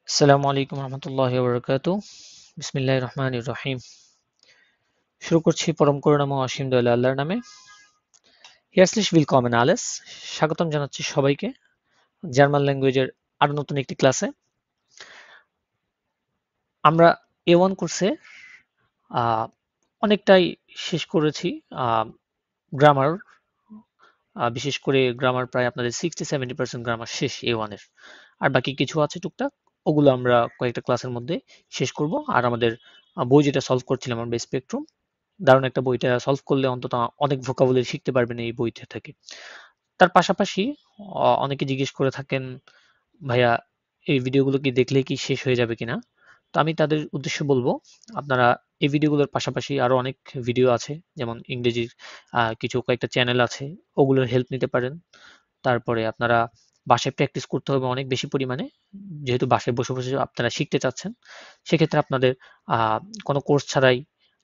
আসসালামু আলাইকুম রহমতুল্লাহি ওয়া বারাকাতুহু। বিসমিল্লাহির রহমানির রহিম। শুরু করছি পরম করুণাময় অসীম দয়ালু আল্লাহর নামে। Herzlich willkommen alles। স্বাগতম জানাচ্ছি সবাইকে জার্মান ল্যাঙ্গুয়েজের আরো নতুন একটি ক্লাসে। আমরা A1 কোর্সে অনেকটাই শেষ করেছি। গ্রামার, বিশেষ করে গ্রামার প্রায় আপনাদের 60-70% গ্রামার শেষ A1 এর। আর বাকি কিছু আছে টুকটাক, ওগুলো আমরা কয়েকটা ক্লাসের মধ্যে শেষ করব। আর আমাদের বই যেটা সলভ করছিলাম আমরা স্পেকট্রাম, দারুণ একটা বইটা সলভ করলে অন্তত অনেক ভোকাবুলারি শিখতে পারবেন এই বইটা থেকে। তার পাশাপাশি অনেকে জিজ্ঞেস করে থাকেন, ভাইয়া এই ভিডিওগুলো কি দেখলে কি শেষ হয়ে যাবে কিনা? তো আমি তাদের উদ্দেশ্যে বলবো, আপনারা এই ভিডিওগুলোর পাশাপাশি আরো অনেক ভিডিও আছে, যেমন ইংরেজির কিছু কয়েকটা চ্যানেল আছে, ওগুলোর হেল্প নিতে পারেন। তারপরে আপনারা বাসায় প্র্যাকটিস করতে হবে অনেক বেশি পরিমাণে, যেহেতু বাসায় বসে বসে আপনারা শিখতে চাচ্ছেন। সেক্ষেত্রে আপনাদের কোনো কোর্স ছাড়াই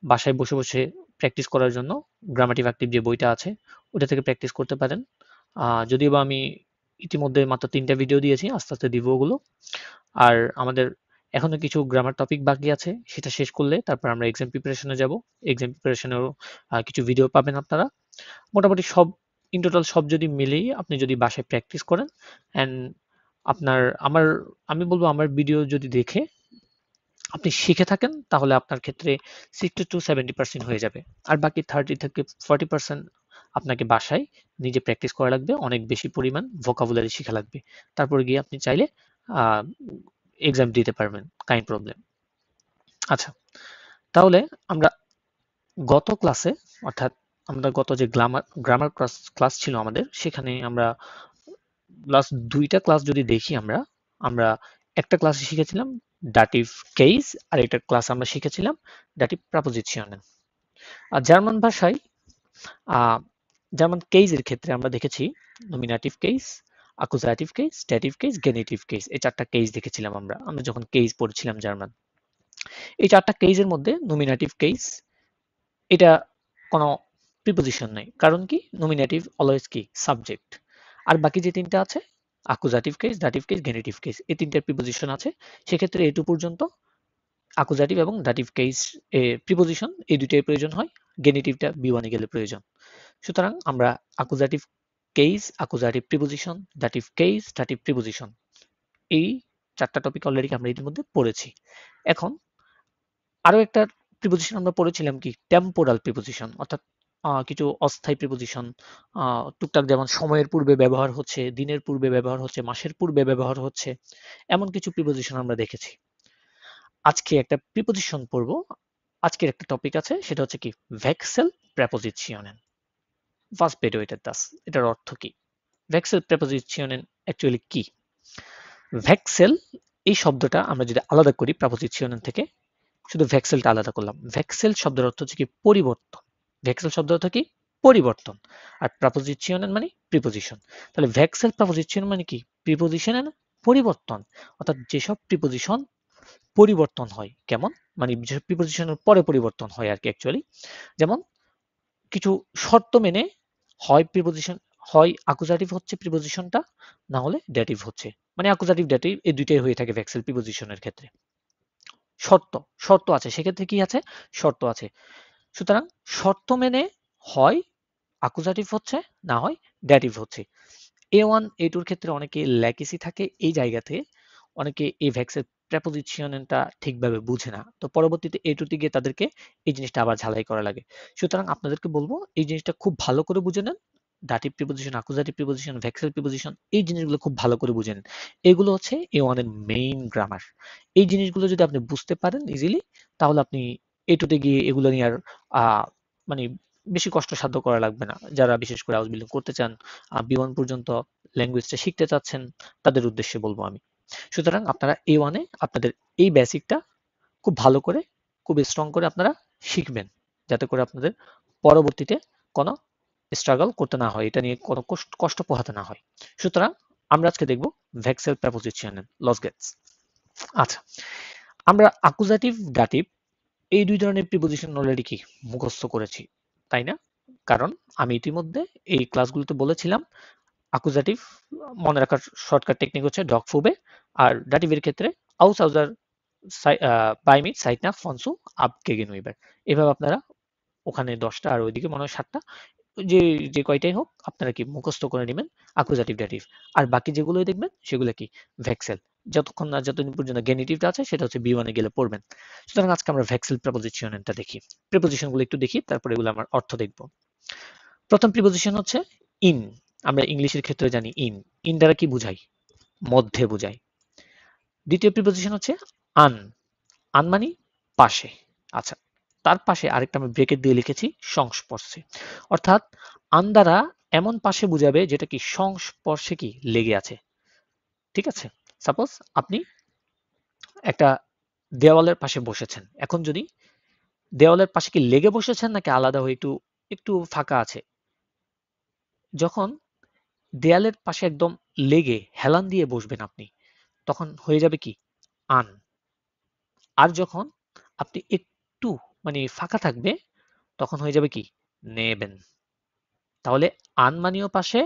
বাসায় বসে বসে প্র্যাকটিস করার জন্য গ্রামাটিভ অ্যাক্টিভ যে বইটা আছে ওটা থেকে প্র্যাকটিস করতে পারেন। যদিও বা আমি ইতিমধ্যে মাত্র 3টা ভিডিও দিয়েছি, আস্তে আস্তে দিব ওগুলো। আর আমাদের এখনো কিছু গ্রামার টপিক বাকি আছে, সেটা শেষ করলে তারপর আমরা এক্সাম প্রিপারেশনে যাব। এক্সাম প্রিপারেশনেরও কিছু ভিডিও পাবেন আপনারা। মোটামুটি সব ইন টোটাল সব যদি মিলেই আপনি যদি বাসায় প্র্যাকটিস করেন অ্যান্ড আপনার আমার আমি বলবো আমার ভিডিও যদি দেখে আপনি শিখে থাকেন, তাহলে আপনার ক্ষেত্রে 60-70% হয়ে যাবে। আর বাকি 30-40% আপনাকে বাসায় নিজে প্র্যাকটিস করা লাগবে, অনেক বেশি পরিমাণ ভোকাবুলারি শেখা লাগবে। তারপরে গিয়ে আপনি চাইলে এক্সাম দিতে পারবেন, কাইন্ড প্রবলেম। আচ্ছা, তাহলে আমরা গত ক্লাসে, অর্থাৎ আমরা গত যে গ্রামার ক্লাস ছিল আমাদের, সেখানে আমরা লাস্ট 2টা ক্লাস যদি দেখি, আমরা আমরা একটা ক্লাসে শিখেছিলাম ডাটিভ কেস, আর একটা ক্লাস আমরা শিখেছিলাম ডাটিভ প্রাপোজিশন। আর জার্মান ভাষায় জার্মান কেসের ক্ষেত্রে আমরা দেখেছি nominative case, accusative case, dative case, genitive case. এই 4টা কেস দেখেছিলাম আমরা আমরা যখন কেস পড়ছিলাম জার্মান। এই 4টা কেসের মধ্যে নমিনেটিভ কেস, এটা কোনো প্রিপোজিশন নেই, কারণ কি নমিনেটিভ অলওয়েজ কি সাবজেক্ট। আর বাকি যে 3টা আছে অ্যাকুজাটিভ case, dative case, genitive case, এই 3টার প্রিপোজিশন আছে। সেক্ষেত্রে এটু পর্যন্ত অ্যাকুজাটিভ এবং ডাটিভ কেস প্রিপোজিশন এই দুইটাই প্রয়োজন হয়, গেনিটিভটা B1 এ গেলে প্রয়োজন। সুতরাং আমরা accusative case, accusative preposition, dative case, dative preposition, এই 4টা টপিক অলরেডি আমরা ইতিমধ্যে পড়েছি। এখন আরো একটা প্রিপোজিশন আমরা পড়েছিলাম কি টেম্পোরাল প্রিপোজিশন, অর্থাৎ কিছু অস্থায়ী প্রিপোজিশন, টুকটাক যেমন সময়ের পূর্বে ব্যবহার হচ্ছে, দিনের পূর্বে ব্যবহার হচ্ছে, মাসের পূর্বে ব্যবহার হচ্ছে, এমন কিছু প্রিপোজিশন আমরা দেখেছি। আজকে একটা প্রিপোজিশন পড়বো। আজকের একটা টপিক আছে, সেটা হচ্ছে কি ভেক্সেল প্রেপোজিশনের। Was bedeutet das? এটার অর্থ কি? ভেক্সেল প্রেপোজিশনের অ্যাকচুয়ালি কি? ভেক্সেল এই শব্দটা আমরা যদি আলাদা করি প্রেপোজিশন থেকে, শুধু ভেক্সেলটা আলাদা করলাম। ভেক্সেল শব্দের অর্থ হচ্ছে কি পরিবর্তন। ভেক্সেল শব্দের অর্থ কি পরিবর্তন। আর প্রেপোজিশন মানে প্রিপোজিশন। তাহলে ভেক্সেল প্রেপোজিশন মানে কি প্রিপোজিশন এর পরিবর্তন। অর্থাৎ যেসব প্রিপোজিশন পরিবর্তন হয়, কেমন মানে যেসব প্রিপোজিশনের পরে পরিবর্তন হয় আর কি অ্যাকচুয়ালি। যেমন কিছু শর্ত মেনে হয় প্রিপোজিশন, হয় অ্যাকুজাটিভ হচ্ছে প্রিপোজিশনটা, না হলে ডেটিভ হচ্ছে। মানে অ্যাকুজাটিভ ডেটিভ এই দুইটাই হয়ে থাকে ভেক্সেল প্রিপোজিশনের ক্ষেত্রে। শর্ত শর্ত আছে, সেক্ষেত্রে কি আছে শর্ত আছে। সুতরাং শর্ত মেনে হয় অ্যাকুজাটিভ হচ্ছে, না হয় ডেটিভ হচ্ছে। A1 A2 এর ক্ষেত্রে অনেকে ল্যাকিসি থাকে এই জায়গাতে, অনেকে এই ভেক্সেল প্রেপোজিশনটা ঠিকভাবে বুঝে না, তো পরবর্তীতে A2 তে গিয়ে তাদেরকে এই জিনিসটা আবার ঝালাই করা লাগে। সুতরাং আপনাদেরকে বলবো এই জিনিসটা খুব ভালো করে বুঝে নেন। ডাটিভ প্রিপোজিশন, অ্যাকুজাটিভ প্রিপোজিশন, ভেক্সেল প্রিপোজিশন, এই জিনিসগুলো খুব ভালো করে বুঝে নেন। এগুলো হচ্ছে A1 এর মেইন গ্রামার। এই জিনিসগুলো যদি আপনি বুঝতে পারেন ইজিলি, তাহলে আপনি A2 তে গিয়ে এগুলো নিয়ে আর মানে বেশি কষ্টসাধ্য করা লাগবে না। যারা বিশেষ করে হাউস বিল্ডিং করতে চান, B1 পর্যন্ত ল্যাঙ্গুয়েজটা শিখতে চাচ্ছেন, তাদের উদ্দেশ্যে বলবো আমি। সুতরাং আপনারা A1 এ আপনাদের এই বেসিকটা খুব ভালো করে, খুব স্ট্রং করে আপনারা শিখবেন, যাতে করে আপনাদের পরবর্তীতে কোনো স্ট্রাগল করতে না হয়, এটা নিয়ে কোনো কষ্ট পোহাতে না হয়। সুতরাং আমরা আজকে দেখব ভেক্সেল প্রেপোজিশনের লস গেটস। আচ্ছা, আমরা অ্যাকুজাটিভ ডাটিভ এই দুই ধরনের প্রিপোজিশন অলরেডি কি মুখস্থ করেছি, তাই না? কারণ আমি ইতিমধ্যে এই ক্লাসগুলোতে বলেছিলাম অ্যাকুজাটিভ মনে রাখার শর্টকাট টেকনিক হচ্ছে ডগ ফুবে, আর ডাটিভের ক্ষেত্রে aus unserer bei mit Zeit nach von zu ab gegenüber। এভাবে আপনারা ওখানে 10টা আর ওইদিকে মনে হয় 7টা, যে যে কয়টাই হোক আপনারা কি মুখস্থ করে নেবেন অ্যাকুজাটিভ ডেটিভ। আর বাকি যেগুলোই দেখবেন সেগুলো কি ভেক্সেল, যতক্ষণ না যতদিন পর্যন্ত গেনিটিভটা আছে সেটা হচ্ছে বি ওয়ানে গেলে পড়বেন। সুতরাং আজকে আমরা ভেক্সেল প্রেপোজিশনটা দেখি, প্রেপোজিশনগুলো একটু দেখি, তারপরে এগুলো আমার অর্থ দেখব। প্রথম প্রিপোজিশন হচ্ছে ইন। আমরা ইংলিশের ক্ষেত্রে জানি ইন, ইন দ্বারা কি বুঝাই? মধ্যে বুঝাই। দ্বিতীয় প্রিপোজিশন হচ্ছে আন, আন মানে পাশে। আচ্ছা, তার পাশে আরেকটা আমি ব্রেকেট দিয়ে লিখেছি সংস্পর্শে, অর্থাৎ আন দ্বারা এমন পাশে বুঝাবে যেটা কি সংস্পর্শে কি লেগে আছে। ঠিক আছে, সাপোজ আপনি একটা দেওয়ালের পাশে বসেছেন, এখন যদি দেওয়ালের পাশে কি লেগে বসেছেন নাকি আলাদা হয়ে একটু একটু ফাঁকা আছে, যখন দেয়ালের পাশে একদম লেগে হেলান দিয়ে বসবেন আপনি, তখন হয়ে যাবে কি আন। আর যখন আপনি একটু মানে ফাঁকা থাকবে তখন হয়ে যাবে কি নেবেন। তাহলে আন মানিও পাশে,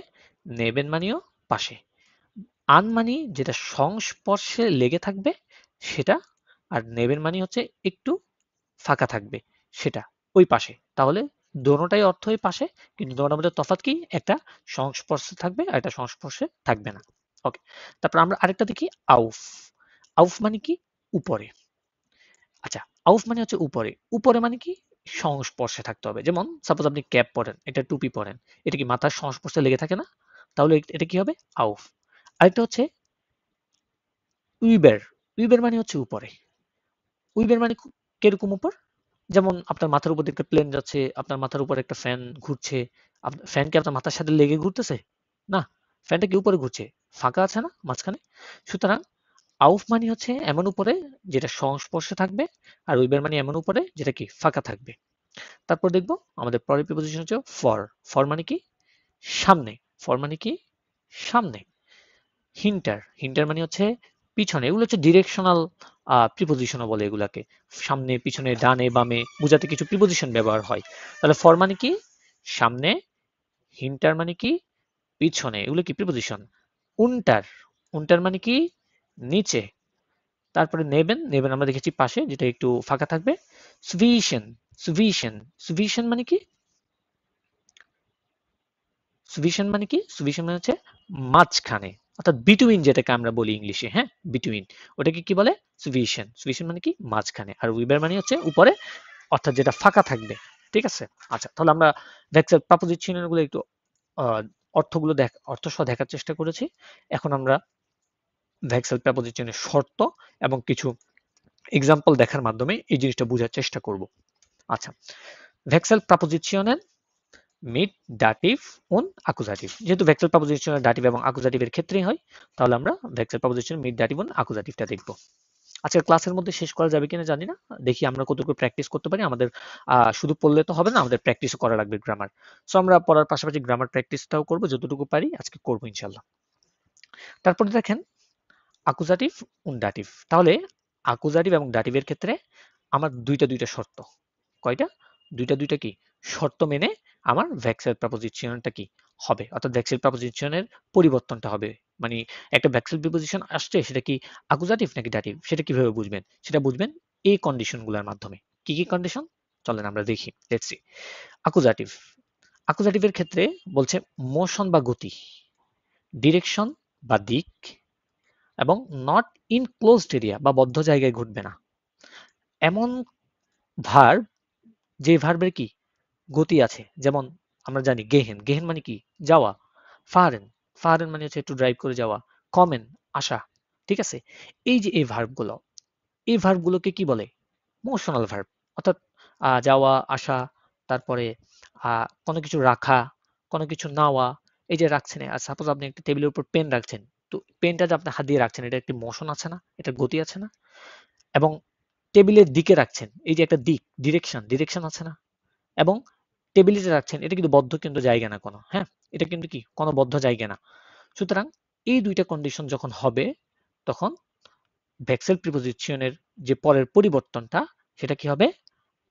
নেবেন মানিও পাশে। আন মানি যেটা সংস্পর্শে লেগে থাকবে সেটা, আর নেবেন মানি হচ্ছে একটু ফাঁকা থাকবে সেটা, ওই পাশে। তাহলে দোনোটাই অর্থই পাশে, কিন্তু দোনোটার মধ্যে তফাৎ কি, একটা সংস্পর্শে থাকবে আর একটা সংস্পর্শে থাকবে না। ওকে, তারপর আমরা আরেকটা দেখি আউফ। আউফ মানে কি উপরে। আচ্ছা, আউফ মানে হচ্ছে উপরে, উপরে মানে কি সংস্পর্শে থাকতে হবে। যেমন সাপোজ আপনি ক্যাপ পরেন, এটা টুপি পরেন, এটা কি মাথার সংস্পর্শে লেগে থাকে না? তাহলে এটা কি হবে আউফ। আরেকটা হচ্ছে উইবের। উইবের মানে হচ্ছে উপরে। উইবের মানে কিরকম উপর? যেমন আপনার মাথার উপর দিয়ে একটা প্লেন যাচ্ছে, আপনার মাথার উপর একটা ফ্যান ঘুরছে, ফ্যান কি আপনার মাথার সাথে লেগে ঘুরতেছে? না, ফ্যানটা কি উপরে ঘুরছে, ফাঁকা আছে না মাঝখানে? সুতরাং আউফ মানে হচ্ছে এমন উপরে যেটা সংস্পর্শে থাকবে, আর উইবের মানে এমন উপরে যেটা কি ফাঁকা থাকবে। তারপর দেখবো আমাদের পরের প্রিপোজিশন হচ্ছে ফর। ফর মানে কি সামনে, ফর মানে কি সামনে। হিন্টার, হিন্টার মানে হচ্ছে পিছনে। এগুলো হচ্ছে ডিরেকশনাল প্রিপোজিশনও বলে এগুলাকে, সামনে পিছনে ডানে বামে বোঝাতে কিছু প্রিপোজিশন ব্যবহার হয়। তাহলে ফর মানে কি সামনে, হিন্টার মানে কি পিছনে, এগুলো কি প্রিপোজিশন। উন্টার, উন্টার মানে কি নিচে। তারপরে নেবেন, নেবেন আমরা দেখেছি পাশে যেটা একটু ফাঁকা থাকবে। সুভিশন, সুভিশন, সুভিশন মানে কি, সুভিশন মানে কি, সুভিশন মানে হচ্ছে মাঝখানে, অর্থাৎ বিটুইন যেটাকে আমরা বলি ইংলিশে, হ্যাঁ বিটুইন, ওটাকে কি বলে সুভিশন। সুভিশন মানে কি মাঝখানে। আর উইবার মানে হচ্ছে উপরে, অর্থাৎ যেটা ফাঁকা থাকবে। ঠিক আছে, আচ্ছা তাহলে আমরা ভেক্সেল প্রিপোজিশন গুলো একটু আহ, অর্থগুলো অর্থ সহ দেখার চেষ্টা করেছি। এখন আমরা ভেক্সেল প্রিপোজিশনের শর্ত এবং কিছু এক্সাম্পল দেখার মাধ্যমে এই জিনিসটা বোঝার চেষ্টা করব। আচ্ছা, ভেক্সেল প্রিপোজিশনের মিট ডাটিভ und আকুজাটিভ, যেহেতু ভেক্সেল প্রিপোজিশনের ডাটিভ এবং আকুজাটিভের ক্ষেত্রেই হয়, তাহলে আমরা ভেক্সেল প্রিপোজিশনের মিট ডাটিভ und আকুজাটিভটা দেখব। আজকের ক্লাসের মধ্যে শেষ করা যাবে কিনা জানি না, দেখি আমরা কতটুকু প্র্যাকটিস করতে পারি। আমাদের শুধু পড়লে তো হবে না, আমাদের প্র্যাকটিসও করা লাগবে গ্রামার। সো আমরা পড়ার পাশাপাশি গ্রামার প্র্যাকটিসটাও করব, যতটুকু পারি আজকে করব ইনশাল্লাহ। তারপরে দেখেন আকুজাটিভ und ডাটিভ। তাহলে আকুজাটিভ এবং ডাটিভের ক্ষেত্রে আমার দুইটা শর্ত। কয়টা? দুইটা কি শর্ত মেনে আমার ভেক্সেল প্রিপোজিশনটা কি হবে, অর্থাৎ ভেক্সেল প্রিপোজিশনের পরিবর্তনটা হবে। মানে একটা ভেক্সেল প্রিপোজিশন আসছে সেটা কি আকুজাটিভ নাকি ডাটিভ, সেটা কিভাবে বুঝবেন? সেটা বুঝবেন এই কন্ডিশনগুলোর মাধ্যমে। কি কি কন্ডিশন চলেন আমরা দেখি, লেটস সি। আকুজাটিভ, আকুজাটিভের ক্ষেত্রে বলছে মোশন বা গতি, ডিরেকশন বা দিক, এবং নট ইন ক্লোজড এরিয়া বা বদ্ধ জায়গায় ঘটবে না। এমন ভার্ব যে ভার্বের কি গতি আছে, যেমন আমরা জানি গেহেন, গেহেন মানে কি যাওয়া। ফারেন, ফারেন মানে হচ্ছে একটু ড্রাইভ করে যাওয়া। কমেন আসা। ঠিক আছে, এই যে এই ভার্বগুলো, এই ভার্বগুলোকে কি বলে? Motional verb. অর্থাৎ যাওয়া আসা, তারপরে কোনো কিছু রাখা, কোনো কিছু নেওয়া। এই যে রাখছেন, আর সাপোজ আপনি একটা টেবিলের উপর পেন রাখছেন, তো পেনটা যে আপনি হাত দিয়ে রাখছেন, এটা একটি মোশন আছে না, এটা গতি আছে না? এবং টেবিলের দিকে রাখছেন, এই যে একটা দিক, ডিরেকশন, ডিরেকশন আছে না? এবং টেবিলে রাখছেন, এটা কিন্তু বদ্ধ কিন্তু জায়গা না কোনো, হ্যাঁ এটা কিন্তু কি কোনো বদ্ধ জায়গা না। সুতরাং এই দুইটা কন্ডিশন যখন হবে, তখন ভেক্সেল প্রিপোজিশনের যে পরের পরিবর্তনটা সেটা কি হবে?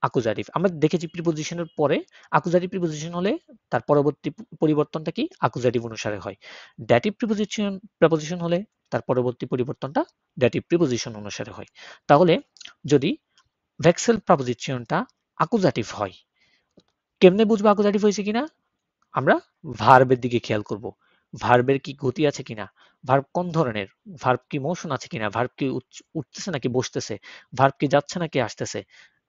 আকুজাটিভ। আমরা দেখেছি প্রিপোজিশনের পরে আকুজাটিভ প্রিপোজিশন হলে তার পরবর্তী পরিবর্তনটা কি আকুজাটিভ অনুসারে হয়। ড্যাটিভ প্রিপোজিশন হলে তার পরবর্তী পরিবর্তনটা ডেটিভ প্রিপোজিশন অনুসারে হয়। তাহলে যদি ভেক্সেল প্রিপোজিশনটা অ্যাকুজাটিভ হয়, কেমনে বুঝবো অ্যাকুজাটিভ হয়েছে কিনা? আমরা ভার্বের দিকে খেয়াল করব। ভার্বের কি গতি আছে কিনা, ভার্ব কোন ধরনের, ভার্ব কি মোশন আছে কিনা, ভার্ব কি উঠতেছে নাকি বসতেছে, ভার্ব কি যাচ্ছে নাকি আসতেছে,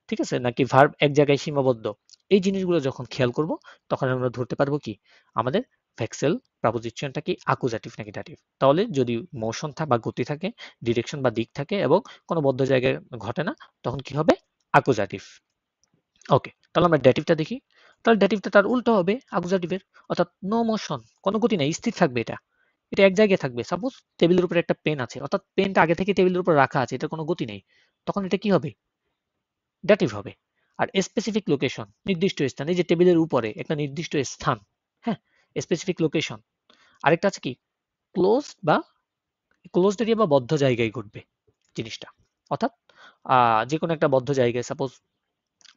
ঠিক আছে, নাকি ভার্ব এক জায়গায় সীমাবদ্ধ। এই জিনিসগুলো যখন খেয়াল করব তখন আমরা ধরতে পারবো কি আমাদের ভেক্সেল প্রিপোজিশনটা কি অ্যাকুজাটিভ নাকি ডাটিভ। তাহলে যদি মোশন বা গতি থাকে, ডিরেকশন বা দিক থাকে এবং কোনো বদ্ধ জায়গায় ঘটে না, তখন কি হবে? অ্যাকুজাটিভ। ওকে, তাহলে আমরা ডেটিভটা দেখি। তাহলে ডেটিভটা তার উল্টো হবে অ্যাকুজাটিভের, অর্থাৎ নো মোশন, কোনো গতি নাই, স্থির থাকবে এটা, এটা এক জায়গায় থাকবে। সাপোজ টেবিলের উপরে একটা পেন আছে, অর্থাৎ পেনটা আগে থেকে টেবিলের উপর রাখা আছে, এটা কোনো গতি নেই, তখন এটা কি হবে? ডেটিভ হবে। আর স্পেসিফিক লোকেশন, নির্দিষ্ট স্থান, এই যে টেবিলের উপরে একটা নির্দিষ্ট স্থান, হ্যাঁ, স্পেসিফিক লোকেশন। আরেকটা আছে কি ক্লোজ বা ক্লোজড এরিয়া বা বদ্ধ জায়গায় ঘটবে জিনিসটা, অর্থাৎ যে কোনো একটা বদ্ধ জায়গায়, সাপোজ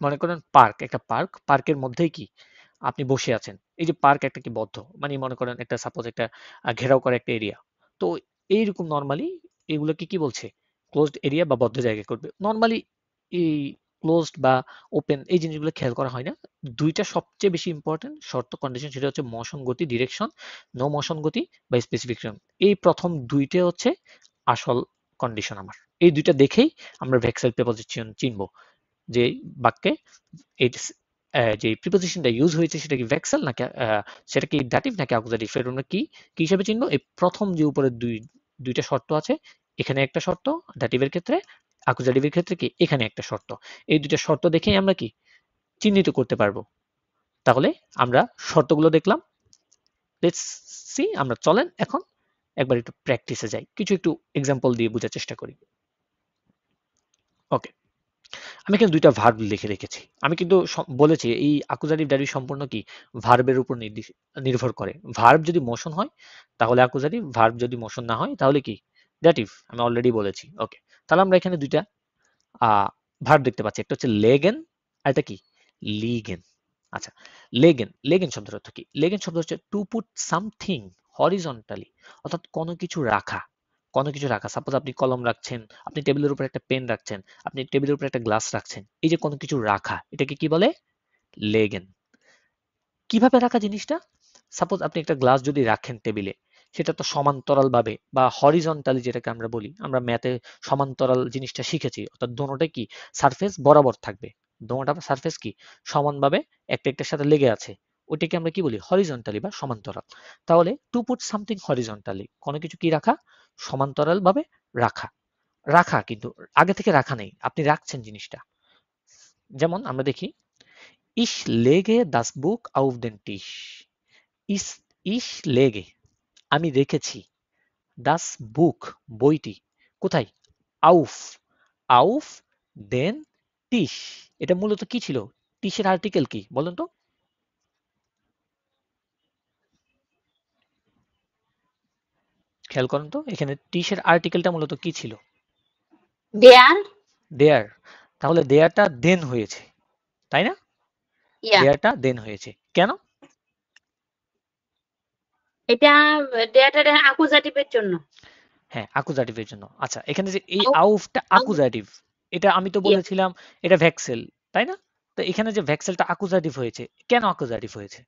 মনে করেন পার্ক, একটা পার্ক, পার্কের মধ্যেই কি আপনি বসে আছেন, এই যে পার্ক একটা কি বদ্ধ, মানে মনে করেন একটা সাপোজ একটা ঘেরাও করা একটা এরিয়া। তো এইরকম নর্মালি এগুলোকে কি বলছে? ক্লোজড এরিয়া বা বদ্ধ জায়গায় করবে। নর্মালি এই ক্লোজড বা ওপেন এই জিনিসগুলো খেয়াল করা হয় না। দুইটা সবচেয়ে বেশি ইম্পর্টেন্ট শর্ত কন্ডিশন, সেটা হচ্ছে মোশন গতি ডিরেকশন, নো মোশন গতি বা স্পেসিফিকেশন। এই প্রথম দুইটা হচ্ছে আসল কন্ডিশন আমার। এই দুইটা দেখেই আমরা ভেক্সেল প্রিপোজিশন চিনবো যে বাক্যে এই যে প্রিপোজিশনটা ইউজ হয়েছে সেটা কি ভেক্সেল নাকি সেটা কি ডাটিভ নাকি অ্যাকুজাটিভ, সেটা আমরা কি কি হিসেবে চিনবো? এই প্রথম যে উপরে দুইটা শর্ত আছে, এখানে একটা শর্ত ডাটিভের ক্ষেত্রে, অ্যাকুজাটিভের ক্ষেত্রে কি এখানে একটা শর্ত। এই দুইটা শর্ত দেখেই আমরা কি চিহ্নিত করতে পারবো। তাহলে আমরা শর্তগুলো দেখলাম, লেটস সি, আমরা চলেন এখন একবার একটু প্র্যাকটিসে যাই, কিছু একটু এক্সাম্পল দিয়ে বোঝার চেষ্টা করি। ওকে, আমি কিন্তু দুইটা ভার্ব লিখে রেখেছি। আমি কিন্তু বলেছি এই অ্যাকুজাটিভ ডাটিভ সম্পূর্ণ কি ভার্বের উপর নির্ভর করে। ভার্ব যদি মোশন হয় তাহলে অ্যাকুজাটিভ, ভার্ব যদি মোশন না হয় তাহলে কি ডাটিভ, আমি অলরেডি বলেছি। ওকে, তাহলে আমরা এখানে দুইটা ভার্ব দেখতে পাচ্ছি, একটা হচ্ছে লেগেন আর এটা কি লিগেন। আচ্ছা, লেগেন, লেগেন শব্দের অর্থ কি? লেগেন শব্দ হচ্ছে টু পুট সামথিং হরিজন্টালি, অর্থাৎ কোনো কিছু রাখা, কোনো কিছু রাখা। সাপোজ আপনি কলম রাখছেন, আপনি টেবিলের উপর একটা পেন রাখছেন, আপনি টেবিলের উপর একটা গ্লাস রাখছেন, এই যে কোনো কিছু রাখা, এটাকে কি বলে? লেগেন। কিভাবে রাখা জিনিসটা? সাপোজ আপনি একটা গ্লাস যদি রাখেন টেবিলে, সেটা তো সমান্তরাল ভাবে বা হরিজন্টালি, যেটাকে আমরা বলি, আমরা ম্যাথে সমান্তরাল জিনিসটা শিখেছি, অর্থাৎ দোনোটা কি সারফেস বরাবর থাকবে, দোনোটা সারফেস কি সমানভাবে একটা একটার সাথে লেগে আছে, ওইটাকে আমরা কি বলি? হরিজন্টালি বা সমান্তরাল। তাহলে টু পুট সামথিং হরিজন্টালি, কোনো কিছু কি রাখা? সমান্তরাল ভাবে রাখা। রাখা কিন্তু আগে থেকে রাখা নেই, আপনি রাখছেন জিনিসটা। যেমন আমরা দেখি, Ich lege das Buch auf den Tisch. Ich lege, আমি রেখেছি, das Buch, বইটি, কোথায়? auf, auf den Tisch। এটা মূলত কি ছিল? টিশের আর্টিকেল কি বলেন তো? খেয়াল করেন তো, এখানে টিশের আর্টিকেলটা মূলত কি ছিল? দেয়ার। দেয়ার। তাহলে দেয়ারটা দেন হয়েছে, তাই না? ইয়া, দেয়ারটা দেন হয়েছে কেন? এটা দেয়াটা অ্যাকুজাটিভের জন্য। হ্যাঁ, অ্যাকুজাটিভের জন্য। আচ্ছা, এখানে যে এই আউ আউফটা আউ অ্যাকুজাটিভ, এটা আমি তো ইয়া, বলেছিলাম এটা ভেক্সেল, তাই না? তো এখানে যে ভেক্সেলটা অ্যাকুজাটিভ হয়েছে, কেন অ্যাকুজাটিভ হয়েছে?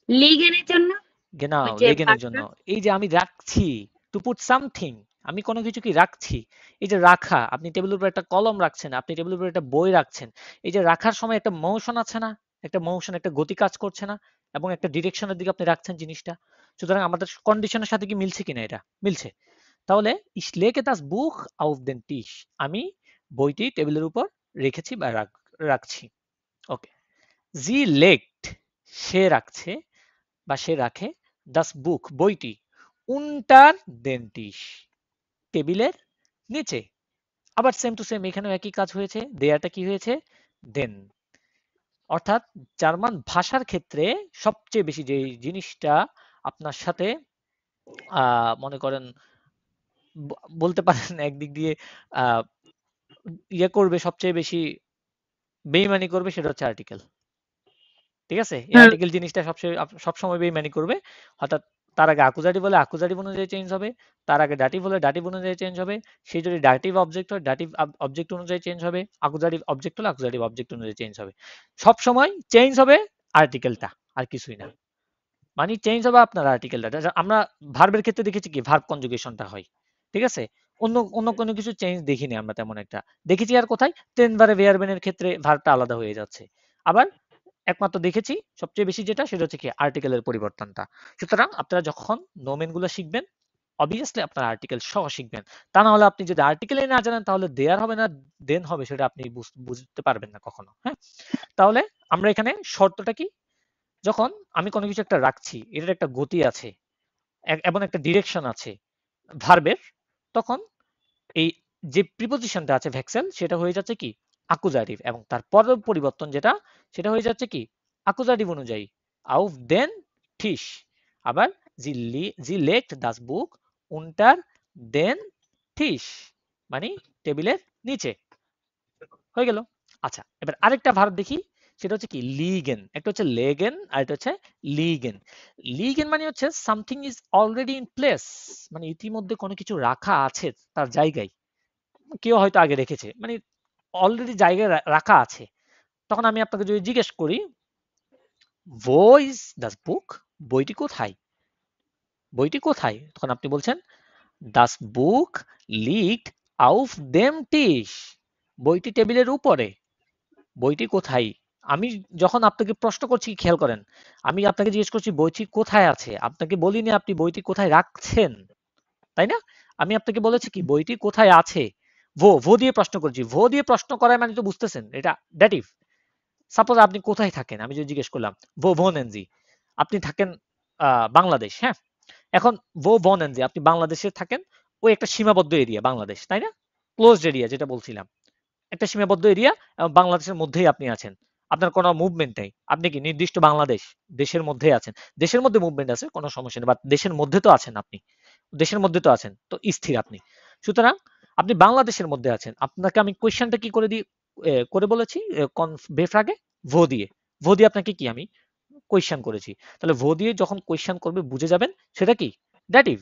লিগেনের জন্য। ওই গেনাও, যে লেগেনের জন্য। ভার্বটা। এই যে আমি রাখছি, টু পুট সামথিং, আমি কোনো কিছু কি রাখছি, এই যে রাখা, আপনি টেবিলের উপর একটা কলম রাখছেন, আপনি টেবিলের উপর একটা বই রাখছেন, এই যে রাখার সময় একটা মোশন আছে না, একটা মোশন, একটা গতি কাজ করছে না, এবং একটা ডিরেকশনের দিকে আপনি রাখছেন জিনিসটা। সুতরাং আমাদের কন্ডিশনের সাথে কি মিলছে কিনা? এটা মিলছে। তাহলে ich lege das Buch auf den Tisch, আমি বইটি টেবিলের উপর রেখেছি বা রাখছি। ওকে, sie legt, সে রাখছে বা সে রাখে, das Buch, বইটি, unter den Tisch, টেবিলের নিচে। আবার সেম টু সেম এখানেও একই কাজ হয়েছে, দেয়াটা কি হয়েছে? দেন। অর্থাৎ জার্মান ভাষার ক্ষেত্রে সবচেয়ে বেশি যে জিনিসটা আপনার সাথে মনে করেন বলতে পারেন একদিক দিয়ে আহ ইয়ে করবে, সবচেয়ে বেশি বেইমানি করবে, সেটা হচ্ছে আর্টিকেল। ঠিক আছে, এই হুম। আর্টিকেল জিনিসটা সবসময় বেইমানি করবে। অর্থাৎ তার আগে আকুজাটিভ হলে আকুজাটিভ অনুযায়ী চেঞ্জ হবে, তার আগে ডাটিভ হলে ডাটিভ অনুযায়ী চেঞ্জ হবে, সে যদি ডাটিভ অবজেক্ট হয় ডাটিভ অবজেক্ট অনুযায়ী চেঞ্জ হবে, আকুজাটিভ অবজেক্ট হলে আকুজাটিভ অবজেক্ট অনুযায়ী চেঞ্জ হবে। সব সময় চেঞ্জ হবে আর্টিকেলটা, আর কিছুই না। মানে চেঞ্জ হবে আপনার আর্টিকেলটা। আমরা ভার্বের ক্ষেত্রে দেখেছি কি ভার্ব কনজুগেশনটা হয়, ঠিক আছে? অন্য অন্য কোনো কিছু চেঞ্জ দেখিনি আমরা তেমন একটা। দেখেছি আর কোথায়? টেনবারে ভেয়ারবেনের ক্ষেত্রে ভার্বটা আলাদা হয়ে যাচ্ছে। আবার একমাত্র দেখেছি সবচেয়ে বেশি যেটা, সেটা হচ্ছে কি আর্টিকেলের পরিবর্তনটা। সুতরাং আপনারা যখন নোমেন গুলো শিখবেন, অবভিয়াসলি আপনারা আর্টিকেল সহ শিখবেন। তা না হলে আপনি যদি আর্টিকেলই না জানেন তাহলে দেয়ার হবে না দেন হবে, সেটা আপনি বুঝতে পারবেন না কখনো। হ্যাঁ, তাহলে আমরা এখানে শর্তটা কি, যখন আমি কোনো কিছু একটা রাখছি, এটার একটা গতি আছে এবং একটা ডিরেকশন আছে ভার্বের, তখন এই যে প্রিপোজিশনটা আছে ভেক্সেল, সেটা হয়ে যাচ্ছে কি আকুজাটিভ, এবং তার পরের পরিবর্তন যেটা, সেটা হয়ে যাচ্ছে কি আকুজাটিভ অনুযায়ী auf den Tisch। আবার জি লেগট das Buch unter den Tisch, মানে টেবিলের নিচে। হয়ে গেল। আচ্ছা, এবার আরেকটা ভার্ব দেখি, সেটা হচ্ছে কি লিগেন। একটা হচ্ছে লেগেন আর এটা হচ্ছে লিগেন। লিগেন মানে হচ্ছে something is already in place, মানে ইতিমধ্যে কোনো কিছু রাখা আছে তার জায়গায়, কেউ হয়তো আগে রেখেছে, মানে অলরেডি জায়গায় রাখা আছে। তখন আমি আপনাকে যদি জিজ্ঞেস করি ভো ইজ দাস বুক, বইটি কোথায়, বইটি কোথায়, তখন আপনি বলছেন দাস বুক লিগট আউফ দেম টিশ, বইটি টেবিলের উপরে, বইটি কোথায়। আমি যখন আপনাকে প্রশ্ন করছি খেয়াল করেন, আমি আপনাকে জিজ্ঞেস করছি বইটি কোথায় আছে, আপনাকে বলিনি আপনি বইটি কোথায় রাখছেন, তাই না? আমি আপনাকে বলেছি কি বইটি কোথায় আছে, ভো দিয়ে প্রশ্ন করছি। ভো দিয়ে প্রশ্ন করার মানে তো বুঝতেছেন এটা ডেটিভ। সাপোজ আপনি কোথায় থাকেন, আমি যদি জিজ্ঞেস করলাম ভো ভনেনজি, আপনি থাকেন বাংলাদেশ, হ্যাঁ। এখন ভো ভনেনজি, আপনি বাংলাদেশে থাকেন, ওই একটা সীমাবদ্ধ এরিয়া বাংলাদেশ, তাই না? ক্লোজড এরিয়া যেটা বলছিলাম, একটা সীমাবদ্ধ এরিয়া এবং বাংলাদেশের মধ্যেই আপনি আছেন, আপনার কোনো মুভমেন্ট নেই, আপনি কি নির্দিষ্ট বাংলাদেশ দেশের মধ্যে আছেন, দেশের মধ্যে মুভমেন্ট আছে কোনো সমস্যা নেই, বাট দেশের মধ্যে তো আছেন আপনি, দেশের মধ্যে তো আছেন, তো স্থির আপনি। সুতরাং আপনি বাংলাদেশের মধ্যে আছেন, আপনাকে আমি কোয়েশ্চেনটা কি করে করে বলেছি বেফ্রাগে ভো দিয়ে, ভো দিয়ে আপনাকে কি আমি কোয়েশ্চেন করেছি, তাহলে ভো দিয়ে যখন কোয়েশ্চেন করবে বুঝে যাবেন সেটা কি ডেটিভ।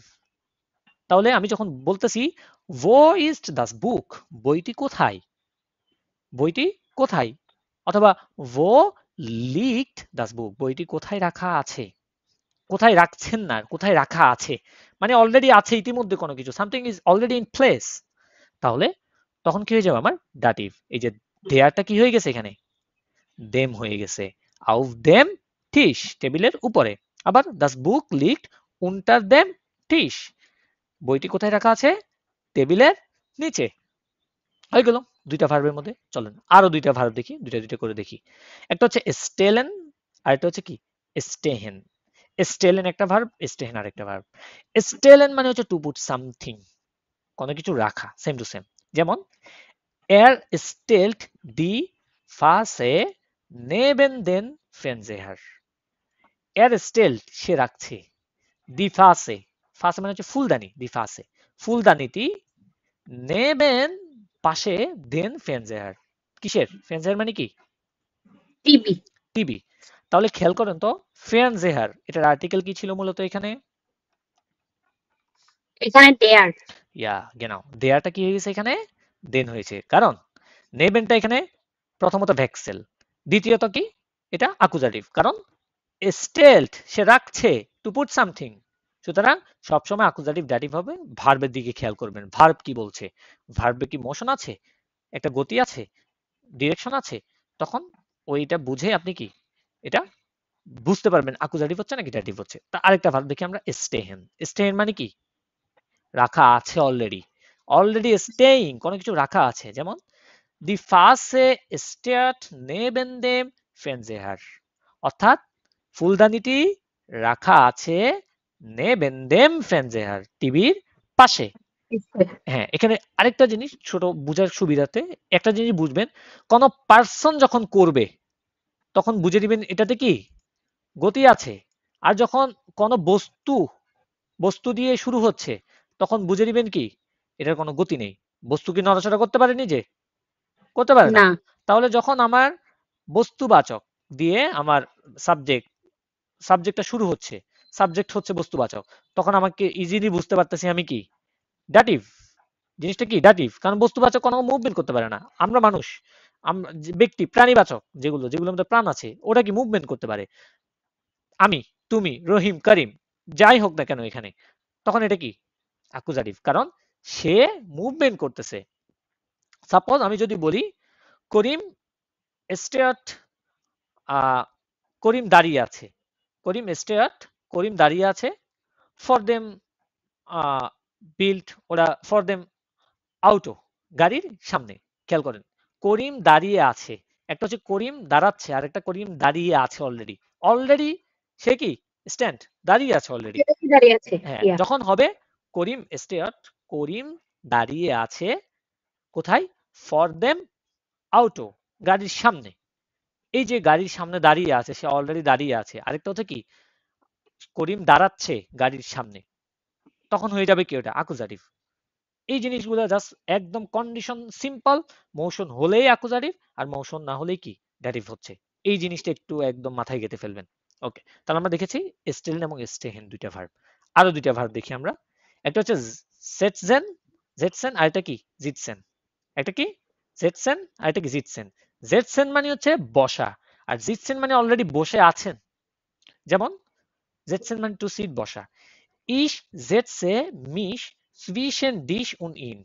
তাহলে আমি যখন বলতেছি ভো ইজ দাস বুক, বইটি কোথায়, বইটি কোথায়, অথবা ভো লিগট দাস বুক, বইটি কোথায় রাখা আছে, কোথায় রাখছেন না, কোথায় রাখা আছে, মানে অলরেডি আছে ইতিমধ্যে কোনো কিছু, something is already in place. তাহলে তখন কি হয়ে যাবে আমার ডাটিভ, এই যে দেয়ারটা কি হয়ে গেছে এখানে দেম হয়ে গেছে, আউফ দেম টিশ, টেবিলের উপরে। আবার দাস বুক লিগট উন্টার দেম টিশ, বইটি কোথায় রাখা আছে, টেবিলের নিচে। হয়ে গেল দুইটা ভার্বের মধ্যে। চলেন আরো দুইটা ভার্ব দেখি, দুইটা দুইটা করে দেখি। একটা হচ্ছে স্টেলেন আর একটা হচ্ছে কি স্টেহেন। স্টেলেন একটা ভার্ব, স্টেহেন আর একটা ভার্ব। স্টেলেন মানে হচ্ছে টু পুট সামথিং, কোনো কিছু রাখা, সেম টু সেম। যেমন এর স্টেলট দি ফাসে নেবেন দেন ফেনজেহার, এর স্টেলট সে রাখছে, দি ফাসে, ফাসে মানে হচ্ছে ফুলদানি, দি ফাসে ফুলদানিটি, নেবেন পাশে, দেন ফেনজেহার, কিসের ফেনজেহার মানে কি টিভি। টিভি। তাহলে খেয়াল করেন তো ফেনজেহার এটার আর্টিকেল কি ছিল মূলত এখানে, এখানে দেয়ার। ইয়া গেনাও, দেয়ারটা কি হয়ে গেছে এখানে দেন হয়েছে, কারণ নেবেনটা এখানে প্রথমত ভেক্সেল, দ্বিতীয়ত কি এটা আকুজাটিভ, কারণ স্টেলড সে রাখছে, টু পুট সামথিং। সুতরাং সবসময় আকুজাটিভ ডাটিভ হবে। ভার্বের দিকে খেয়াল করবেন, ভার্ব কি বলছে, ভার্বে কি মোশন আছে, একটা গতি আছে, ডিরেকশন আছে, তখন ওইটা বুঝে আপনি কি এটা বুঝতে পারবেন আকুজাটিভ হচ্ছে নাকি ডাটিভ হচ্ছে। তা আরেকটা ভার্ব দেখি আমরা, স্টেহেন। স্টেহেন মানে কি রাখা আছে অলরেডি, অলরেডি স্টেইং, কোনো কিছু রাখা আছে। যেমন দি ফাসে স্টেট নেবেন দেম ফেনজেহার, অর্থাৎ ফুলদানিটি রাখা আছে নেবেন দেম ফেনজেহার, টিভির পাশে। হ্যাঁ, এখানে আরেকটা জিনিস ছোট বুঝার সুবিধাতে একটা জিনিস বুঝবেন, কোন পার্সন যখন করবে তখন বুঝে দিবেন এটাতে কি গতি আছে, আর যখন কোন বস্তু বস্তু দিয়ে শুরু হচ্ছে তখন বুঝে দিবেন কি এটার কোনো গতি নেই। বস্তু কি নড়াচড়া করতে পারে নিজে, করতে পারে না। না। তাহলে যখন আমার বস্তুবাচক দিয়ে আমার সাবজেক্টটা শুরু হচ্ছে, সাবজেক্ট হচ্ছে বস্তুবাচক, তখন আমাকে ইজিলি বুঝতে পারতেছি আমি কি ডাটিভ। জিনিসটা কি ডাটিভ, কারণ বস্তুবাচক কোনো মুভমেন্ট করতে পারে না। আমরা মানুষ, আমরা ব্যক্তি, প্রাণীবাচক যেগুলো যেগুলোর মধ্যে প্রাণ আছে ওটা কি মুভমেন্ট করতে পারে। আমি, তুমি, রহিম, করিম, যাই হোক না কেন এখানে, তখন এটা কি অ্যাকুজাটিভ, কারণ সে মুভমেন্ট করতেছে। সাপোজ আমি যদি বলি করিম স্টেয়ার্ট, করিম দাঁড়িয়ে আছে, করিম স্টেয়ার্ট, করিম দাঁড়িয়ে আছে, ফর দেম বিল্ড, ওরা ফর দেম আউটো, গাড়ির সামনে। খেয়াল করেন, করিম দাঁড়িয়ে আছে, একটা হচ্ছে করিম দাঁড়াচ্ছে আর একটা করিম দাঁড়িয়ে আছে অলরেডি। অলরেডি সে কি স্ট্যান্ড, দাঁড়িয়ে আছে অলরেডি। সেটা কি দাঁড়িয়ে আছে, হ্যাঁ, ইয়া। যখন হবে করিম স্টেয়ার্ট, করিম দাঁড়িয়ে আছে কোথায়, ফর দেম আউটো, গাড়ির সামনে। এই যে গাড়ির সামনে দাঁড়িয়ে আছে, সে অলরেডি দাঁড়িয়ে আছে। আরেকটা হচ্ছে কি করিম দাঁড়াচ্ছে গাড়ির সামনে, তখন হয়ে যাবে কি ওটা অ্যাকুজাটিভ। এই জিনিসগুলো জাস্ট একদম কন্ডিশন সিম্পল, মোশন হলেই অ্যাকুজাটিভ আর মোশন না হলেই কি ড্যাটিভ হচ্ছে। এই জিনিসটা একটু একদম মাথায় গেঁথে ফেলবেন। ওকে, তাহলে আমরা দেখেছি স্টেলেন এবং স্টেহেন দুইটা ভার্ব। আরো দুইটা ভার্ব দেখি আমরা। একটা হচ্ছে জেটসেন, জেটসেন, আর একটা কি জিতসেন। একটা কি জেটসেন আর একটা কি জিতসেন। জেটসেন মানে হচ্ছে বসা, আর জিতসেন মানে অলরেডি বসে আছেন। যেমন জেটসেন মানে টু সিট, বসা। Ich setze mich zwischen dich und ihn.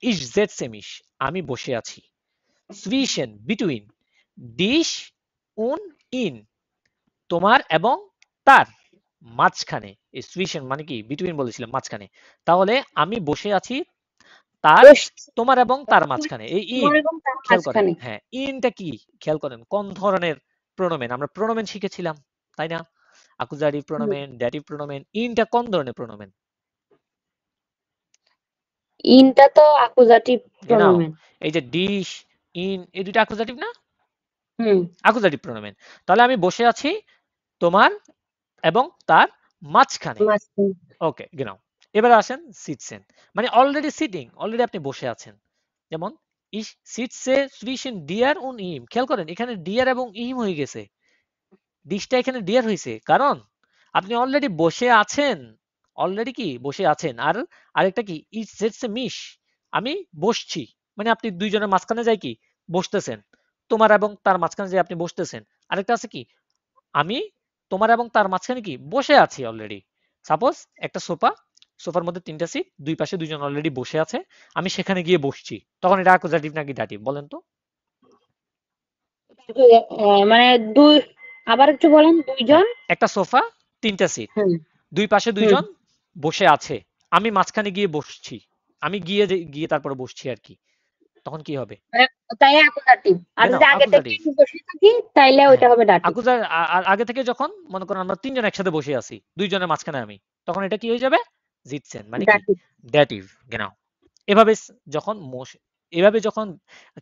Ich setze mich, আমি বসে আছি। Zwischen, between, dich und ihn, তোমার এবং তার মাঝখানে। এই zwischen মানে কি between বলেছিলাম, মাঝখানে। তাহলে আমি বসে আছি তার, বসছি তোমার এবং তার মাঝখানে। এই ইন, তোমার এবং তার খেয়াল করেন, মাঝখানে। হ্যাঁ ইনটা কি খেয়াল করেন কোন ধরনের প্রোনোমেন, আমরা প্রোনোমেন শিখেছিলাম তাই না? অ্যাকুজাটিভ হুম। প্রোনোমেন, ড্যাটিভ প্রোনোমেন। ইনটা কোন ধরনের প্রোনোমেন? ইনটা তো অ্যাকুজাটিভ গেনাও, প্রোনোমেন। এই যে ডিশ, ইন, এই দুটো অ্যাকুজাটিভ না? হুম। অ্যাকুজাটিভ প্রোনোমেন। তাহলে আমি বসে আছি তোমার এবং তার মাঝখানে। মাঝখানে। ওকে, গেনাও। এবার আসেন সিটসেন, মানে অলরেডি সিটিং, অলরেডি আপনি বসে আছেন। যেমন ইস সিটসে সুইশন ডিয়ার উন ইম। খেয়াল করেন এখানে ডিয়ার এবং ইম হয়ে গেছে। ডিশটা এখানে ডিয়ার হয়েছে কারণ আপনি অলরেডি বসে আছেন, অলরেডি কি বসে আছেন। আর আরেকটা কি ইট সেটস এ মিশ, আমি বসছি, মানে আপনি দুইজনের মাঝখানে যাই কি বসতেছেন, তোমার এবং তার মাঝখানে যাই আপনি বসতেছেন। আরেকটা আছে কি আমি তোমার এবং তার মাঝখানে কি বসে আছি অলরেডি। সাপোজ একটা সোফা, সোফার মধ্যে তিনটা সিট, দুই পাশে দুইজন অলরেডি বসে আছে, আমি সেখানে গিয়ে বসছি, তখন এটা অ্যাকুজাটিভ নাকি ডাটিভ বলেন তো? মানে দুই, আবার একটু বলেন, হ্যাঁ, দুইজন। একটা সোফা, তিনটা সিট, হুম। দুই পাশে হুম। দুইজন বসে আছে, আমি মাঝখানে গিয়ে বসছি, আমি গিয়ে গিয়ে তারপরে বসছি আর কি, তখন কি হবে? মানে তাই অ্যাকুজাটিভ। আর কেন যদি আগে থেকে অ্যাকুজাটিভ? আমি বসে থাকি তাইলে ওইটা হ্যাঁ, হবে ডাটিভ। আকুজার আগে থেকে যখন মনে করেন আমরা তিনজন একসাথে বসে আছি, দুইজনের মাঝখানে আমি, তখন এটা কি হয়ে যাবে জিতছেন, মানে কি ডাটিভ। ড্যাটিভ। গেনাও। এভাবে যখন এভাবে যখন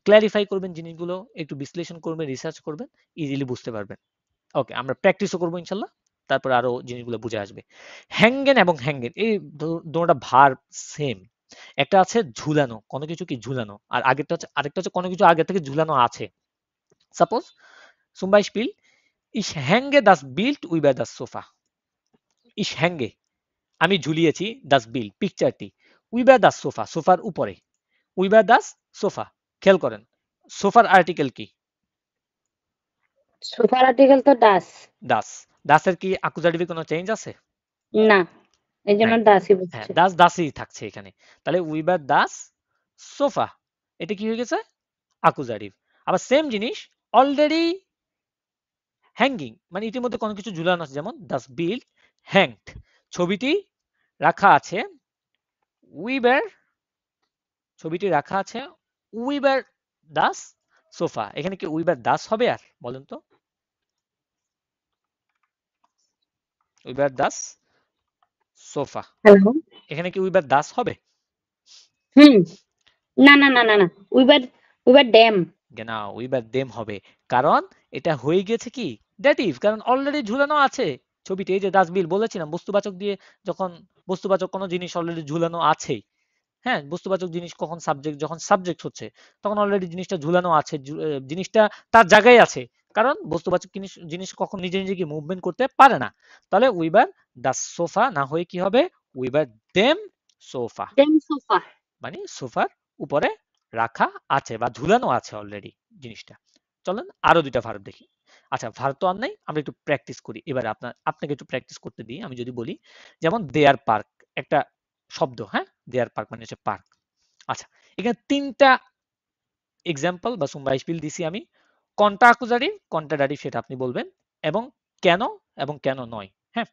ক্ল্যারিফাই করবেন জিনিসগুলো, একটু বিশ্লেষণ করবেন, রিসার্চ করবেন, ইজিলি বুঝতে পারবেন। ওকে, আমরা প্র্যাকটিসও করবো ইনশাল্লাহ, তারপরে আরো জিনিসগুলো বুঝে আসবে। হ্যাঙ্গেন এবং হ্যাঙ্গেন এই দুটোটা ভার্ব সেম। একটা আছে ঝুলানো, কোনো কিছু কি ঝুলানো, আর আগেরটা হচ্ছে, আরেকটা হচ্ছে কোনো কিছু আগে থেকে ঝুলানো আছে। Suppose zum Beispiel ich hänge das Bild über das Sofa. ich hänge, আমি ঝুলিয়েছি das Bild, পিকচারটি, über das Sofa, সোফার উপরে, über das Sofa। খেয়াল করেন সোফার আর্টিকেল কি? সোফার আর্টিকেল তো ডাস। das। das এর কি অ্যাকুজাটিভে কোনো চেঞ্জ আছে? না, এই জন্য নাই। ডাসই হ্যাঁ, বলছে। দাসই থাকছে এখানে। তাহলে উইবার দাস সোফা, এটা কি হয়ে গেছে অ্যাকুজাটিভ। আবার সেম জিনিস অলরেডি হ্যাঙ্গিং, মানে ইতিমধ্যে কোনো কিছু ঝুলানো আছে, যেমন দাস বিল্ড হ্যাংড, ছবিটি রাখা আছে, উইবার, ছবিটি রাখা আছে উইবার দাস সোফা। এখানে কি উইবার দাস হবে আর বলেন তো? উইবার দাস সোফা, হ্যালো। এখানে কি উইবার দাস হবে? হুম। না না না না না, উইবার, উইবার ড্যাম। না, উইবার দেম হবে, কারণ এটা হয়ে গেছে কি ড্যাটিভ, কারণ অলরেডি ঝুলানো আছে ছবিটি। এই যে ডাস্টবিন বলেছিলাম বস্তুবাচক দিয়ে, যখন বস্তুবাচক কোনো জিনিস অলরেডি ঝুলানো আছে, হ্যাঁ বস্তুবাচক জিনিস কখন সাবজেক্ট, যখন সাবজেক্ট হচ্ছে তখন অলরেডি জিনিসটা ঝুলানো আছে, জিনিসটা তার জায়গায় আছে, কারণ বস্তুবাচক জিনিস কখন নিজে নিজে কি মুভমেন্ট করতে পারে না। তাহলে উইবার দ্য সোফা না হয়ে কি হবে, উইবার দেম সোফা, দেম সোফা। মানে সোফার উপরে রাখা আছে বা ঝুলানো আছে অলরেডি জিনিসটা। চলেন আরো দুইটা ভার্ব দেখি। আচ্ছা ভার্ব তো আর নাই, আমরা একটু প্র্যাকটিস করি। এবারে আপনাকে একটু প্র্যাকটিস করতে দিই। আমি যদি বলি যেমন দেয়ার পার্ক, একটা শব্দ, হ্যাঁ, দেয়ার পার্ক মানে হচ্ছে পার্ক। আচ্ছা, এখানে তিনটা এক্সাম্পল বা zum Beispiel দিছি আমি। কোনটা অ্যাকুজাটিভ কোনটা ডাটিভ সেটা আপনি বলবেন, এবং কেন এবং কেন নয়। হ্যাঁ,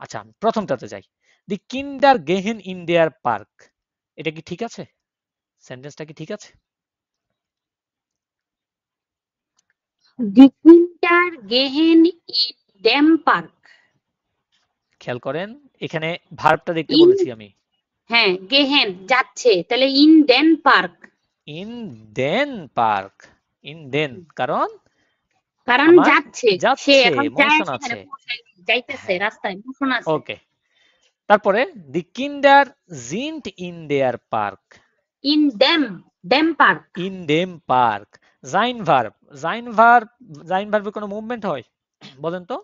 আচ্ছা আমি প্রথমটাতে যাই। দি কিন্ডার গেহেন ইন দেয়ার পার্ক, এটা কি ঠিক আছে? সেন্টেন্সটা কি ঠিক আছে? দি কিন্ডার গেহেন ইন দেম পার্ক। খেয়াল করেন, এখানে ভার্বটা দেখতে ইন, বলেছি আমি। হ্যাঁ গেহেন যাচ্ছে, তাহলে Eden Park. Eden Park, Eden কারণ কারণ আমার যাচ্ছে, সে যাচ্ছে, এখন যায় মোশন সেখানে আছে। পৌঁছায়, যাইতেছে হ্যাঁ, রাস্তায়, মোশন আছে। ওকে। তারপরে দি কিন্ডার জিন্ট ইন দেয়ার পার্ক, ইন দেম, দেম পার্ক। ইন দেম পার্ক। জাইন ভার্ব, জাইন ভার্ব, জাইন ভার্বে কোনো মুভমেন্ট হয় বলেন তো?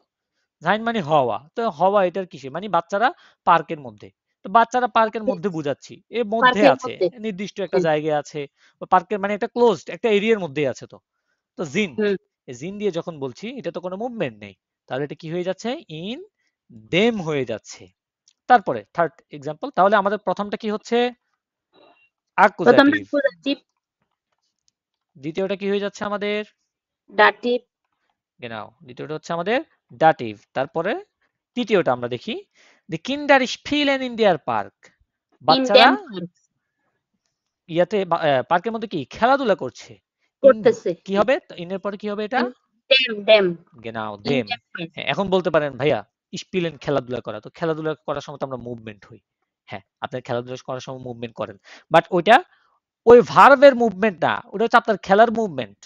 জাইন মানে হওয়া, তো হওয়া এটার কিসে মানে বাচ্চারা পার্কের মধ্যে। তো বাচ্চারা পার্কের মধ্যে বুঝাচ্ছি, এর মধ্যে পার্কের আছে, মধ্যে। নির্দিষ্ট একটা হ্যাঁ, জায়গায় আছে। পার্কের মানে একটা ক্লোজড একটা এরিয়ার মধ্যেই আছে। তো তো জিন, হুম। এই জিন দিয়ে যখন বলছি এটা তো কোনো মুভমেন্ট নেই, তাহলে এটা কি হয়ে যাচ্ছে, ইন দেম হয়ে যাচ্ছে। তারপরে থার্ড এক্সাম্পল, তাহলে আমাদের প্রথমটা কি হচ্ছে, প্রথমটা অ্যাকুজাটিভ, পজিটিভ, দ্বিতীয়টা কি হয়ে যাচ্ছে আমাদের, ডাটিভ, গেনাও, দ্বিতীয়টা হচ্ছে আমাদের ডাটিভ। তারপরে তৃতীয়টা আমরা দেখি, দি কিন্ডার স্পিলেন ইন দেয়ার পার্ক, ইন বাচ্চারা দেম পার্ক ইয়াতে পার্কের মধ্যে কি খেলাধুলা করছে। ইন করতেছে। কি হবে, ইনের পরে কি হবে এটা, ইন দেম, দেম, গেনাও ইন দেম। দেম পার্ক। হ্যাঁ, এখন বলতে পারেন ভাইয়া স্পিলেন খেলাধুলা করা, তো খেলাধুলা করার সময় তো আমরা মুভমেন্ট হই। হ্যাঁ, আপনার খেলাধুলা করার সময় মুভমেন্ট করেন, বাট ওইটা ওই ভার্বের মুভমেন্ট না, ওটা হচ্ছে আপনার খেলার মুভমেন্ট,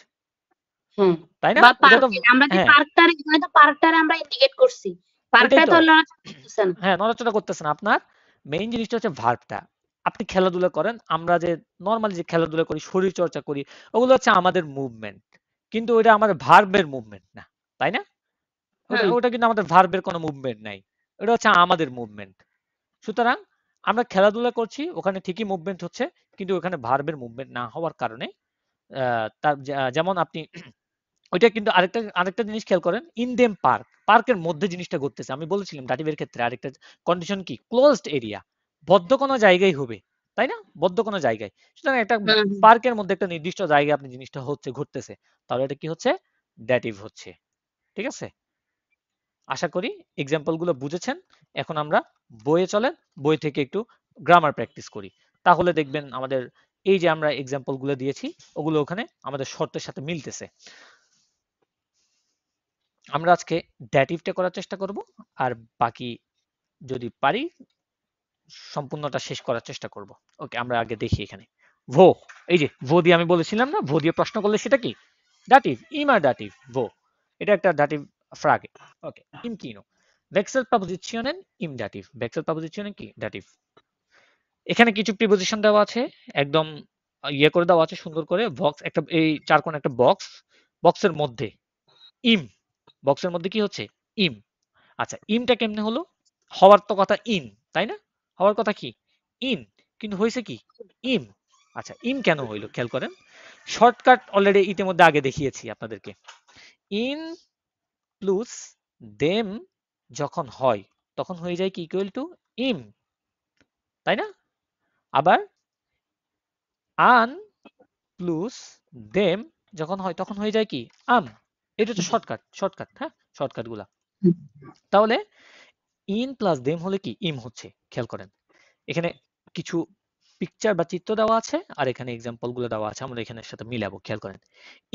হ্যাঁ, তাই না? বা ওটা তো পার্কে আমরা যে হ্যাঁ, পার্কটারে, হয়তো পার্কটারে আমরা ইন্ডিকেট করছি, ওইটাই পার্কটা তো। তো লড়াচড়া করতেছে না। হ্যাঁ, নড়াচড়া করতেছেন, আপনার মেইন জিনিসটা হচ্ছে ভার্বটা। আপনি খেলাধুলা করেন, আমরা যে নর্মালি যে খেলাধুলা করি, শরীর চর্চা করি, ওগুলো হচ্ছে আমাদের মুভমেন্ট, কিন্তু ওইটা আমাদের ভার্বের মুভমেন্ট না, তাই না? ওটা হুম। ওটা কিন্তু আমাদের ভার্বের কোনো মুভমেন্ট নাই, ওটা হচ্ছে আমাদের মুভমেন্ট। সুতরাং আমরা খেলাধুলা করছি, ওখানে ঠিকই মুভমেন্ট হচ্ছে, কিন্তু ওখানে ভার্বের মুভমেন্ট না হওয়ার কারণে তার যেমন আপনি ওইটা কিন্তু আরেকটা আরেকটা জিনিস খেয়াল করেন, ইন দেম পার্ক, পার্কের মধ্যে জিনিসটা ঘটতেছে। আমি বলেছিলাম ডাটিভের ক্ষেত্রে আরেকটা কন্ডিশন কি, ক্লোজড এরিয়া, বদ্ধ কোনো জায়গায় হবে, তাই না? বদ্ধ কোনো জায়গায়। সুতরাং একটা হুম, হুম। পার্কের মধ্যে একটা নির্দিষ্ট জায়গায় আপনি জিনিসটা হচ্ছে ঘটতেছে, তাহলে এটা কি হচ্ছে, ড্যাটিভ হচ্ছে। ঠিক আছে, আশা করি এক্সাম্পল গুলো বুঝেছেন। এখন আমরা বইয়ে চলেন, বই থেকে একটু গ্রামার প্র্যাকটিস করি, তাহলে দেখবেন আমাদের এই যে আমরা এক্সাম্পল গুলো দিয়েছি ওগুলো ওখানে আমাদের শর্তের সাথে মিলতেছে। আমরা আজকে ড্যাটিভটা করার চেষ্টা করব, আর বাকি যদি পারি সম্পূর্ণটা শেষ করার চেষ্টা করব। ওকে, আমরা আগে দেখি এখানে ভো, এই যে ভো দিয়ে আমি বলেছিলাম না, ভো দিয়ে প্রশ্ন করলে সেটা কি, ডাটিভ, ইমার ডাটিভ ভো, এটা একটা ডাটিভ ফ্রাগে। ওকে, ইনকিনো ভেক্সেল প্রেপোজিশনের ইম ডাটিভ, ভেক্সেল প্রেপোজিশনের কি ডাটিভ। এখানে কিছু প্রিপোজিশন দেওয়া আছে, একদম ইয়ে করে দেওয়া আছে সুন্দর করে, বক্স একটা, এই চার কোণ একটা বক্স, বক্সের মধ্যে ইম, বক্সের মধ্যে কি হচ্ছে, ইম। আচ্ছা, ইমটা কেমনে হলো, হওয়ার তো কথা ইন, তাই না? হওয়ার কথা কি ইন, কিন্তু হয়েছে কি ইম। আচ্ছা, ইম কেন হইলো খেয়াল করেন, শর্টকাট অলরেডি ইতিমধ্যে আগে দেখিয়েছি আপনাদেরকে। ইন প্লাস দেম যখন হয় তখন হয়ে যায় কি ইকুয়াল টু ইম, তাই না? আবার আন প্লাস দেম যখন হয় তখন হয়ে যায় কি আম। এটা হচ্ছে শর্টকাট, শর্টকাট, হ্যাঁ, শর্টকাট গুলা। তাহলে ইন প্লাস দেম হলে কি ইম হচ্ছে, খেয়াল করেন এখানে কিছু পিকচার বা চিত্র দেওয়া আছে, আর এখানে এক্সাম্পল গুলো দেওয়া আছে, আমরা এখানের সাথে মিলাবো। খেয়াল করেন,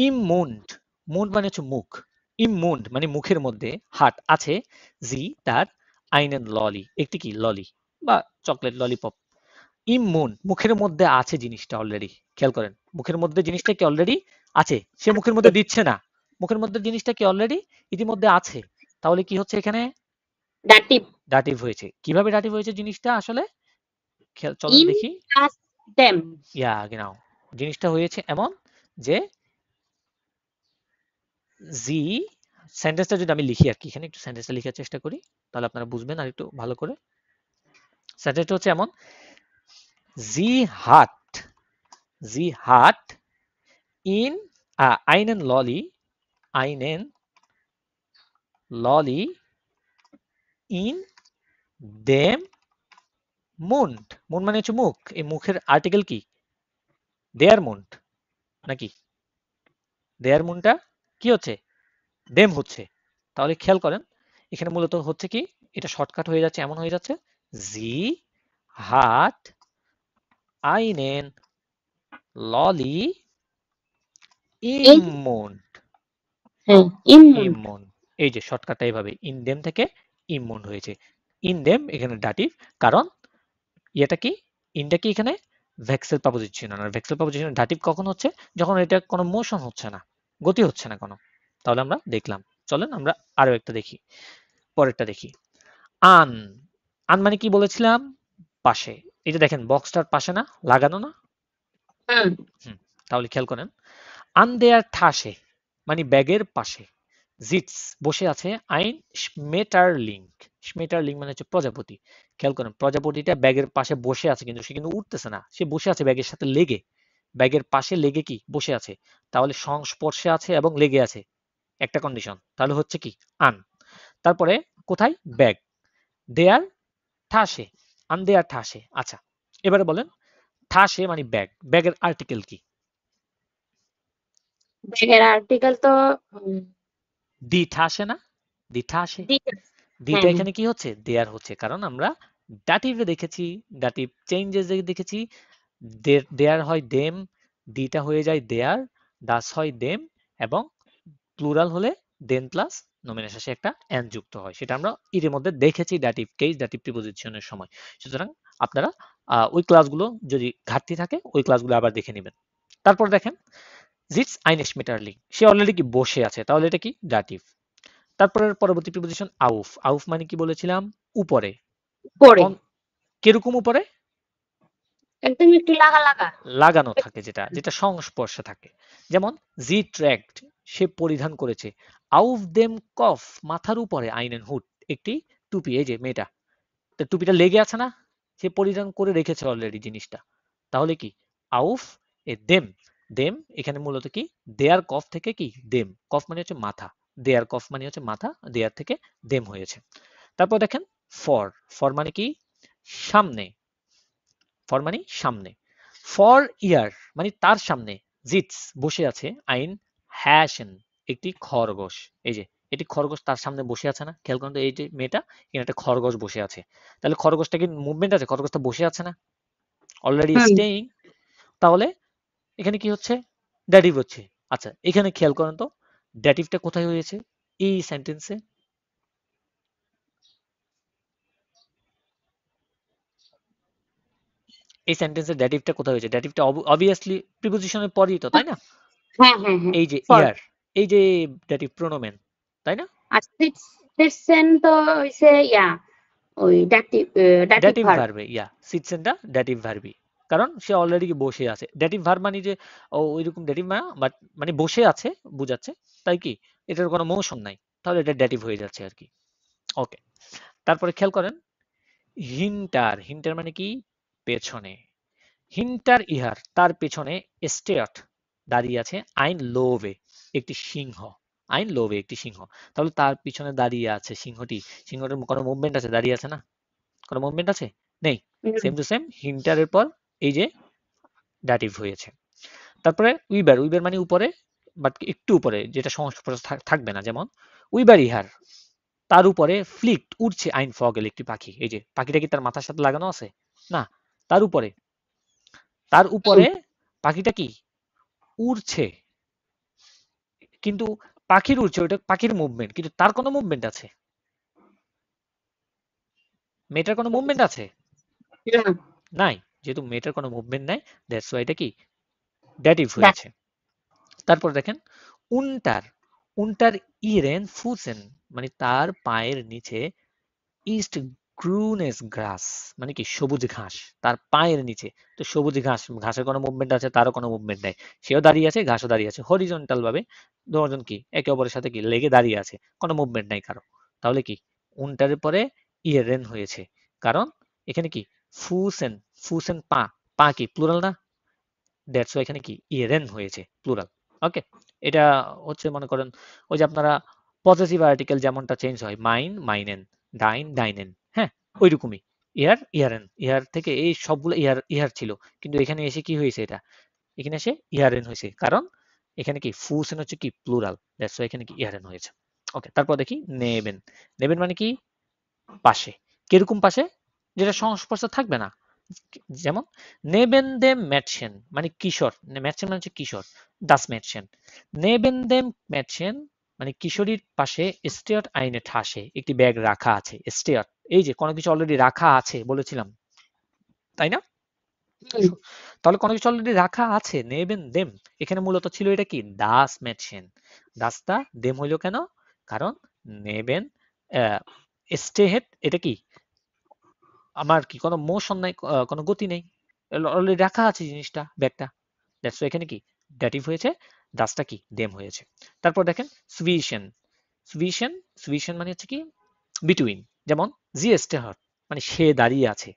ইম মুন্ড, মুন্ড মানে হচ্ছে মুখ, ইম মুন্ড মানে মুখের মধ্যে হাট আছে, জি তার আইনেন ললি, একটি কি ললি বা চকলেট ললিপপ। ইম মুন্ড মুখের মধ্যে আছে জিনিসটা অলরেডি, খেয়াল করেন মুখের মধ্যে জিনিসটা কি অলরেডি আছে, সে মুখের মধ্যে দিচ্ছে না, মুখের মধ্যে জিনিসটা কি অলরেডি ইতিমধ্যে আছে, তাহলে কি হচ্ছে এখানে ডাটিভ। ডাটিভ হয়েছে। কিভাবে ডাটিভ হয়েছে জিনিসটা আসলে, চলেন ইন দেখি। Plus them. ইয়া গেনাও, জিনিসটা হয়েছে এমন যে জি, সেন্টেন্সটা যদি আমি লিখি আর কি, এখানে একটু সেন্টেন্সটা লিখার চেষ্টা করি, তাহলে আপনারা বুঝবেন আর একটু ভালো করে। সেন্টেন্সটা হচ্ছে এমন, জি হাট, জি হাট in einen Lolly, einen Lolly in dem Mund, মুন্ড মানে হচ্ছে মুখ, এই মুখের আর্টিকেল কি, দেয়ার মুন্ড নাকি, দেয়ার মুন্ডটা কি হচ্ছে, দেম হচ্ছে। তাহলে খেয়াল করেন এখানে মূলত হচ্ছে কি, এটা শর্টকাট হয়ে যাচ্ছে, এমন হয়ে যাচ্ছে, জি হাট আইনেন ললি এই ইমমুন্ড, হ্যাঁ ইমন। ইমমুন্ড, এই যে শর্টকাটটা এইভাবে ইনডেম থেকে ইমমুন্ড হয়েছে। ইনডেম এখানে ডাটিভ, কারণ এটা কি, ইনটা কি এখানে ভেক্সেল প্রিপোজিশন, আর ভেক্সেল প্রিপোজিশন ডাটিভ কখন হচ্ছে, যখন এটা কোনো মোশন হচ্ছে না, গতি হচ্ছে না কোনো। তাহলে আমরা দেখলাম, চলেন আমরা আরো একটা দেখি, পরেরটা দেখি। আন, আন মানে কি বলেছিলাম, পাশে। এই যে দেখেন বক্সটার পাশে না, লাগানো না। হুম। হুম, তাহলে খেয়াল করেন, আন দেয়ার ঠাসে মানে ব্যাগের পাশে, জিটস বসে আছে, আইন স্মেটারলিং, স্মেটারলিং মানে হচ্ছে প্রজাপতি। খেয়াল করেন প্রজাপতিটা ব্যাগের পাশে বসে আছে, কিন্তু সে কিন্তু উঠতেছে না, সে বসে আছে ব্যাগের সাথে লেগে, ব্যাগের পাশে লেগে কি বসে আছে, তাহলে সংস্পর্শে আছে এবং লেগে আছে, একটা কন্ডিশন, তাহলে হচ্ছে কি আন। তারপরে কোথায়, ব্যাগ, দেয়ার ঠাসে, আন দেয়ার ঠাসে। আচ্ছা এবারে বলেন, ঠাসে মানে ব্যাগ, ব্যাগের আর্টিকেল কি, ব্যাগের আর্টিকেল তো দি ঠাসে না, দি ঠাসে, ডিটেলস। দিটা হ্যাঁ হ্যাঁ। এখানে কি হচ্ছে, দেয়ার হচ্ছে, কারণ আমরা ডাটিভে দেখেছি, ডাটিভ চেঞ্জেস দেখেছি, দেয়ার হয় দেম, দিটা হয়ে যায় দেয়ার, দাস হয় দেম, এবং প্লুরাল হলে দেন প্লাস নমিনের শেষে একটা এন যুক্ত হয়, সেটা আমরা এর মধ্যে দেখেছি ডাটিভ কেস, ডাটিভ প্রিপোজিশনের সময়। সুতরাং আপনারা ওই ক্লাসগুলো যদি ঘাটতি থাকে ওই ক্লাসগুলো আবার দেখে নেবেন। তারপর দেখেন, জিটস আইনেস মেটারলি, সে অলরেডি কি বসে আছে, তাহলে এটা কি ডাটিভ। তারপরের পরবর্তী প্রিপোজিশন আউফ, আউফ মানে কি বলেছিলাম, উপরে, পরে কোন, কিরকম উপরে, একদম একটু লাগা লাগা। লাগানো থাকে, যেটা যেটা সংস্পর্শে থাকে। যেমন জি ট্র্যাক্ট, সে পরিধান করেছে, আউফ দেম কফ মাথার উপরে, আইনেন হুড একটি টুপি, এই যে মেয়েটা, তো টুপিটা লেগে আছে না, সে পরিধান করে রেখেছে অলরেডি জিনিসটা, তাহলে কি আউফ এ দেম, দেম এখানে মূলত কি, দেয়ার কফ থেকে কি দেম, কফ মানে হচ্ছে মাথা, দেয়ার কফ মানে হচ্ছে মাথা, দেয়ার থেকে দেম হয়েছে। তারপর দেখেন ফর, ফর মানে কি, সামনে, ফর মানে সামনে, ফর ইয়ার মানে তার সামনে, জিটস বসে আছে, আইন হ্যাশন একটি খরগোশ, এই যে এটি খরগোশ তার সামনে বসে আছে না, খেয়াল করুন তো, এই যে মেয়েটা এখানে একটা খরগোশ বসে আছে, তাহলে খরগোশটা কি মুভমেন্ট আছে, খরগোশটা বসে আছে না, অলরেডি হুম। স্টেইং, তাহলে এখানে কি হচ্ছে, ড্যাটিভ হচ্ছে। আচ্ছা এখানে খেয়াল করেন তো, ড্যাটিভটা কোথায় হয়েছে, এই সেন্টেন্সে, এই সেন্টেন্সের ড্যাটিভটা কোথায় হয়েছে, ড্যাটিভটা অবভিয়াসলি প্রিপোজিশনের পরেই তো, তাই না, হ্যাঁ হ্যাঁ হ্যাঁ। এই যে ফর ইয়ার, এই যে ড্যাটিভ প্রোনোমেন, তাই না, আর সিটসেন তো হইছে ইয়া ওই ডাটিভ ডাটিভ ড্যাটিভ ভার্ব। ভার্বে, ইয়া সিটসেনটা ড্যাটিভ ভার্বি, কারণ সে অলরেডি বসে আছে, ড্যাটিভ ভার্ব মানে যে ওইরকম ড্যাটিভ না, বাট মানে বসে আছে বুঝাচ্ছে, তাই কি এটার কোনো মোশন নাই, তাহলে এটা ড্যাটিভ হয়ে যাচ্ছে আর কি। ওকে, তারপরে খেয়াল করেন, হিন্টার, হিন্টার মানে কি, পেছনে, হিন্টার ইহার তার পেছনে, স্টেয়ার্ট দাঁড়িয়ে আছে, আইন লোভে একটি সিংহ, আইন লোভে একটি সিংহ, তাহলে তার পিছনে দাঁড়িয়ে আছে সিংহটি, সিংহটার কোনো মুভমেন্ট আছে, দাঁড়িয়ে আছে না, কোনো মুভমেন্ট আছে, নেই, সেম টু সেম হিন্টারের পর এই যে ডাটিভ হয়েছে। তারপরে উইবার, উইবার মানে উপরে, বাট একটু উপরে, যেটা সংস্পর্শে থাকবে না, যেমন উইবার ইহার তার উপরে, ফ্লিক্ট উড়ছে, আইন ফগেল একটি পাখি, এই যে পাখিটা কি তার মাথার সাথে লাগানো আছে, না, তার উপরে, তার উপরে পাখিটা কি উড়ছে, কিন্তু পাখির উড়ছে, ওইটা পাখির মুভমেন্ট, কিন্তু তার কোনো মুভমেন্ট আছে, মেয়েটার কোনো মুভমেন্ট আছে, নাই, যেহেতু মেয়েটার কোনো মুভমেন্ট নাই, দ্যাটস ওয়াই এটা কি ড্যাটিভ হয়েছে। তারপর দেখেন উন্টার, উন্টার ইরেন ফুসেন মানে তার পায়ের নিচে, ইস্ট গ্রুনেস গ্রাস মানে কি সবুজ ঘাস, তার পায়ের নিচে। তো সবুজ ঘাস, ঘাসের কোনো মুভমেন্ট আছে, তারও কোনো মুভমেন্ট নাই, সেও দাঁড়িয়ে আছে, ঘাসও দাঁড়িয়ে আছে, হরিজন্টাল ভাবে দুজন কি একে অপরের সাথে কি লেগে দাঁড়িয়ে আছে, কোনো মুভমেন্ট নাই কারো। তাহলে কি উনটার পরে ইয়েরেন হয়েছে, কারণ এখানে কি ফুসেন, ফুসেন পা, পা কি প্লুরাল না, দ্যাটস ওয়াই এখানে কি ইয়েরেন হয়েছে প্লুরাল। ওকে, এটা হচ্ছে মনে করেন ওই যে আপনারা পজেসিভ আর্টিকেল যেমনটা চেঞ্জ হয়, মাইন মাইনেন, ডাইন ডাইনেন, হ্যাঁ ওইরকমই। ইয়ার ইয়ারেন, ইয়ার থেকে এই সবগুলো ইয়ার ইয়ার ছিল, কিন্তু এখানে এসে কি হয়েছে, এটা এখানে এসে ইয়ারেন হয়েছে, কারণ এখানে কি ফুসেন হচ্ছে কি প্লুরাল, দ্যাটস ওয়াই এখানে কি ইয়ারেন হয়েছে। ওকে, তারপর দেখি নেবেন। নেবেন মানে কি পাশে, কিরকম পাশে, যেটা সংস্পর্শ থাকবে না। যেমন নেবেন দেম ম্যাটসেন মানে কিশোর, ম্যাটসেন মানে হচ্ছে কিশোর, দাস ম্যাটসেন। নেবেন দেম ম্যাটসেন মানে কিশোরীর পাশে স্টেয়ার আইনে ঠাসে একটি ব্যাগ রাখা আছে। স্টেয়ার, এই যে কোনো কিছু অলরেডি রাখা আছে বলেছিলাম, তাই না? হুম, তাহলে কোনো কিছু অলরেডি রাখা আছে, নেবেন দেম, এখানে মূলত ছিল এটা কি দাস ম্যাটসেন। দাসটা দেম হইলো কেন, কারণ নেবেন স্টে হেড, এটা কি আমার কি কোনো মোশন নাই, কোনো গতি নেই, অলরেডি রাখা আছে জিনিসটা, ব্যাগটা। দ্যাটস এখানে কি ড্যাটিভ হয়েছে, দাসটা কি দেম হয়েছে। তারপর দেখেন সুইশন। সুইশন, সুইশন মানে হচ্ছে কি বিটুইন, যেমন জি স্টেহার মানে সে দাঁড়িয়ে আছে।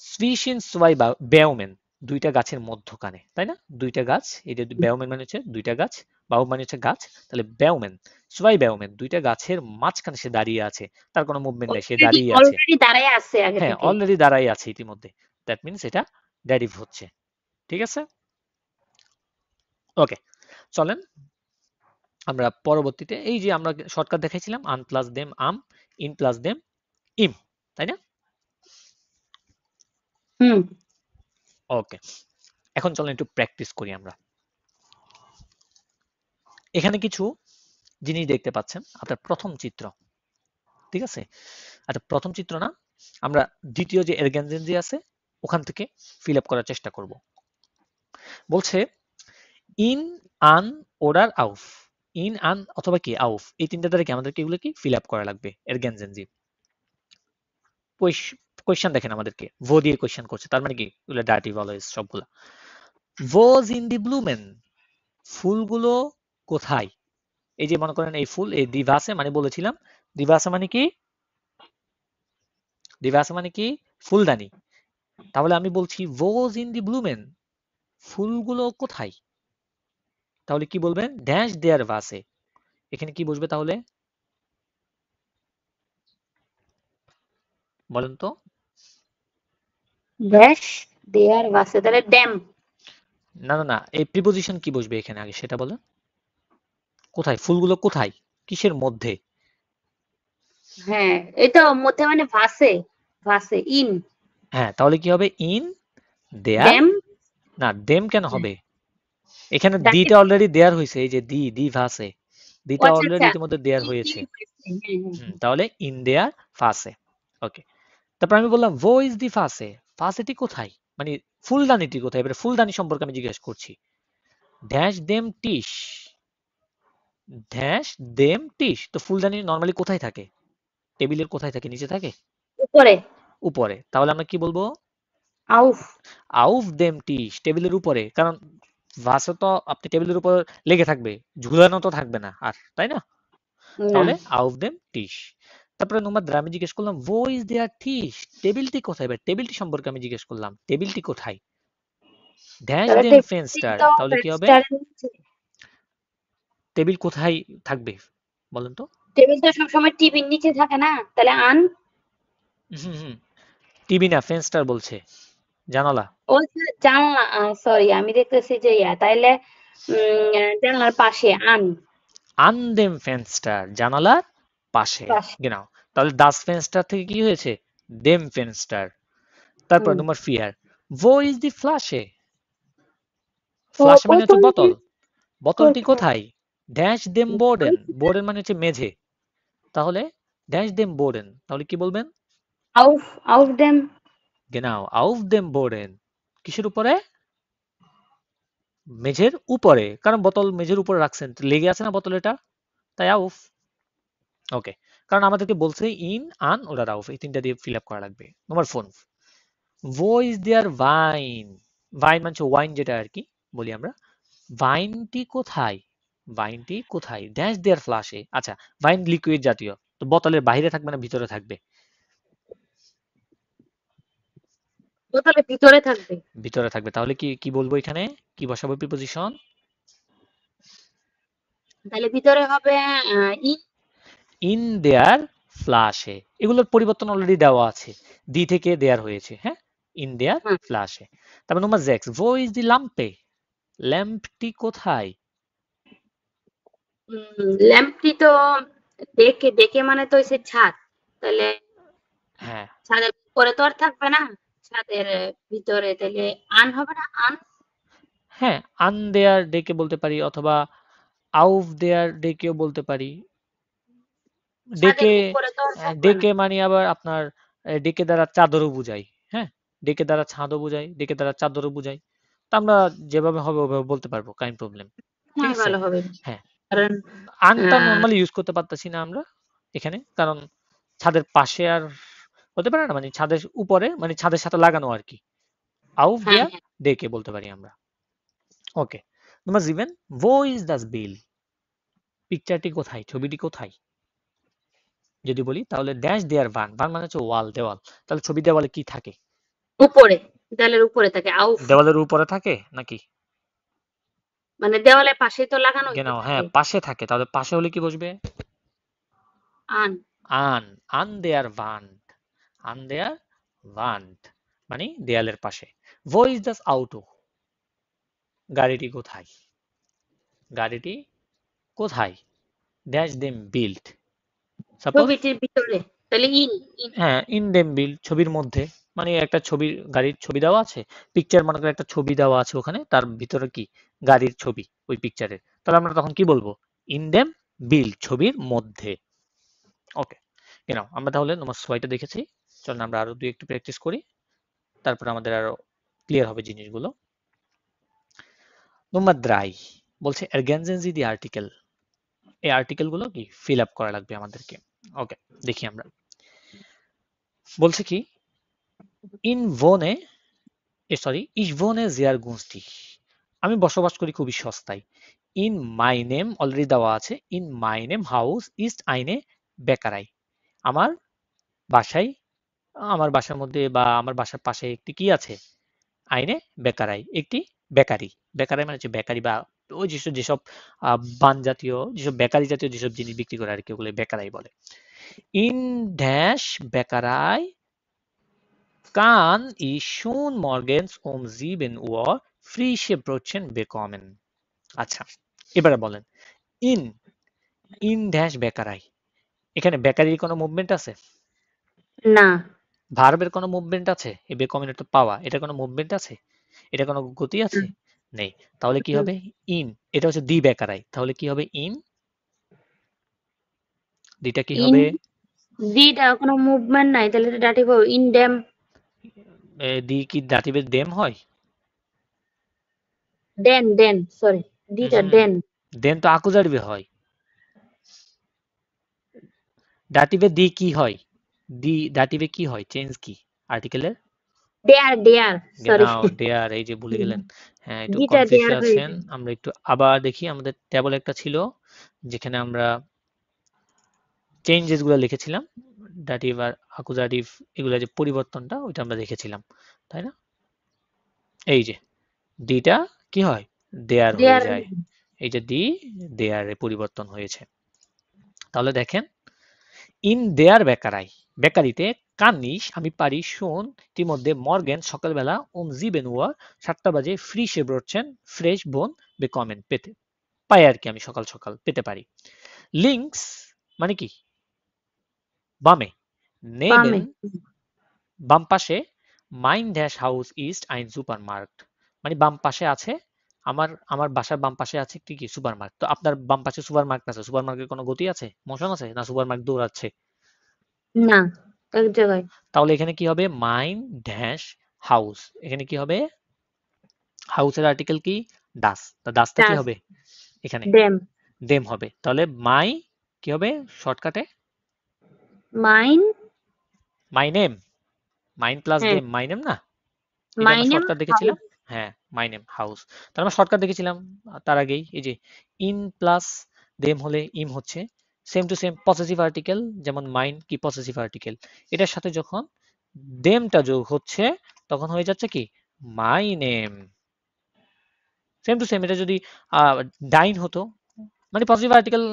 সুইশিন সোয়াই বা বেওমেন দুইটা গাছের মধ্যখানে, তাই না? দুইটা গাছ, এই যে বেওমেন মানে হচ্ছে দুইটা গাছ, বাউ মানে হচ্ছে গাছ, তাহলে বেওমেন সোয়াই বেওমেন দুইটা গাছের মাঝখানে সে দাঁড়িয়ে আছে, তার কোনো মুভমেন্ট নেই, সে অলরেডি দাঁড়িয়ে আছে। অলরেডি দাঁড়ায় আছে আগে হ্যাঁ থেকে। অলরেডি দাঁড়াই আছে ইতিমধ্যে, দ্যাট মিনস এটা ড্যারিভ হচ্ছে। ঠিক আছে, ওকে, চলেন আমরা পরবর্তীতে এই যে আমরা শর্টকাট দেখাইছিলাম আন প্লাস দেম আম, ইন প্লাস দেম ইম, তাই না? হুম, ওকে, এখন চলেন একটু প্র্যাকটিস করি আমরা। এখানে কিছু জিনিস দেখতে পাচ্ছেন, আপনার প্রথম চিত্র, ঠিক আছে? আচ্ছা প্রথম চিত্র না, আমরা দ্বিতীয় যে এরগ্যানজেনজি আছে ওখান থেকে ফিল আপ করার চেষ্টা করব। বলছে ইন, আন, ওডার, আউফ। ইন, আন অথবা কি আউফ, এই তিনটা দ্বারা কি আমাদেরকে এগুলো কি ফিল আপ করা লাগবে এরগ্যানজেনজি। কোয়েশ্চেন দেখেন আমাদেরকে ভো দিয়ে কোয়েশ্চেন করছে, তার মানে কি এগুলো ডার্টিভ অলওয়েজ সবগুলা। ভোজ ইন দি ব্লুমেন, ফুলগুলো কোথায়? এই যে মনে করেন এই ফুল, এই দিভাসে মানে বলেছিলাম, দিভাসে মানে কি, দিভাসে মানে কি ফুলদানি। তাহলে আমি বলছি ভোজ ইন দি ব্লুমেন, ফুলগুলো কোথায়? তাহলে কি বলবেন, ড্যাশ দেয়ার ভাসে, এখানে কি বসবে তাহলে বলেন তো? ড্যাশ দেয়ার বাসে, তাহলে ড্যাম। না না না, এই প্রিপোজিশন কি বসবে এখানে আগে সেটা বলেন। কোথায়, ফুলগুলো কোথায়, কিসের মধ্যে? হ্যাঁ, এটা মধ্যে মানে ভাসে, ভাসে ইন, হ্যাঁ তাহলে কি হবে, ইন দেয়ার, ড্যাম। না দেম কেন হবে, এখানে ডাকে। দিটা অলরেডি দেয়ার হয়েছে, এই যে দি দি ভাসে, ও দিটা আচ্ছা অলরেডি আচ্ছা, ইতিমধ্যে দেয়ার ইন হয়েছে। ইন হয়েছে, হ্যাঁ হ্যাঁ হ্যাঁ। তাহলে ইন দেয়ার ফাসে। ওকে, তারপর আমি বললাম ভো ইজ দি ফাসে, ফাসেটি কোথায়, মানে ফুলদানিটি কোথায়, এবারে ফুলদানি সম্পর্কে আমি জিজ্ঞেস করছি। ড্যাশ দেম টিস, ড্যাশ দেম টিস, তো ফুলদানি নর্মালি কোথায় থাকে, টেবিলের কোথায় থাকে, নিচে থাকে, উপরে। উপরে, তাহলে আমরা কি বলবো, আউফ। আউফ দেম টিস, টেবিলের উপরে, কারণ ভাসে তো আপনি টেবিলের উপর লেগে থাকবে, ঝুলানো তো থাকবে না আর, তাই না? না, তাহলে আউফ দেম টিস। তারপরে নোমাদ আমি জিজ্ঞেস করলাম ভো ইজ দেয়ার টিস, টেবিলটি কোথায়, এবার টেবিলটি সম্পর্কে আমি জিজ্ঞেস করলাম, টেবিলটি কোথায়, ড্যাশ তাহলে দেম টেবিল ফেন্সটার, তো তাহলে কি হবে, ফ্রেন্ডস্টারের নিচে। টেবিল কোথায় থাকবে বলেন তো? টেবিল তো সবসময় টিভির নিচে থাকে না, তাহলে আন। হুম হুম, টিভি না ফেন্সটার বলছে, জানালা। ও আচ্ছা, জানলা, সরি আমি দেখতেছি যে তাইলে জানলার পাশে আন। আন দেম ফেন্সটার, জানালার পাশে, পাশে। গেনাও। তাহলে দাস ফেন্সটার থেকে কি হয়েছে, দেম ফেন্সটার। তারপর হুম। তোমার ফিয়ার, ভো ইজ দি ফ্লাশে, ও ফ্লাশ মানে হচ্ছে বোতলটি বোতল, বোতলটি কোথায়? কোথায়, ড্যাশ দেম বোর্ডেন, বোর্ডেন মানে হচ্ছে মেঝে, তাহলে ড্যাশ দেম বোর্ডেন, তাহলে কি বলবেন, আউফ, আউফ দেম। গেনাও আউফ দেম বোর্ডেন, কিসের উপরে, মেঝের উপরে, কারণ বোতল মেঝের উপরে রাখছেন, লেগে আছে না বোতল এটা, তাই আউফ। ওকে, কারণ আমাদেরকে বলছে ইন, আন ওরা রাউফ, এই তিনটা দিয়ে ফিল আপ করা লাগবে। নাম্বার 4, ভো ইজ দেয়ার ভাইন। ভাইন মানে ওয়াইন যেটা আর কি বলি আমরা। ভাইনটি কোথায়? ভাইনটি কোথায়? ড্যাশ দেয়ার ফ্লাশে। আচ্ছা, ভাইন লিকুইড জাতীয়, তো বোতলের বাইরে থাকবে না ভিতরে থাকবে? বোতলের ভিতরে থাকবে। ভিতরে থাকবে। তাহলে কি কি বলবো এখানে? কি বসাবো প্রিপোজিশন? তাহলে ভিতরে হবে ইন। In their ফ্লাশে। এগুলোর পরিবর্তন অলরেডি দেওয়া আছে, দি থেকে দেয়ার হয়েছে। হ্যাঁ, ইন দেয়ার ফ্লাশে। তারপর নম্বর 6, ভো ইজ দি ল্যাম্পে। ল্যাম্পটি কোথায়? ল্যাম্পটি তো ডেকে, ডেকে মানে তো হচ্ছে ছাদ। তাহলে হ্যাঁ, ছাদের উপরে তো আর থাকবে না, ছাদের ভিতরে। তাহলে আন হবে না? আন। হ্যাঁ, আন দেয়ার ডেকে বলতে পারি, অথবা আউফ দেয়ার ডেকেও বলতে পারি। ছাদের ডেকে, উপরে তো আর থাকবে না। ডেকে মানে আবার আপনার ডেকে দ্বারা চাদরও বুঝাই। হ্যাঁ, ডেকে দ্বারা ছাদও বুঝাই, ডেকে দ্বারা চাদরও বুঝাই। তো আমরা যেভাবে হবে ওভাবে বলতে পারবো, কাইন প্রবলেম। ঠিক হ্যাঁ, আছে। ভালো হবে। হ্যাঁ, কারণ আনটা আহ নর্মালি ইউজ করতে পারতেছি না আমরা এখানে, কারণ ছাদের পাশে আর হতে পারে না, মানে ছাদের উপরে, মানে ছাদের সাথে লাগানো আর কি। আউফ হ্যাঁ, দেয়ার হ্যাঁ। ডেকে বলতে পারি আমরা। ওকে, নম্বর 7, ভো ইজ দ্য বিল। পিকচারটি কোথায়, ছবিটি কোথায়? যদি বলি তাহলে ড্যাশ দেয়ার ভান। ভান মানে হচ্ছে ওয়াল, দেওয়াল। তাহলে ছবি দেওয়ালে কি থাকে? উপরে, দেয়ালের উপরে থাকে আউফ। দেওয়ালের উপরে থাকে নাকি? মানে দেওয়ালের পাশে তো লাগানোই তো গেনাও, হ্যাঁ থাকে। পাশে থাকে। তাহলে পাশে হলে কি বসবে? আন। আন। আন দেয়ার ভান্ট। আন দেয়ার ভান্ট মানে দেয়ালের পাশে। ভো ইজ দাস আউটো। গাড়িটি কোথায়? গাড়িটি কোথায়? Dash them built. সাপোজ, ছবিটির ভিতরে। তাহলে ইন। ইন। হ্যাঁ ইন দেম বিল্ট ছবির মধ্যে, মানে একটা ছবি, গাড়ির ছবি দেওয়া আছে। পিকচার মনে করে একটা ছবি দেওয়া আছে ওখানে, তার ভিতরে কি গাড়ির ছবি ওই পিকচারের। তাহলে আমরা তখন কি বলবো? ইন দেম বিল্ট ছবির মধ্যে। ওকে, নাও আমরা তাহলে নম্বর 6টা দেখেছি। চলুন আমরা আরো দুই একটু প্র্যাকটিস করি, তারপর আমাদের আরো ক্লিয়ার হবে জিনিসগুলো। নম্বর 3 বলছে ergänzen Sie die Artikel। এই আর্টিকেল গুলো কি ফিল আপ করা লাগবে আমাদেরকে। ওকে, দেখি আমরা। বলছে কি, ইন ভোনে, sorry, ich wohne sehr günstig। আমি বসবাস করি খুবই সস্তায়। ইন মাই নেম অলরেডি দেওয়া আছে। In my name house east আইনে বেকারাই। আমার বাসায়, আমার বাসার মধ্যে বা আমার বাসার পাশে একটি কি আছে? আইনে বেকারাই, একটি বেকারি। বেকারি মানে হচ্ছে বেকারি, বা ওই যেসব যেসব বান জাতীয়, যেসব বেকারি জাতীয় যেসব জিনিস বিক্রি করে আর কি, ওগুলো বেকারাই বলে। ইন ড্যাশ বেকারাই kann ich schon morgens um 7 Uhr frische Brötchen bekommen। আচ্ছা, এবারে বলেন, ইন, ইন ড্যাশ বেকারাই, এখানে বেকারির কোনো মুভমেন্ট আছে? না। ভার্বের কোনো মুভমেন্ট আছে? এই বেকমেন তো পাওয়া, এটা কোনো মুভমেন্ট আছে? এটা কোনো গতি আছে? হুম, নেই। তাহলে কি হুম। হবে? ইন। এটা হচ্ছে দি বেকারাই, তাহলে কি হবে? ইন। দিটা কি ইন হবে? দিটা কোনো মুভমেন্ট নাই, তাহলে এটা ডাটিভ হবে ইন ড্যাম। দি কি দাটিভের দেম হয়? দেন, দেন, সরি, দিটা হুম, দেন। দেন তো আকুজারিভে হয়। দাটিভে দি কি হয়? দি দাটিভে কি হয়? চেঞ্জ কি আর্টিকেলের? ডেয়ার, ডেয়ার, সরি। নাও ডেয়ার, এই যে ভুলে গেলেন। হ্যাঁ, একটু দিটা কনফিউজ ডেয়ার হয়ে আছেন। যায়। আমরা একটু আবার দেখি, আমাদের টেবল একটা ছিল যেখানে আমরা চেঞ্জেস গুলো লিখেছিলাম, ডাটিভ আর আকুজাটিভ, এগুলো যে পরিবর্তনটা ওইটা আমরা দেখেছিলাম, তাই না? এই যে ডিটা কি হয়? দেয়ার হয়ে ডেয়ার। যায়। এই যে দি দেয়ারে পরিবর্তন হয়েছে। তাহলে দেখেন, ইন দেয়ার বেকারাই, বেকারিতে, কানিস আমি পারি, শোন ইতিমধ্যে, মর্গেন সকালবেলা, জিবেন উয়ার 7টা বাজে, ফ্রি সে বলছেন ফ্রেশ বোন বেকমেন পেতে পাই আর কি, আমি সকাল সকাল পেতে পারি। লিঙ্কস মানে কি? বামে। নেবেন বামে। বাম পাশে, মাইন ড্যাশ হাউস ইস্ট আইন সুপার মার্কেট মানে বাম পাশে আছে, আমার আমার বাসার বাম পাশে আছে কি কি সুপার মার্কেট। তো আপনার বাম পাশে সুপার মার্কেট আছে, সুপার মার্কেট কোনো গতি আছে, মোশন আছে না? সুপার মার্কেট দৌড়াচ্ছে। না, এক জায়গায়। তাহলে এখানে কি হবে? মাইন ড্যাশ হাউস, এখানে কি হবে? হাউসের আর্টিকেল কি? ডাস। তা ডাসটা কি ডাস। হবে এখানে? ড্যাম। দেম হবে। তাহলে মাই কি হবে শর্টকাটে? Mine, my name, mine plus হ্যাঁ, দেম, মাই নেম না? এই যে আমরা মাইন শর্টকাট দেখেছিলাম। হাউস। হ্যাঁ, মাই নেম হাউস। তার আমরা শর্টকাট দেখেছিলাম তার আগেই, এই যে ইন প্লাস দেম হলে ইম হচ্ছে same to same possessive article, যেমন মাইন কি পসেসিভ আর্টিকেল, এটার সাথে যখন দেমটা যোগ হচ্ছে তখন হয়ে যাচ্ছে কি my name. Same to same এটা যদি ডাইন হতো, মানে পজিটিভ আর্টিকেল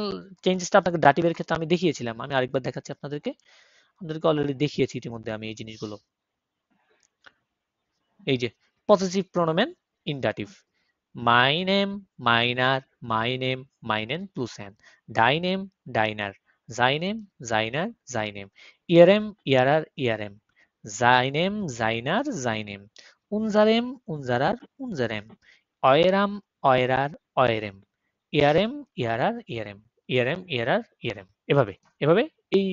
চেঞ্জেসটা আপনাকে ডাটিভের ক্ষেত্রে আমি দেখিয়েছিলাম, আমি আরেকবার দেখাচ্ছি আপনাদেরকে, আপনাদেরকে অলরেডি দেখিয়েছি ইতিমধ্যে আমি এই জিনিসগুলো। এই যে পসেসিভ প্রোনোমেন ইন dative, my name, meiner, my name, meinen plus n, deinem, deiner, seinem, seiner, seinem, ihrem, ihrer, ihrem, seinem, seiner, seinem, unserem, unserer, unserem, eurem, eurer, eurem, ihrem, ihrer, ihrem, ihrem, ihrer, ihrem, এভাবে এভাবে এই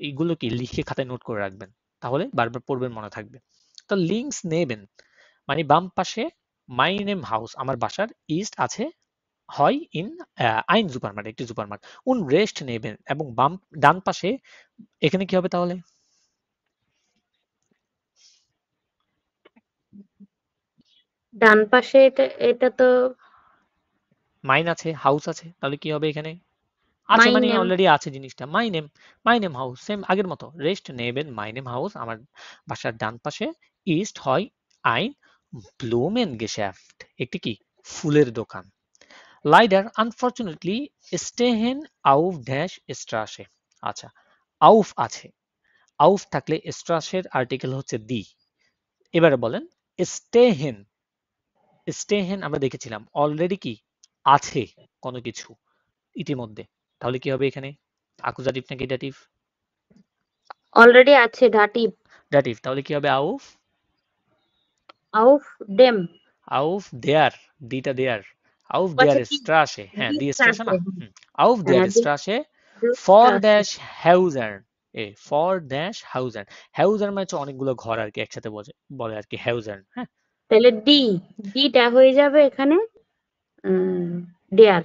এইগুলোকে লিখে খাতায় note করে রাখবেন, তাহলে বারবার পড়বেন, মনে থাকবে। তো লিঙ্কস নেবেন, মানে বাম পাশে মাই নেম হাউস আমার বাসার, ইস্ট আছে হয় ইন আইন সুপারমার্কেট, একটি সুপারমার্কেট, উন রেস্ট নেবেন, এবং বাম ডান পাশে এখানে কি হবে তাহলে? ডান পাশে এটা, এটা তো মাইন আছে, হাউস আছে, তাহলে কি হবে এখানে? আছে মাই মানে নেম। অলরেডি আছে জিনিসটা, মাই নেম হাউস, সেম আগের মতো রেস্ট নেবেন, মাই নেম হাউস আমার বাসার ডান পাশে, ইস্ট হয় আইন ব্লুমেন গেশাফট, একটি কি ফুলের দোকান, লাইডার আনফরচুনেটলি স্টেহেন আউফ ড্যাশ স্ট্রাসে। আচ্ছা, আউফ আছে, আউফ থাকলে স্ট্রাসের আর্টিকেল হচ্ছে দি। এবারে বলেন স্টেহেন, স্টেহেন আমরা দেখেছিলাম অলরেডি কি আছে কোনো কিছু ইতিমধ্যে, তাহলে কি হবে এখানে? আকুজাটিভ নাকি ডেটিভ? অলরেডি আছে ডাটিভ। ডেটিভ, তাহলে কি হবে? আউফ, আউফ ডেম। আউফ দেয়ার, দিটা দেয়ার, আউফ দেয়ার পাশে কি স্ট্রাসে, হ্যাঁ দি দি স্ট্রাসে আছে? না, আউফ দেয়ার হ্যাঁ, দি স্ট্রাসে ফর আছে। ড্যাশ হাউজার, এ ফর ড্যাশ হাউজার, হাউজার মানে হচ্ছে অনেকগুলো ঘর আর কি একসাথে বলে আর কি হাউজার, হ্যাঁ। তাহলে ডি, ডিটা হয়ে যাবে এখানে ডেয়ার।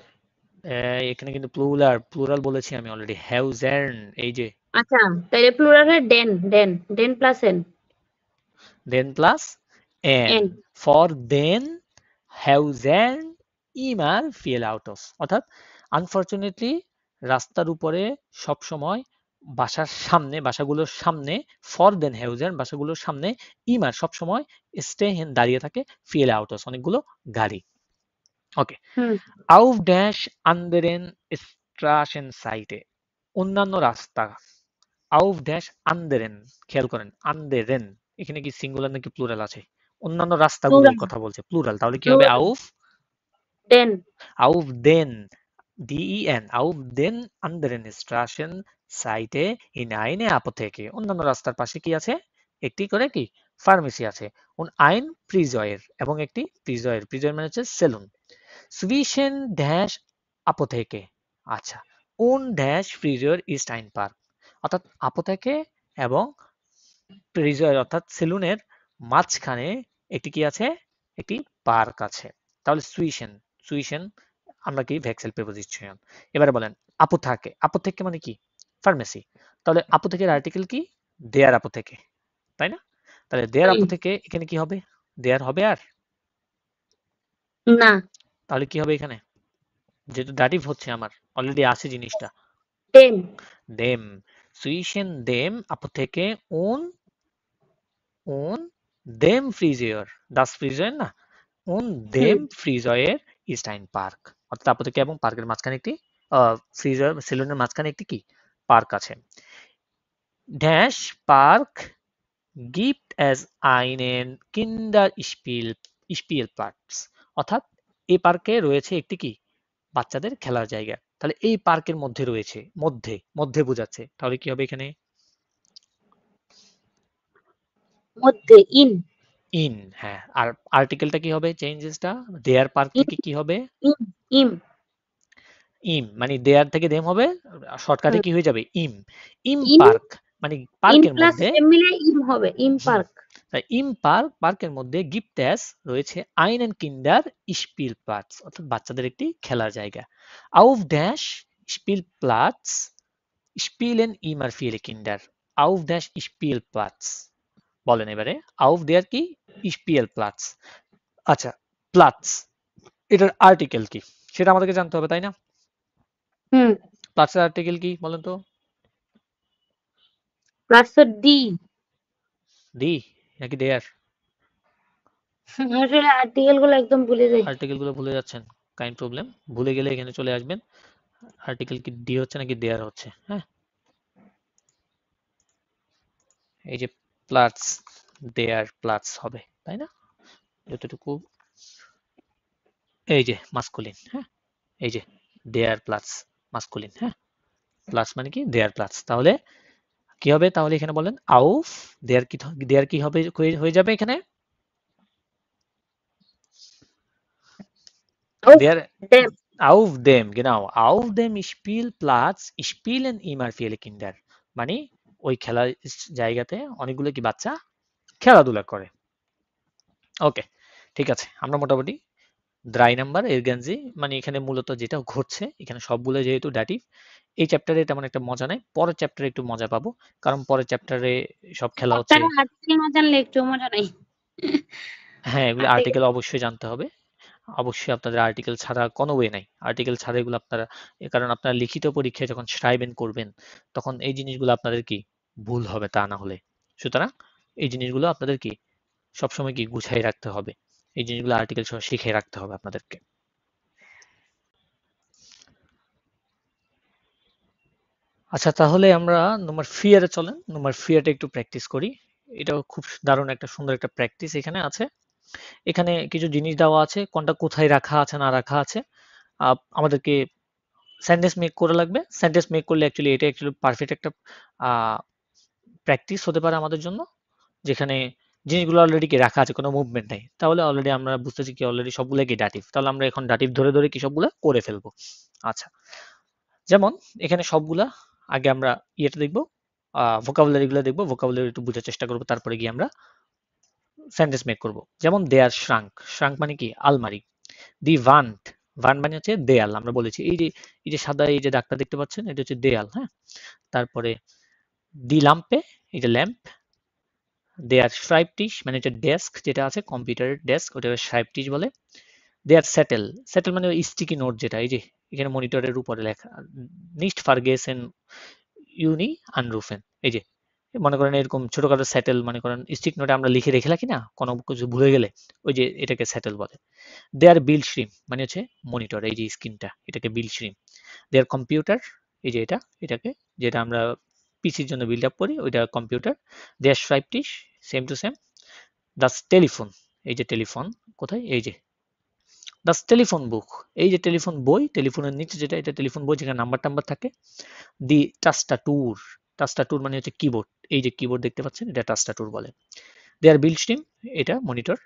এখানে কিন্তু প্লুরাল, প্লুরাল বলেছি আমি অলরেডি, হ্যাউজার্ন, এই যে আচ্ছা, তাহলে প্লুরালে ডেন, ডেন, ডেন প্লাস এন। দেন প্লাস এন, এন। ফর দেন হ্যাউজার্ন ইমার ফিল আউটস, অর্থাৎ আনফরচুনেটলি রাস্তার উপরে সব সময় বাসার সামনে, বাসাগুলোর সামনে, ফর দেন হ্যাউজার্ন বাসাগুলোর সামনে, ইমার সব সময় স্টেহেন দাঁড়িয়ে থাকে, ফিল আউটস অনেকগুলো গাড়ি। ওকে, হুম। auf ড্যাশ আন্ডারেন স্ট্রাসেন সাইটে, অন্যান্য রাস্তা, auf ড্যাশ আন্ডারেন, খেয়াল করেন আন্ডারেন এখানে কি সিঙ্গুলার নাকি প্লুরাল আছে? অন্যান্য রাস্তাগুলোর প্লুরাল। কথা বলছে, প্লুরাল, তাহলে কি হবে? Plural. auf, Dan. auf den, den, auf den anderen Straßen Seite in eine Apotheke, অন্যান্য রাস্তার পাশে কি আছে? একটি করে কি ফার্মেসি আছে, und ein Friseur, এবং একটি ফ্রিজয়ের, ফ্রিজয়ের মানে হচ্ছে সেলুন, zwischen dash Apotheke, আচ্ছা, und dash Friseur ist ein Park, অর্থাৎ আpotheke এবং ফ্রিজয়ের অর্থাৎ সেলুনের মাঝখানে একটি কি আছে? একটি পার্ক আছে। তাহলে সুইশন, সুইশন আমরা কি ভেক্সেল প্রিপোজিশন। এবারে বলেন আpotheke, apotheke মানে কি? ফার্মেসি, তাহলে apotheke আর্টিকেল কি? দেয়ার apotheke, তাই না? তাহলে দেয়ার হুম। apotheke এখানে কি হবে? দেয়ার হবে আর, না। তাহলে কি হবে এখানে? যেহেতু দাটিভ হচ্ছে আমার, অলরেডি আছে জিনিসটা, ডেম। দেম, সুইশন দেম apotheke und dem Friseur, das Friseur না, und হুম। dem Friseur ist ein Park, অর্থাৎ আপাতত এবং পার্কের মাঝখানে একটি ফ্রিজার সেলুনের মাঝখানে একটি কি পার্ক আছে। Dash park gibt es einen Kinderspielplatz, অর্থাৎ এই পার্কে রয়েছে একটি কি বাচ্চাদের খেলার জায়গা, তাহলে এই পার্কের মধ্যে রয়েছে, মধ্যে মধ্যে বোঝাচ্ছে, তাহলে কি হবে এখানে? মধ্যে ইন। ইন, হ্যাঁ, আর আর্টিকেলটা কি হবে? চেঞ্জেসটা দেয়ার পার্ক ইন। থেকে কি হবে? ইম। ইম। ইম, মানে দেয়ার থেকে দেম হবে, শর্টকাটে হুম। কি হয়ে যাবে? ইম, ইম ইন। পার্ক, মানে ইন পার্কের প্লাস মধ্যে, এম মিলে ইম হবে, ইম হুম, পার্ক। তাই ইম পার্ক, পার্কের মধ্যে গিফটেস রয়েছে আইনেন কিন্ডার স্পিল প্লাটস, অর্থাৎ বাচ্চাদের একটি খেলার জায়গা, আউফ ড্যাশ স্পিল প্লাটস spielen immer viele Kinder auf der Spielplatz বলেন এবারে auf der কি Spielplatz আচ্ছা প্লাটস এটার আর্টিকেল কি সেটা আমাদেরকে জানতে হবে তাই না হুম প্লাটসের আর্টিকেল কি বলেন তো প্লাস তো ডি দি নাকি দেয়ার আসলে আর্টিকেল গুলো একদম ভুলে যাই আর্টিকেল গুলো ভুলে যাচ্ছেন কাইন্ড প্রবলেম ভুলে গেলে এখানে চলে আসবেন আর্টিকেল কি ডি হচ্ছে নাকি দেয়ার হচ্ছে হ্যাঁ এই যে প্লাটস দেয়ার প্লাটস হবে তাই না যতটুকু এই যে মাস্কুলিন হ্যাঁ এই যে দেয়ার প্লাস মাস্কুলিন হ্যাঁ প্লাস মানে কি দেয়ার প্লাস তাহলে কি হবে তাহলে এখানে বলেন আউফ দেয়ার কি হবে হয়ে যাবে এখানে দেয়ার Dame auf dem genau auf dem Spielplatz spielen immer viele Kinder মানে ওই খেলার জায়গাতে অনেকগুলো কি বাচ্চা খেলাধুলা করে ওকে ঠিক আছে আমরা মোটামুটি ড্রাই নাম্বার এরগানজি মানে এখানে মূলত যেটা ঘটছে এখানে সবগুলো যেহেতু ড্যাটিভ এই চ্যাপ্টারে তেমন একটা মজা নাই পরের চ্যাপ্টারে একটু মজা পাবো কারণ পরের চ্যাপ্টারে সব খেলা হচ্ছে আপনারা আর্টিকেল না জানলে একটু মজা নাই হ্যাঁ এগুলো আর্টিকেল আর্টিকেল অবশ্যই জানতে হবে অবশ্যই আপনাদের আর্টিকেল ছাড়া কোনো ওয়ে নাই আর্টিকেল ছাড়া এগুলো আপনারা কারণ আপনারা লিখিত পরীক্ষায় যখন schreiben করবেন তখন এই জিনিসগুলো আপনাদের কি ভুল হবে তা না হলে সুতরাং এই জিনিসগুলো আপনাদের কি সবসময় কি গুছাই রাখতে হবে এই জিনিসগুলো আর্টিকেল সহ শিখে রাখতে হবে আপনাদেরকে আচ্ছা তাহলে আমরা নম্বর ফিয়ারে চলেন নম্বর ফিয়ারটা একটু প্র্যাকটিস করি এটাও খুব দারুণ একটা সুন্দর একটা প্র্যাকটিস এখানে আছে এখানে কিছু জিনিস দেওয়া আছে কোনটা কোথায় রাখা আছে না রাখা আছে আমাদেরকে সেন্টেন্স মেক করা লাগবে সেন্টেন্স মেক করলে এটা অ্যাকচুয়ালি পারফেক্ট একটা প্র্যাকটিস হতে পারে আমাদের জন্য যেখানে জিনিসগুলো অলরেডি কি রাখা আছে কোনো মুভমেন্ট নেই তাহলে অলরেডি আমরা বুঝতেছি কি অলরেডি সবগুলো কি ডাটিভ তাহলে আমরা এখন ডাটিভ ধরে ধরে কি সবগুলো করে ফেলবো আচ্ছা যেমন এখানে সবগুলা আগে আমরা ইয়েটা দেখবো ভোকাবুলারি গুলো দেখবো ভোকাবুলারি একটু বোঝার চেষ্টা করবো তারপরে গিয়ে আমরা সেন্টেন্স মেক করব যেমন দেয়ার শ্রাঙ্ক শ্রাঙ্ক মানে কি আলমারি দি ভান্ট ভান্ট মানে হচ্ছে দেয়াল আমরা বলেছি এই যে সাদা এই যে দাগটা দেখতে পাচ্ছেন এটা হচ্ছে দেয়াল হ্যাঁ তারপরে দি ল্যাম্পে এটা ল্যাম্প দেয়ার শ্রাইপটিশ মানে হচ্ছে ডেস্ক যেটা আছে কম্পিউটারের ডেস্ক ওটা শ্রাইপটিশ বলে দেয়ার সেটেল সেটেল মানে স্টিকি নোট যেটা এই যে এখানে মনিটরের উপরে লেখা নিস্ট ফার্গেসেন ইউনি আনরুফেন এই যে মনে করেন এরকম ছোটখাটো স্যাটেল মনে করেন স্টিক নোটে আমরা লিখে রেখে রাখি না কোনো কিছু ভুলে গেলে ওই যে এটাকে স্যাটেল বলে দেয়ার বিল স্ট্রিম মানে হচ্ছে মনিটর এই যে স্ক্রিনটা এটাকে বিল স্ট্রিম দেয়ার কম্পিউটার এই যে এটাকে যেটা আমরা পিসির জন্য বিল্ড আপ করি ওইটা কম্পিউটার দেয়ার স্ট্রাইপটিস সেম টু সেম দাস টেলিফোন এই যে টেলিফোন কোথায় এই যে দাস টেলিফোন বুক এই যে টেলিফোন বই টেলিফোনের নিচে যেটা এটা টেলিফোন বই যেখানে নাম্বার টাম্বার থাকে দি টাস্টাটুর টাস্টাটুর মানে হচ্ছে কিবোর্ড এই যে কিবোর্ড দেখতে পাচ্ছেন এটা টাস্টাটুর বলে দেয়ার বিল স্ট্রিম এটা মনিটর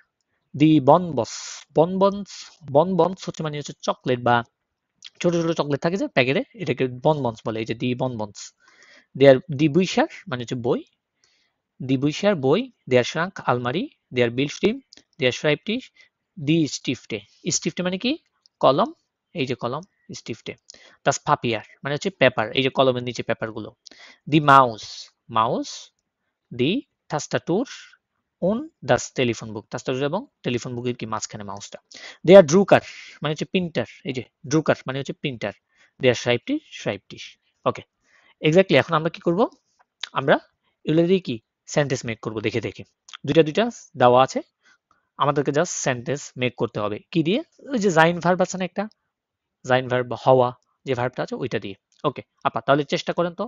দি বনবস বনবনস বনবনস হচ্ছে মানে হচ্ছে চকলেট বা ছোট ছোট চকলেট থাকে যে প্যাকেটে এটাকে বনবনস বলে এই যে দি বনবনস দেয়ার দি বুইসার মানে হচ্ছে বই দি বুইসার বই দেয়ার শ্রাঙ্ক আলমারি দেয়ার বিল স্ট্রিম দেয়ার শ্রাইপটিস দি স্টিফটে স্টিফটে মানে কি কলম এই যে কলম স্টিফটে দাস পাপিয়ার মানে হচ্ছে পেপার এই যে কলমের নিচে পেপার গুলো দি মাউস মাউস দি টাস্টাটুর অন দাস টেলিফোন বুক টাস্টাটুর এবং টেলিফোন বুকের কি মাঝখানে মাউসটা দেয়ার ড্রুকার মানে হচ্ছে প্রিন্টার এই যে ড্রুকার মানে হচ্ছে প্রিন্টার দেয়ার শ্রাইপটিস ওকে এক্স্যাক্টলি এখন আমরা কি করব আমরা এগুলো দিয়ে কি সেন্টেন্স মেক করব দেখে দেখে দুইটা দুইটা দেওয়া আছে আমাদেরকে জাস্ট সেন্টেন্স মেক করতে হবে কি দিয়ে ওই যে জাইন ভার্ব আছে না একটা জাইন ভার্ব বা হওয়া যে ভার্বটা আছে ওইটা দিয়ে ওকে আপা তাহলে চেষ্টা করেন তো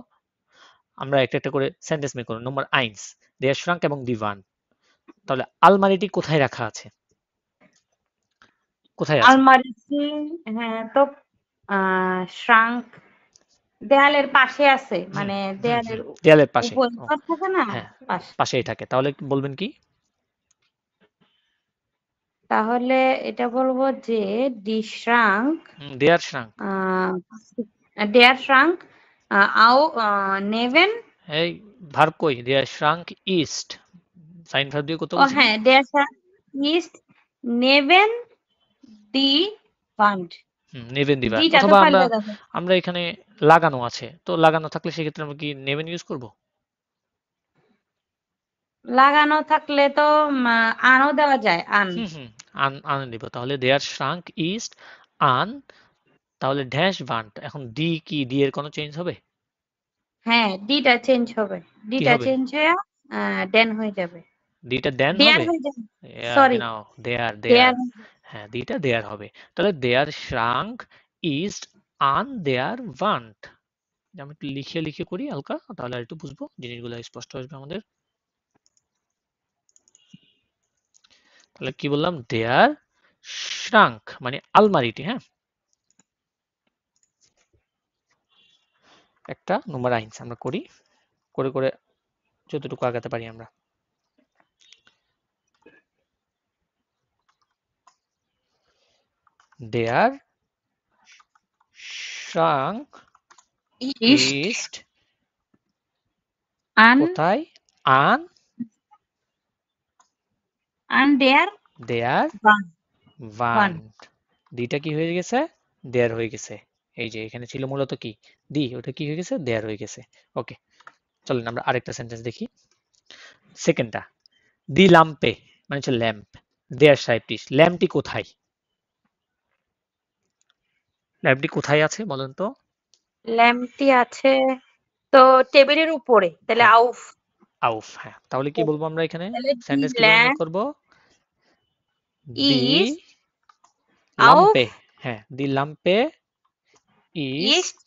আমরা একটা একটা করে সেন্টেন্স মেক করুন নম্বর আইনস দেয়ার শ্রাঙ্ক এবং দিভান তাহলে আলমারিটি কোথায় রাখা আছে কোথায় আছে আলমারিতে হ্যাঁ তো শ্রাঙ্ক দেয়ালের পাশে আছে হুম মানে হুম হুম দেয়ালের দেয়ালের পাশে উপর ও, ঘর থাকে না হ্যাঁ পাশে পাশেই থাকে তাহলে বলবেন কি তাহলে এটা বলবো যে ডি শ্রাঙ্ক দেয়ার শ্রাঙ্ক দেয়ার শ্রাঙ্ক আও নেভেন এই ভার্ব কই দেয়ার শ্রাঙ্ক ইস্ট সাইন ভার্ব দিয়ে করতে ও বলছি না হ্যাঁ দেয়ার শ্রাঙ্ক ইজ নেভেন দি ফান্ড নেবেন দিবা, দিটা তো অথবা আমরা পাল্টে যাবে। আমরা এখানে লাগানো আছে, তো লাগানো থাকলে সেক্ষেত্রে আমরা কি নেবেন ইউজ করব? লাগানো থাকলে তো আনও দেওয়া যায়, আন। হুম, আন দিব, তাহলে দেয়ার শ্রাঙ্ক ইস্ট আন, তাহলে ড্যাশ বান্ট, এখন ডি কি, ডি এর কোনো চেঞ্জ হবে? হ্যাঁ, ডিটা চেঞ্জ হবে। কি ডিটা হবে? চেঞ্জ হয়ে ডেন হয়ে যাবে। ডিটা দেন দেয়ার হবে? হয়ে যাবে। সরি, গেনাও, দেয়ার দেয়ার, দেয়ার। হ্যাঁ ডিটা দেয়ার হবে। তাহলে দেয়ার শ্রাঙ্ক ইস্ট আন দেয়ার বান্ট, আমি একটু লিখে লিখে করি হালকা, তাহলে আর একটু বুঝবো, জিনিসগুলো স্পষ্ট আসবে আমাদের। তাহলে কি বললাম, দেয়ার শ্রাঙ্ক মানে আলমারিটি, হ্যাঁ, একটা নম্বর আইনস আমরা করি, করে করে যতটুকু আগাতে পারি আমরা। দেয়ার শ্রাঙ্ক ইস্ট ইস্ট, আন, কোথায়, আন আন দেয়ার দেয়ার ওয়ান, ওয়ান। বান্ট, ডিটা কি হয়ে গেছে, দেয়ার হয়ে গেছে। এই যে এখানে ছিল মূলত কি, ডি, ওটা কি হয়ে গেছে, দেয়ার হয়ে গেছে। ওকে, চলেন আমরা আরেকটা সেন্টেন্স দেখি, সেকেন্ডটা। দি লাম্পে মানে হচ্ছে ল্যাম্প, দেয়ার সাইডটি, ল্যাম্পটি কোথায়, ল্যাম্পটি কোথায় আছে বলেন তো? ল্যাম্পটি আছে তো টেবিলের উপরে, তাহলে হ্যাঁ, আউফ। আউফ, হ্যাঁ, তাহলে কি বলবো আমরা এখানে, তাহলে দি সেন্টেন্স কিভাবে মেক ল্যাম্প করব, দি ইজ আউফ লাম্পে, হ্যাঁ দি লাম্পে ইজ ইস্ট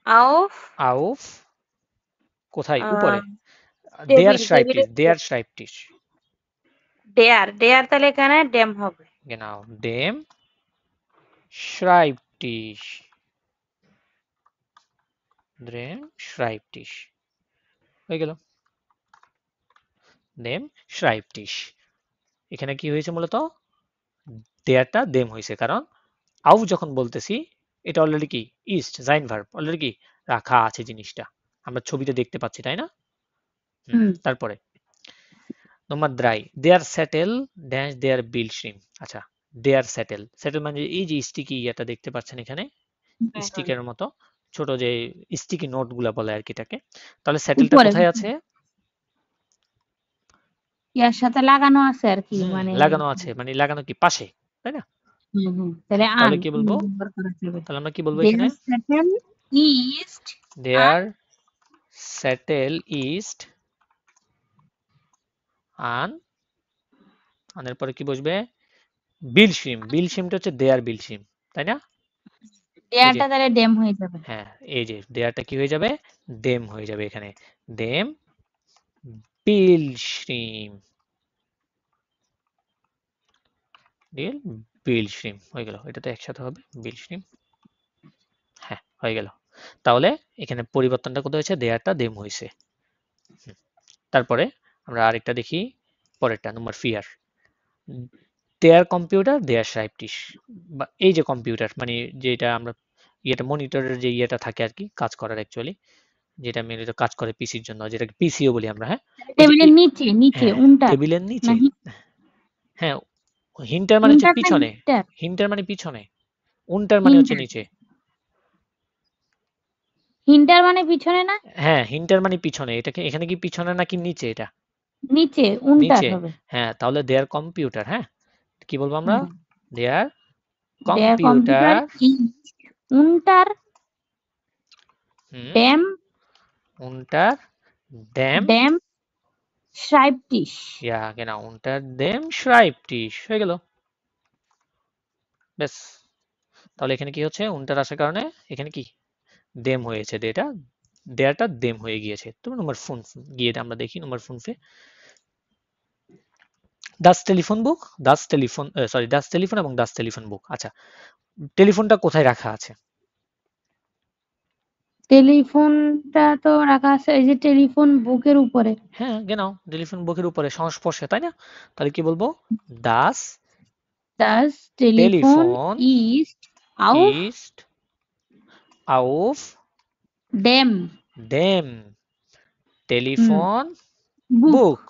আউফ আউফ, কোথায়, উপরে, আহ, দেয়ার টেবিল, শ্রাইবটিস, টেবিলের উপর। দেয়ার শ্রাইবটিস, ডেয়ার, ডেয়ার তাহলে এখানে ড্যাম হবে। genau dem Schreibtisch, dem Schreibtisch হয়ে গেল, dem Schreibtisch। এখানে কি হয়েছে মূলত, দেয়ারটা দেম হয়েছে, কারণ আউ যখন বলতেছি, এটা অলরেডি কি, ইস্ট জাইন ভার্ব, অলরেডি কি রাখা আছে জিনিসটা, আমরা ছবিতে দেখতে পাচ্ছি, তাই না? হুম। তারপরে নম্বর দ্রাই, দেয়ার স্যাটেল ড্যাশ দেয়ার বিলশিম, আচ্ছা দেয়ার স্যাটেল, স্যাটেল মানে এই যে স্টিকি ইয়েটা দেখতে পাচ্ছেন এখানে, হ্যাঁ, হ্যাঁ। স্টিকের মতো ছোট যে স্টিকি নোট গুলা বলে আর কি এটাকে, তাহলে স্যাটেলটা উপরে কোথায় আছে? ইয়ার সাথে লাগানো আছে আর কি, মানে লাগানো আছে, মানে লাগানো কি পাশে, তাই না? হুম, হুম। তাহলে আন তাহলে কি বলবো, ব্যবহার করা যাবে। তাহলে আমরা কি বলবো এখানে, দেয়ার সেটেল ইস্ট আন দেয়ার স্যাটেল ইস্ট আন, আনের পরে কি বসবে, বিলশিম, বিলশিমটা হচ্ছে দেয়ার বিলশিম, তাই না? এই যে, দেয়ারটা তাহলে ড্যাম হয়ে যাবে। হ্যাঁ এই যে দেয়ারটা কি হয়ে যাবে, দেম হয়ে যাবে এখানে, দেম বিলশিম, ডিল বিলশিম হয়ে গেল, এটা তো একসাথে হবে বিলশিম, হ্যাঁ হয়ে গেল। তাহলে এখানে পরিবর্তনটা কোথায় হয়েছে, দেয়ারটা দেম হয়েছে। তারপরে আমরা আরেকটা দেখি, পরেরটা নম্বর ফিয়ার, দেয়ার কম্পিউটার দেয়ার সাইপটিস, বা এই যে কম্পিউটার মানে যেটা আমরা ইয়েটা মনিটরের যে ইয়েটা থাকে আর কি, কাজ করার অ্যাকচুয়ালি, যেটা মেনলি কাজ করে পিসির জন্য, যেটাকে পিসিও বলি আমরা, হ্যাঁ এই যে টেবিলের নিচে, নিচে হ্যাঁ উনটার টেবিলের নিচে, নাকি? হ্যাঁ হিন্টার মানে হচ্ছে উনটার না পিছনে, হিন্টার? হিন্টার মানে পিছনে, উনটার মানে হচ্ছে হিন্টার, নিচে, হিন্টার মানে পিছনে না? হ্যাঁ হিন্টার মানে পিছনে, এটাকে এখানে কি পিছনে নাকি নিচে, এটা নিচে, উনটার নিচে, হবে। হ্যাঁ তাহলে দেয়ার কম্পিউটার, হ্যাঁ কি বলবো আমরা, হুম। দেয়ার দেয়ার কম্পিউটার কম্পিউটার, ইজ উনটার হুম ড্যাম, উনটার ড্যাম, ড্যাম সাইবটিস। ja genau unter dem Schreibtisch হয়ে গেল, ব্যাস। তাহলে এখানে কি হচ্ছে, উনটার আসার কারণে এখানে কি দেম হয়েছে, দেটা দেয়াটা দেম হয়ে গিয়েছে। তো নম্বর ফোন গিয়ে আমরা দেখি নম্বর ফোনসে, দাস টেলিফোন বুক, দাস টেলিফোন সরি দাস টেলিফোন এবং দাস টেলিফোন বুক, আচ্ছা টেলিফোনটা কোথায় রাখা আছে? টেলিফোনটা তো রাখা আছে এই যে টেলিফোন বুকের উপরে। হ্যাঁ গেনাও টেলিফোন বুকের উপরে সংস্পর্শে, তাই না? তাহলে কি বলবো, দাস দাস টেলিফোন টেলিফোন ইজ আউফ ইস্ট আউফ ডেম। দেম হুম। টেলিফোন বুক, বুক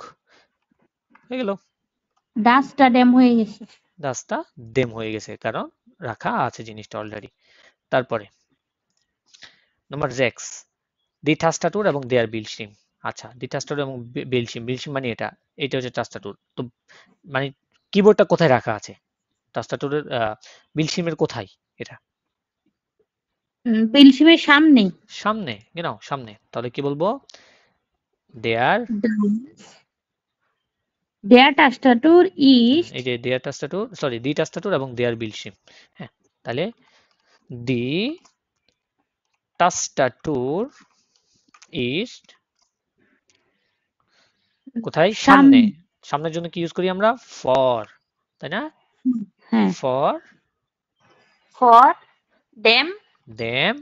হয়ে গেল, দাসটা ড্যাম হয়ে গেছে। দাসটা দেম হয়ে গেছে, কারণ রাখা আছে জিনিসটা অলরেডি। তারপরে নাম্বার 6, দি টাস্টাটুর এবং দেয়ার বিলশিম। আচ্ছা, দি টাস্টাটুর এবং বিলশিম, বিলশিম মানে এটা হচ্ছে টাস্টাটুর। তো মানে কিবোর্ডটা কোথায় রাখা আছে? টাস্টাটুরের বিলশিমের কোথায় এটা? বিলশিমের সামনে। সামনে, সামনে। তাহলে কি বলবো? দেয়ার, দেয়ার টাস্টাটুর ইস্ট। এই যে দেয়ার টাস্টাটুর, সরি দি টাস্টাটুর এবং দেয়ার বিলশিম। হ্যাঁ, তাহলে দি টাস্টাটুর ইস্ট কোথায়? সামনে। সামনে। সামনের জন্য কি ইউজ করি আমরা? ফর, তাই না? হ্যাঁ। ফর ফর দেম দেম,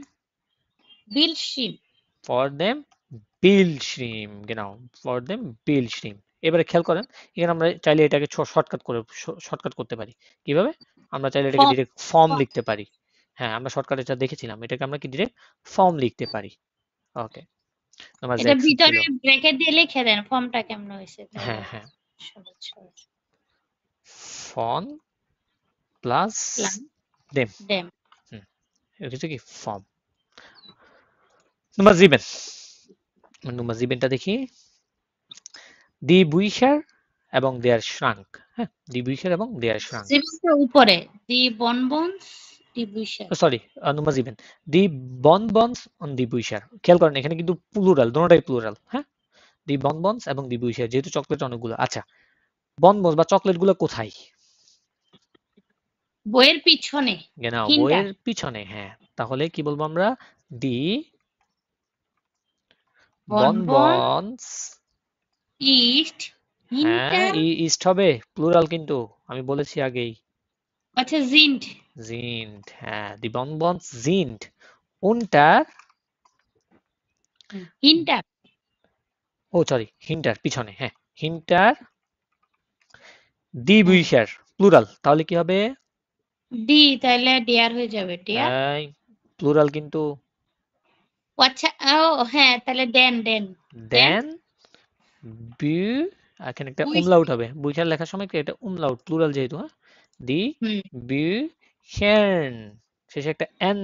বিলশিম। ফর দেম বিলশিম, ফর দেম বিলশিম। এবারে খেয়াল করেন, এখানে আমরা চাইলে এটাকে শর্টকাট করতে পারি। কিভাবে? আমরা চাইলে এটাকে ফর্ম। ডিরেক্ট ফর্ম লিখতে পারি। হ্যাঁ, আমরা শর্টকাট এটা দেখেছিলাম, এটাকে আমরা কি ডিরেক্ট ফর্ম লিখতে পারি। ওকে, নাম্বার এটা 6 ছিল। ভিতরে ব্র্যাকেট দিয়ে লিখে দেন ফর্মটা কেমন হয়েছে তাহলে হ্যাঁ হ্যাঁ, সহজ সহজ। ফন প্লাস প্লাস দেম। দেম। হুম, এটা হচ্ছে কি ফর্ম। নাম্বার 7, নাম্বার 7টা দেখি। দি বুইশার এবং দেয়ার শ্রাঙ্ক। হ্যাঁ, দি বুইশার এবং দেয়ার শ্রাঙ্ক। জিবনটা উপরে দি বনবনস দি বুইশার। সরি, নাম্বার 7, দি বনবনস অন দি বুইশার। খেয়াল করেন এখানে কিন্তু প্লুরাল, দুটোটাই প্লুরাল। হ্যাঁ, দি বনবনস এবং দি বুইশার, যেহেতু চকলেট অনেকগুলো। আচ্ছা, বনবনস বা চকলেট গুলো কোথায়? বইয়ের পিছনে। হিন্টার। বইয়ের পিছনে। হ্যাঁ, তাহলে কি বলবো আমরা? দি বনবন বনবনস। ইস্ট হ্যাঁ, হিন্টার। ইস্ট হবে, প্লুরাল কিন্তু, আমি বলেছি আগেই। আচ্ছা জিন্ট। জিন্ট, হ্যাঁ, দি বনবনস জিন্ট উন্টার, হিন্টার। ও সরি, হিন্টার পিছনে। হ্যাঁ, হিন্টার দি হ্যাঁ বুইশার, প্লুরাল, তাহলে কি হবে? ডি তাহলে ডিয়ার হয়ে যাবে ডিয়ার। প্লুরাল কিন্তু। ও আচ্ছা ও হ্যাঁ তাহলে দেন দেন দেন দেন বি, এখানে একটা উইস্ট। উমলাউট হবে, বুইশার লেখার সময় কি এটা উমলাউট, প্লুরাল যেহেতু। হ্যাঁ, দি হুম বি হেন, শেষে একটা এন,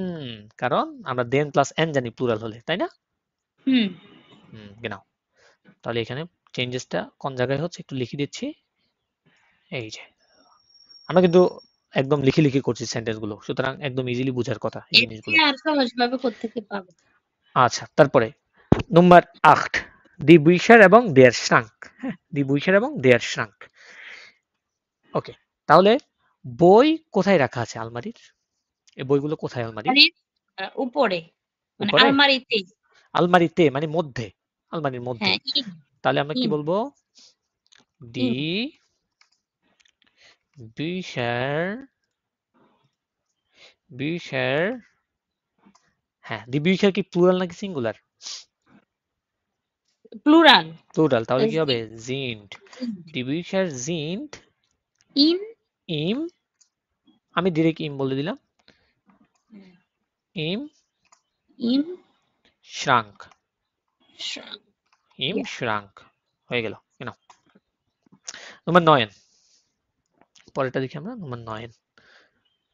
কারণ আমরা দেন প্লাস এন জানি প্লুরাল হলে, তাই না? হুম। গেনাও। তাহলে এখানে চেঞ্জেসটা কোন জায়গায় হচ্ছে একটু লিখে দিচ্ছি। এই যে, আমরা কিন্তু একদম লিখে লিখে করছি সেন্টেন্স গুলো, সুতরাং একদম ইজিলি বোঝার কথা এই এতে জিনিসগুলো। আর সহজভাবে কোত্থেকে পাবো? আচ্ছা, তারপরে নাম্বার 8, দি বুইশার এবং দেয়ার শ্রাঙ্ক। হ্যাঁ, দি বুইশার এবং দেয়ার শ্রাঙ্ক। ওকে, তাহলে বই কোথায় রাখা আছে আলমারির? এই বইগুলো কোথায় আলমারির? আলমারির উপরে মানে উপরে? আলমারিতে। আলমারিতে মানে মধ্যে, আলমারির মধ্যে। হ্যাঁ ইন তাহলে আমরা কি ইন বলবো? দি ইন বুইশার, বুইশার, হ্যাঁ, দি বুইশার কি প্লুরাল নাকি সিঙ্গুলার? প্লুরাল। প্লুরাল, তাহলে কি হবে? জিন্ট। দি বুইশার জিন্ট ইন ইম, আমি ডিরেক্ট ইম বলে দিলাম, ইম ইন শ্রাঙ্ক, ইম ইয়া শ্রাঙ্ক। হয়ে গেল। নাম্বার 9, পরেরটা দেখি আমরা। নাম্বার 9,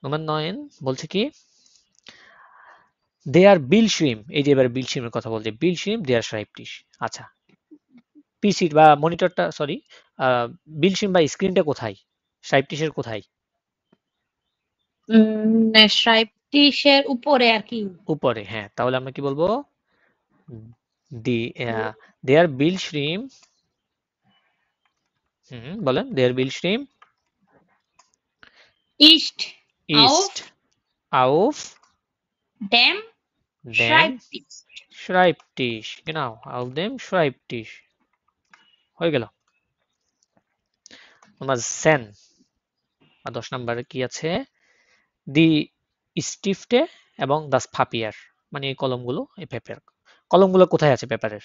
নাম্বার 9 বলছে কি? দে আর বিল শ্রিম, এই যে এবার বিল শ্রিমের কথা বলছে, বিল শ্রিম দে আর শ্রাইপটিশ। আচ্ছা, পিসির বা মনিটরটা, সরি, বিল শ্রিম বা স্ক্রিনটা কোথায়? শ্রাইপটিশের কোথায়? স্ট্রাইপটিসের উপরে আর কি। উপরে। হ্যাঁ, তাহলে আমরা কি বলবো? দি দে আর বিল শ্রিম, বলেন, দে আর বিল শ্রিম ইস্ট আউফ ইস্ট আউফ ড্যাম দেম schreibtisch। শ্রাইপটিশ, auf dem Schreibtisch। হয়ে গেল। নাম্বার 10 বা 10 নম্বরে কি আছে? দি স্টিফটে এবং দাস ফাপিয়ার, মানে এই কলমগুলো, এই পেপার কলমগুলো কোথায় আছে পেপারের?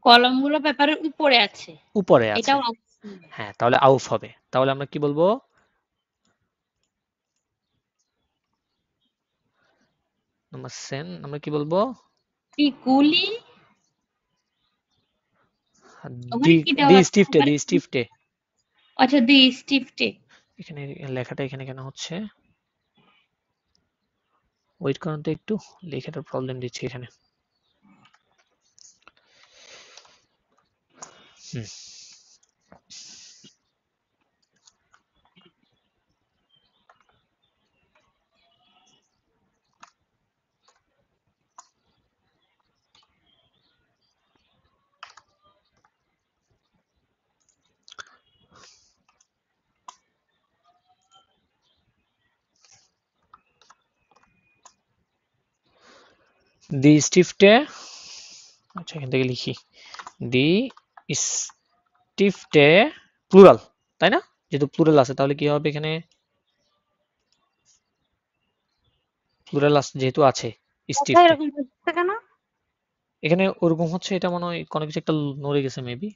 কলমগুলো পেপারের উপরে আছে। উপরে আছে। এটাও হ্যাঁ, তাহলে আউফ হবে। তাহলে আমরা কি বলবো? নাম্বার 10 আমরা কি বলবো? গুলি দি ওখানে কি দেওয়া দি আছে স্টিফটে, আবার? দি স্টিফটে, আচ্ছা, দি স্টিফটে। এখানে লেখাটা এখানে কেন হচ্ছে? ওয়েট করুন তো একটু, লেখাটা প্রবলেম দিচ্ছে এখানে। হুম। দি স্টিফটে, আচ্ছা এখান থেকে লিখি, দি স্টিফটে প্লুরাল, তাই না? যেহেতু প্লুরাল আছে তাহলে কি হবে এখানে? প্লুরাল যেহেতু আছে কোথায় স্টিফটে, এরকম হচ্ছে কেন? এখানে ওরকম হচ্ছে, এটা মনে হয় কোনো কিছু একটা নড়ে গেছে মেবি।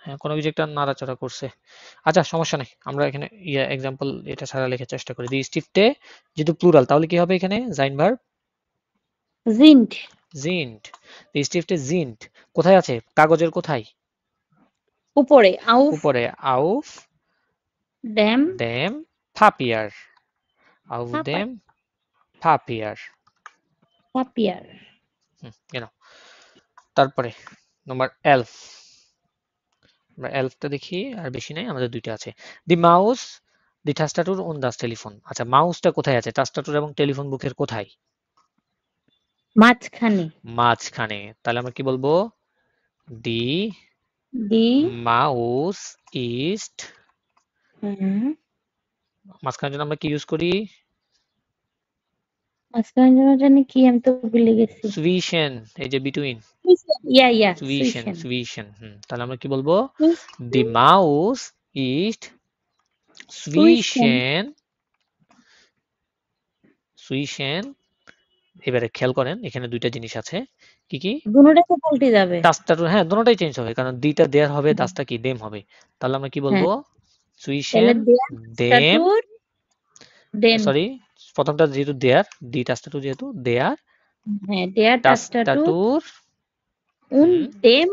হ্যাঁ, কোনো কিছু একটা নাড়াচাড়া করছে। আচ্ছা সমস্যা নেই, আমরা এখানে এক্সাম্পল এটা ছাড়া লেখার চেষ্টা করি। দি স্টিফটে যেহেতু প্লুরাল তাহলে কি হবে এখানে? জাইন ভার্ব জিন্ট। জিন্ট। দি স্টিফটে জিন্ট কোথায় আছে? কাগজের কোথায়? উপরে আউফ উপরে। আউফ ড্যাম দেম পাপিয়ার। আউফ পাপাই দেম পাপিয়ার। পাপিয়ার। কেন? তারপরে নম্বর এলফ, আমরা এলফটা দেখি, আর বেশি নাই, আমাদের দুইটা আছে। দি মাউস দি টাস্টাটুর অন দাস টেলিফোন। আচ্ছা মাউসটা কোথায় আছে? টাস্টাটুর এবং টেলিফোন বুকের কোথায়? মাঝখানে। মাঝখানে। তাহলে আমরা কি বলবো? দি দি মাউস ইস্ট, হুম মাঝখানের জন্য আমরা কি ইউজ করি? মাঝখানে যেন জানি কি, আমি তো ভুলে গেছি। সুইশন, এই যে বিটুইন, ইয়া ইয়া সুইশন সুইশন। সুইশন। তাহলে আমরা কি বলবো? দি সুইশন মাউস ইস্ট সুইশন। সুইশন সুইশন। এবারে খেয়াল করেন এখানে দুইটা জিনিস আছে, কি কি? দুটোটাই তো পাল্টে যাবে। দাসটা, হ্যাঁ দোনোটাই চেঞ্জ হবে, কারণ দিটা দেয়ার হবে, হ্যাঁ দাসটা কি দেম হবে। তাহলে আমরা কি হ্যাঁ, বলবো? তাহলে সুইশন দেয়ার দেম, স্ট্যাটুর দেন। সরি প্রথমটা যেহেতু দেয়ার, দি টাস্টাটু যেহেতু দেয়ার, হ্যাঁ, দেয়ার স্ট্যাটুর টাস্টাটুর উন দেম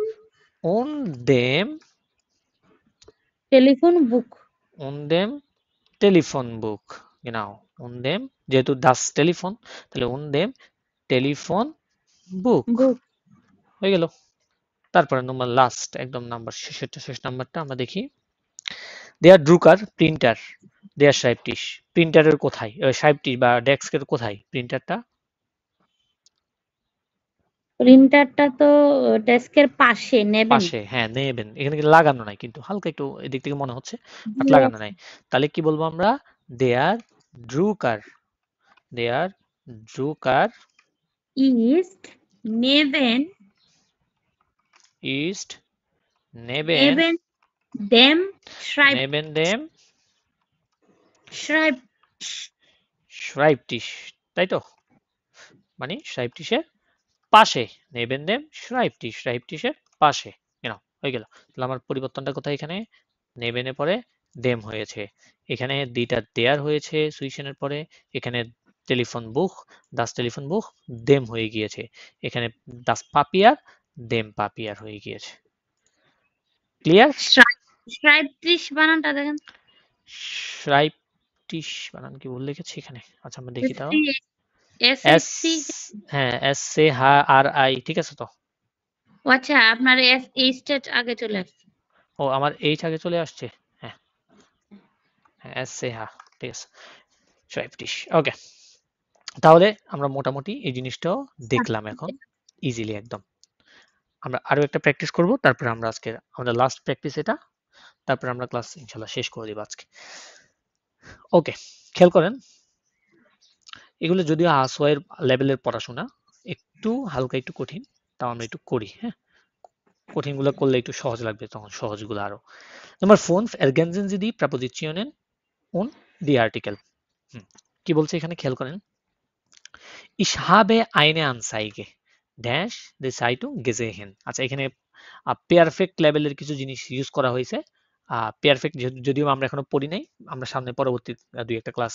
উন দেম টেলিফোন বুক উন দেম টেলিফোন বুক, genau উন দেম, যেহেতু দাস টেলিফোন তাহলে উন দেম টেলিফোন বুক। বুক। হয়ে গেল। তারপরে নম্বর লাস্ট একদম নাম্বার শেষেরটা, শেষ নাম্বারটা আমরা দেখি। দেয়ার ড্রুকার প্রিন্টার, দেয়ার সাহেবটিস, প্রিন্টারের কোথায়? সাহেবটিস বা ডেস্কের কোথায় প্রিন্টারটা? প্রিন্টারটা তো ডেস্কের পাশে নেবেন। পাশে, হ্যাঁ নেবেন, এখানে কিন্তু লাগানো নাই, কিন্তু হালকা একটু এদিক থেকে মনে হচ্ছে, বাট জি লাগানো আছে। নাই। তাহলে কি বলবো আমরা? দেয়ার ড্রুকার, দেয়ার ড্রুকার ইস্ট নেবেন ইস্ট নেবেন, নেবেন দেম schreibt নেবেন দেম schreibt schreibtisch, তাই তো? মানে schreibtischের পাশে, নেবেন দেম schreibtisch, schreibtischের পাশে, হয়ে গেল। তাহলে আমার পরিবর্তনটা কোথায়? এখানে নেবেনের পরে দেম হয়েছে, এখানে দিটা দেয়ার হয়েছে সুইশনের পরে, এখানে টেলিফোন বুক, দাস টেলিফোন বুক দেম হয়ে গিয়েছে, এখানে দাস পাপিয়ার দেম পাপিয়ার হয়ে গিয়েছে। ক্লিয়ার? schreibtisch বানানটা দেখেন। schreibtisch বানান কি ভুল লিখেছি এখানে? আচ্ছা আমরা দেখি তাও। S S S, C. হ্যাঁ এস সে আর আই, ঠিক আছে তো? আচ্ছা, আপনার এস এইচটা আগে চলে আসছে। ও আমার এইচ আগে চলে আসছে। হ্যাঁ, এস সে ঠিক আছে, schreibtisch, ওকে। তাহলে আমরা মোটামুটি এই জিনিসটাও দেখলাম এখন ইজিলি একদম। আমরা আরো একটা প্র্যাকটিস করব, তারপরে আমরা আজকে আমাদের লাস্ট প্র্যাকটিস এটা, তারপরে আমরা ক্লাস ইনশাল্লাহ শেষ করে দিব আজকে। ওকে, খেয়াল করেন এগুলো যদিও আসওয়াইয়ের লেভেলের পড়াশোনা, একটু হালকা একটু কঠিন, তাও আমরা একটু করি, হ্যাঁ কঠিনগুলো করলে একটু সহজ লাগবে, তখন সহজগুলো আরো। Nummer 5, ergänzen Sie die Präpositionen und die Artikel. কি বলছে এখানে খেয়াল করেন। Ich habe eine Anzeige dash die Zeitung gesehen। আচ্ছা এখানে পেয়ারফেক্ট লেভেলের কিছু জিনিস ইউজ করা হয়েছে। পেয়ারফেক্ট যদিও আমরা এখনো পড়ি নাই, আমরা সামনে পরবর্তী দুই একটা ক্লাস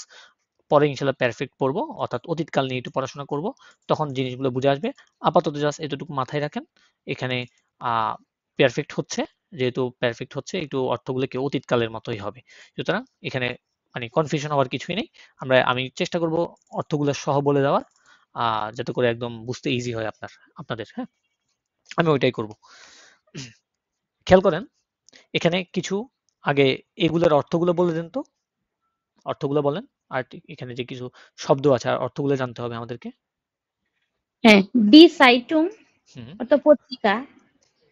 পরে ইনশাল্লাহ পারফেক্ট পড়বো, অর্থাৎ অতীতকাল নিয়ে একটু পড়াশোনা করব, তখন জিনিসগুলো বুঝে আসবে। আপাতত জাস্ট এতটুকু মাথায় রাখেন, এখানে পারফেক্ট হচ্ছে যেহেতু পারফেক্ট হচ্ছে একটু অর্থগুলো কি অতীতকালের মতোই হবে। সুতরাং এখানে মানে কনফিউশন হওয়ার কিছুই নেই। আমি চেষ্টা করব অর্থগুলো সহ বলে দেওয়ার, যাতে করে একদম বুঝতে ইজি হয় আপনাদের। হ্যাঁ, আমি ওইটাই করব। খেয়াল করেন এখানে কিছু আগে এগুলোর অর্থগুলো বলে দেন তো, অর্থগুলো বলেন। আর এখানে যে কিছু শব্দ আছে আর অর্থগুলো জানতে হবে আমাদেরকে। হ্যাঁ, ডি সাইটুং হুম অর্থ পত্রিকা,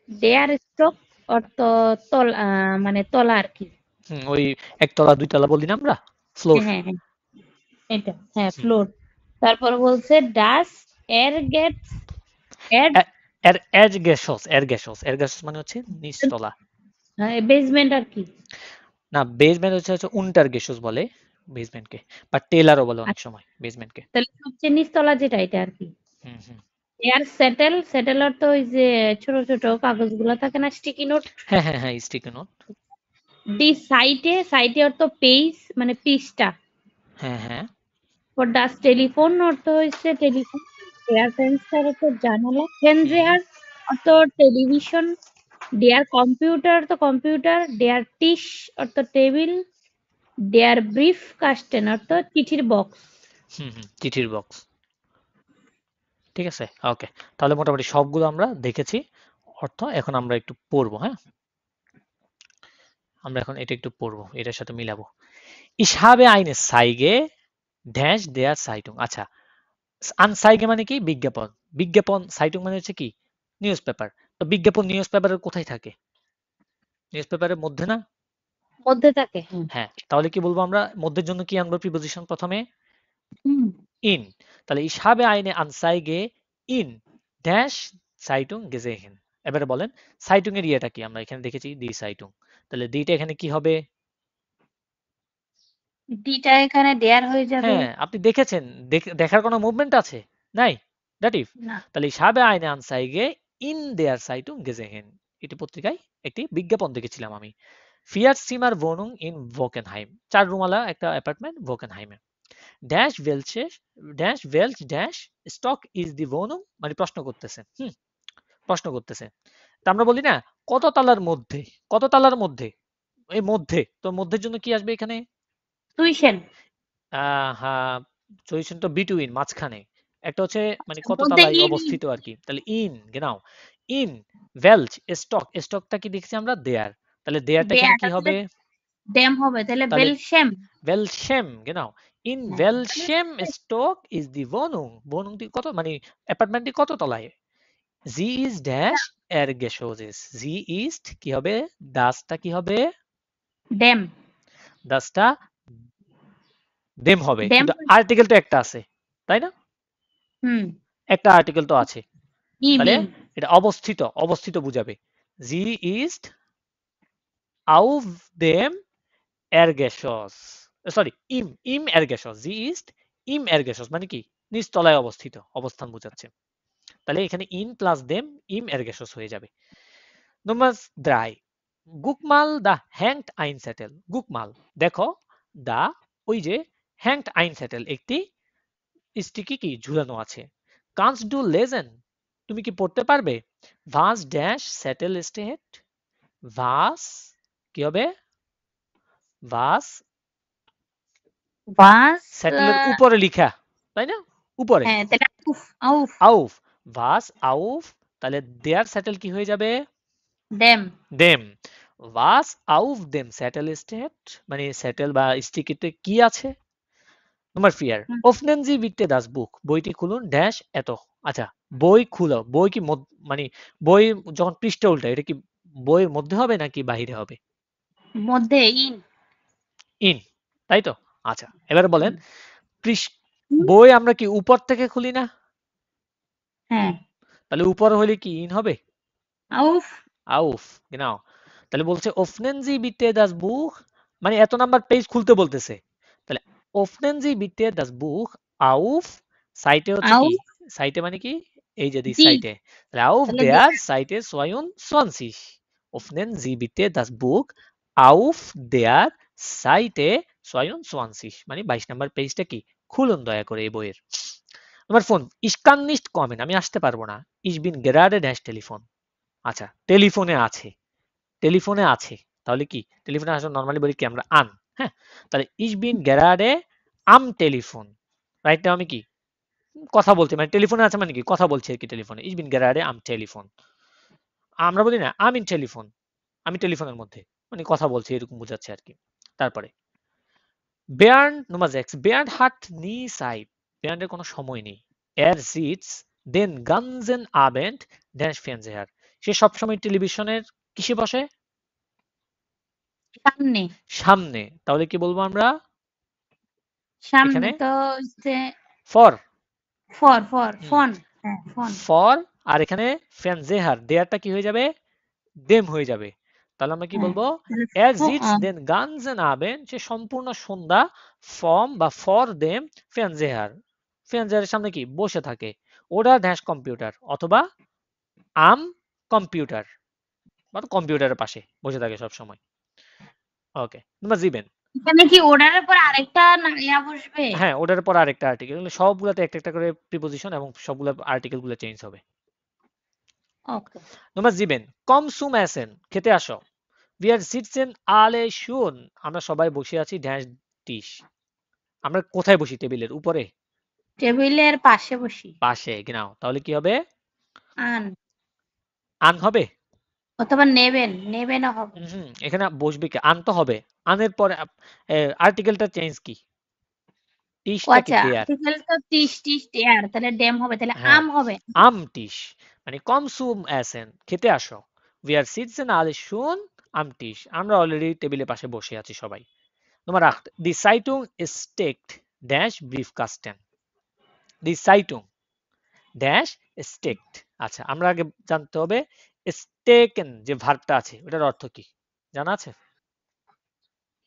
ডেয়ার স্টক অর্থ মানে তলা আর কি। হুম, ওই একতলা দুইতলা বলি না আমরা, ফ্লোর। হ্যাঁ হ্যাঁ হ্যাঁ, এটা হ্যাঁ হুম, ফ্লোর। তারপর বলছে ডাস এর গেটস এট এর এর গ্যাসস, এর গ্যাসস, এর গ্যাসস মানে হচ্ছে নিচতলা। বেসমেন্ট আর কি। না, বেসমেন্ট হচ্ছে উন্টার গেসস বলে বেসমেন্টকে, বা টেলারও বলে অনেক সময় বেসমেন্টকে। তাহলে সবচেয়ে নিচতলা যেটা এটা আর কি। হুম হুম। এয়ার সেটেল, সেটেলার তো ওই যে ছোট ছোট কাগজগুলো থাকে না, স্টিকি নোট। হ্যাঁ হ্যাঁ হ্যাঁ, স্টিকি নোট। ডি সাইটে, সাইটে অর্থ পেজ মানে পৃষ্ঠা। হ্যাঁ হ্যাঁ। ফর ডাস টেলিফোন অর্থ হচ্ছে টেলিফোন। এয়ার ফেন্সার অর্থ জানালা। হুম ফেনজেহার অর্থ টেলিভিশন। ডেয়ার কম্পিউটার তো কম্পিউটার। ডেয়ার টিস অর্থ টেবিল। ডেয়ার ব্রিফ কাস্টেন অর্থ চিঠির বক্স। হুম হুম, চিঠির বক্স। ঠিক আছে, ওকে। তাহলে মোটামুটি সবগুলো আমরা দেখেছি অর্থ। এখন আমরা একটু পড়বো। হ্যাঁ, আমরা এখন এটা একটু পড়বো, এটার সাথে মিলাবো। ইসহাবে আইনে সাইগে ড্যাশ দেয়ার সাইটুং। আচ্ছা, আনসাইগে মানে কি? বিজ্ঞাপন। বিজ্ঞাপন, সাইটুং মানে হচ্ছে কি? News paper. তো বিজ্ঞাপন নিউজ পেপারের কোথায় থাকে? নিউজ পেপারের মধ্যে না? মধ্যে থাকে। হুম। হ্যাঁ, তাহলে কি বলবো আমরা? মধ্যের জন্য কি আনবো প্রিপোজিশন প্রথমে? হুম। ইন। তাহলে ইসহাবে আইনে আনসাইগে ইন ড্যাশ সাইটুং গেজেহেন। এবারে বলেন সাইটুং এর ইয়েটা কি? আমরা এখানে দেখেছি দি সাইটুং। তাহলে দিটা এখানে কি হবে? ডিটা এখানে ডেয়ার হয়ে যাবে। হ্যাঁ, আপনি দেখেছেন। দেখার কোনো মুভমেন্ট আছে? নাই? দাটিভ। না। তাহলে ich habe eine Anzeige in der Zeitung gesehen। এটি পত্রিকায় একটি বিজ্ঞাপন দেখেছিলাম আমি। Vier Zimmer Wohnung in Wockenheim। 4 রুমালা একটা অ্যাপার্টমেন্ট Wockenheim-এ। Dash welches dash welch dash stock is the Wohnung, মানে প্রশ্ন করতেছে। প্রশ্ন করতেছে। তা আমরা বলি না কত তালার মধ্যে? কত তালার মধ্যে? এই মধ্যে। তো মধ্যের জন্য কি আসবে এখানে? টুইশন। হ্যাঁ, পজিশন তো বিটুইন, মাঝখানে। একটা হচ্ছে মানে কত মধ্যে তলায় ইন ইন। অবস্থিত আর কি। তাহলে ইন, গেনাও। ইন ভেলচ স্টক, স্টকটা কি দেখছি আমরা? দেয়ার। তাহলে দেয়ারটা এখানে ডেয়ার কি তাহলে হবে? ড্যাম হবে তাহলে তাহলে বেলশ্যাম। ওয়েলশেম, গেনাও। ইন হ্যাঁ তাহলে ওয়েলশেম স্টক ইজ দি wohnung। wohnungটি কত মানে অ্যাপার্টমেন্টটি কত তলায়? জি ইজ ড্যাশ এর গেসোজেস। জি ইজ কি হবে? দাসটা কি হবে? ড্যাম। দাসটা দেম হবে, ড্যাম। কিন্তু আর্টিকেল তো একটা আছে, তাই না? হুম। একটা আর্টিকেল তো আছে। ইম তাহলে ইম। এটা অবস্থিত, অবস্থিত বুঝাবে। জি ইস্ট আউফ দেম এরগেসস। সরি, ইম ইম এরগেসস। জি ইস্ট ইম এরগেসস মানে কি? নিচতলায় অবস্থিত, অবস্থান বোঝাচ্ছে। তাহলে এখানে ইন প্লাস দেম ইম এরগেসস হয়ে যাবে। নম্বর 3, গুকমাল দা হ্যাংড আইনস্যাটেল। গুকমাল, দেখো দা, ওই যে হ্যাংড আইনস্যাটেল, একটি স্টিকি কি ঝুলানো আছে। কান্স ডু লেজেন, তুমি কি পড়তে পারবে? ভাস ড্যাশ স্যাটেল স্টেট। ভাস কি হবে? ভাস বাস। স্যাটেলের উপরে লিখা, তাই না? উপরে। হ্যাঁ তাহলে উফ আউফ। আউফ, ভাস আউফ। তাহলে দেয়ার স্যাটেল কি হয়ে যাবে? ড্যাম। দেম। ভাস আউফ দেম স্যাটেল স্টেট, মানে স্যাটেল বা স্টিকিতে কি আছে? নম্বর 4, ওপেন জি বিটে দাস বুক। বইটি খুলুন ড্যাশ এত। আচ্ছা, বই খুলো, বই কি মানে বই যখন পৃষ্ঠা উল্টায় এটা কি বইয়ের মধ্যে হবে নাকি বাহিরে হবে? মধ্যে ইন। ইন, তাই তো? আচ্ছা, এবারে বলেন হুম। বই আমরা কি উপর থেকে খুলি না? হ্যাঁ। তাহলে উপর হলে কি ইন হবে? আউফ। আউফ, genau। তাহলে বলছে öffnen Sie bitte das Buch, মানে এত নাম্বার পেজ খুলতে বলতেছে। তাহলে öffnen Sie bitte das Buch auf, সাইটে হচ্ছে কি? আউফ সাইটে মানে কি? এই যে দিস দি। সাইটে। তাহলে auf তাহলে der Seite 22। öffnen Sie bitte das Buch auf der Seite 22, মানে 22 নাম্বার পেজটা কি? খুলুন দয়া করে এই বইয়ের। আমার phone ich kann nicht kommen, আমি আসতে পারবো না। ich bin gerade dash telephone. আচ্ছা, টেলিফোনে আছে। টেলিফোনে আছে, তাহলে কি টেলিফোনে আসলে নর্মালি বলি কি আমরা আন। হ্যাঁ, তাহলে ইস বিন গেরাডে আম টেলিফোন, রাইট নাও আমি কি কথা বলছি, মানে টেলিফোনে আছে মানে কি কথা বলছি আর কি টেলিফোনে। ইস বিন গেরাডে আম টেলিফোন, আমরা বলি না আম ইন টেলিফোন, আমি টেলিফোনের মধ্যে, মানে কথা বলছি এরকম বোঝাচ্ছে আর কি। তারপরে বেয়ার্ন Nummer 6, বেয়ার্ন হাট নি সাইড, বেয়ার্নের কোনো সময় নেই। এর সিটস দেন গানজেন আবেন্ড ড্যাশ ফেনজেহার, সে সবসময় টেলিভিশনের কিসে বসে? সামনে। সামনে, তাহলে কি বলবো আমরা সামনে এখানে? তো হচ্ছে ফর, ফোন। হ্যাঁ, ফোন। ফর, আর এখানে ফেনজেহার দেয়ারটা কি হয়ে যাবে? দেম হয়ে যাবে। তাহলে আমরা কি হ্যাঁ, বলবো? তাহলে এর জিটস দেন গানজেন আবেন, সে সম্পূর্ণ সন্ধ্যা ফর্ম বা ফর দেম ফেনজেহার, ফেনজেহারের সামনে কি বসে থাকে। ওরা ড্যাশ কম্পিউটার অথবা আম কম্পিউটার, মানে কম্পিউটারের পাশে বসে থাকে সব সময়। ওকে, নাম্বার 7। এখানে কি ওর্ডারের পর আরেকটা ইয়া বসবে? হ্যাঁ, ওটার পর আরেকটা আর্টিকেল, সবগুলাতে একটা একটা করে প্রিপোজিশন এবং সবগুলো আর্টিকেল গুলো চেঞ্জ হবে। ওকে। নাম্বার 7, কম সুম এসেন, খেতে আসো। Wir sitzen alle schon, আমরা সবাই বসে আছি ড্যাশ ডিশ, আমরা কোথায় বসি? টেবিলের উপরে, টেবিলের পাশে বসি। পাশে, genau, তাহলে কি হবে? আন আন হবে? অথবা নেবেনও হবে। এখানে বসবে কি? আন তো হবে। আনের পরে আর্টিকেলটা চেঞ্জ কি? ও টিশটা কি? আচ্ছা, দেয়ার। আর্টিকেল তো টিস টিস দেয়ার, তাহলে ডেম হবে, তাহলে হ্যাঁ, আম হবে। আম টিশ, মানে কম সুম এসেন, খেতে আসো। Wir sitzen alle schon am Tisch, আমরা অলরেডি টেবিলের পাশে বসে আছি সবাই। Nummer 8, die Zeitung ist steckt dash Briefkasten, die Zeitung dash স্টেকড। আচ্ছা, আমরা আগে জানতে হবে স্টেকেন যে ভার্বটা আছে ওটার অর্থ কি, জানা আছে?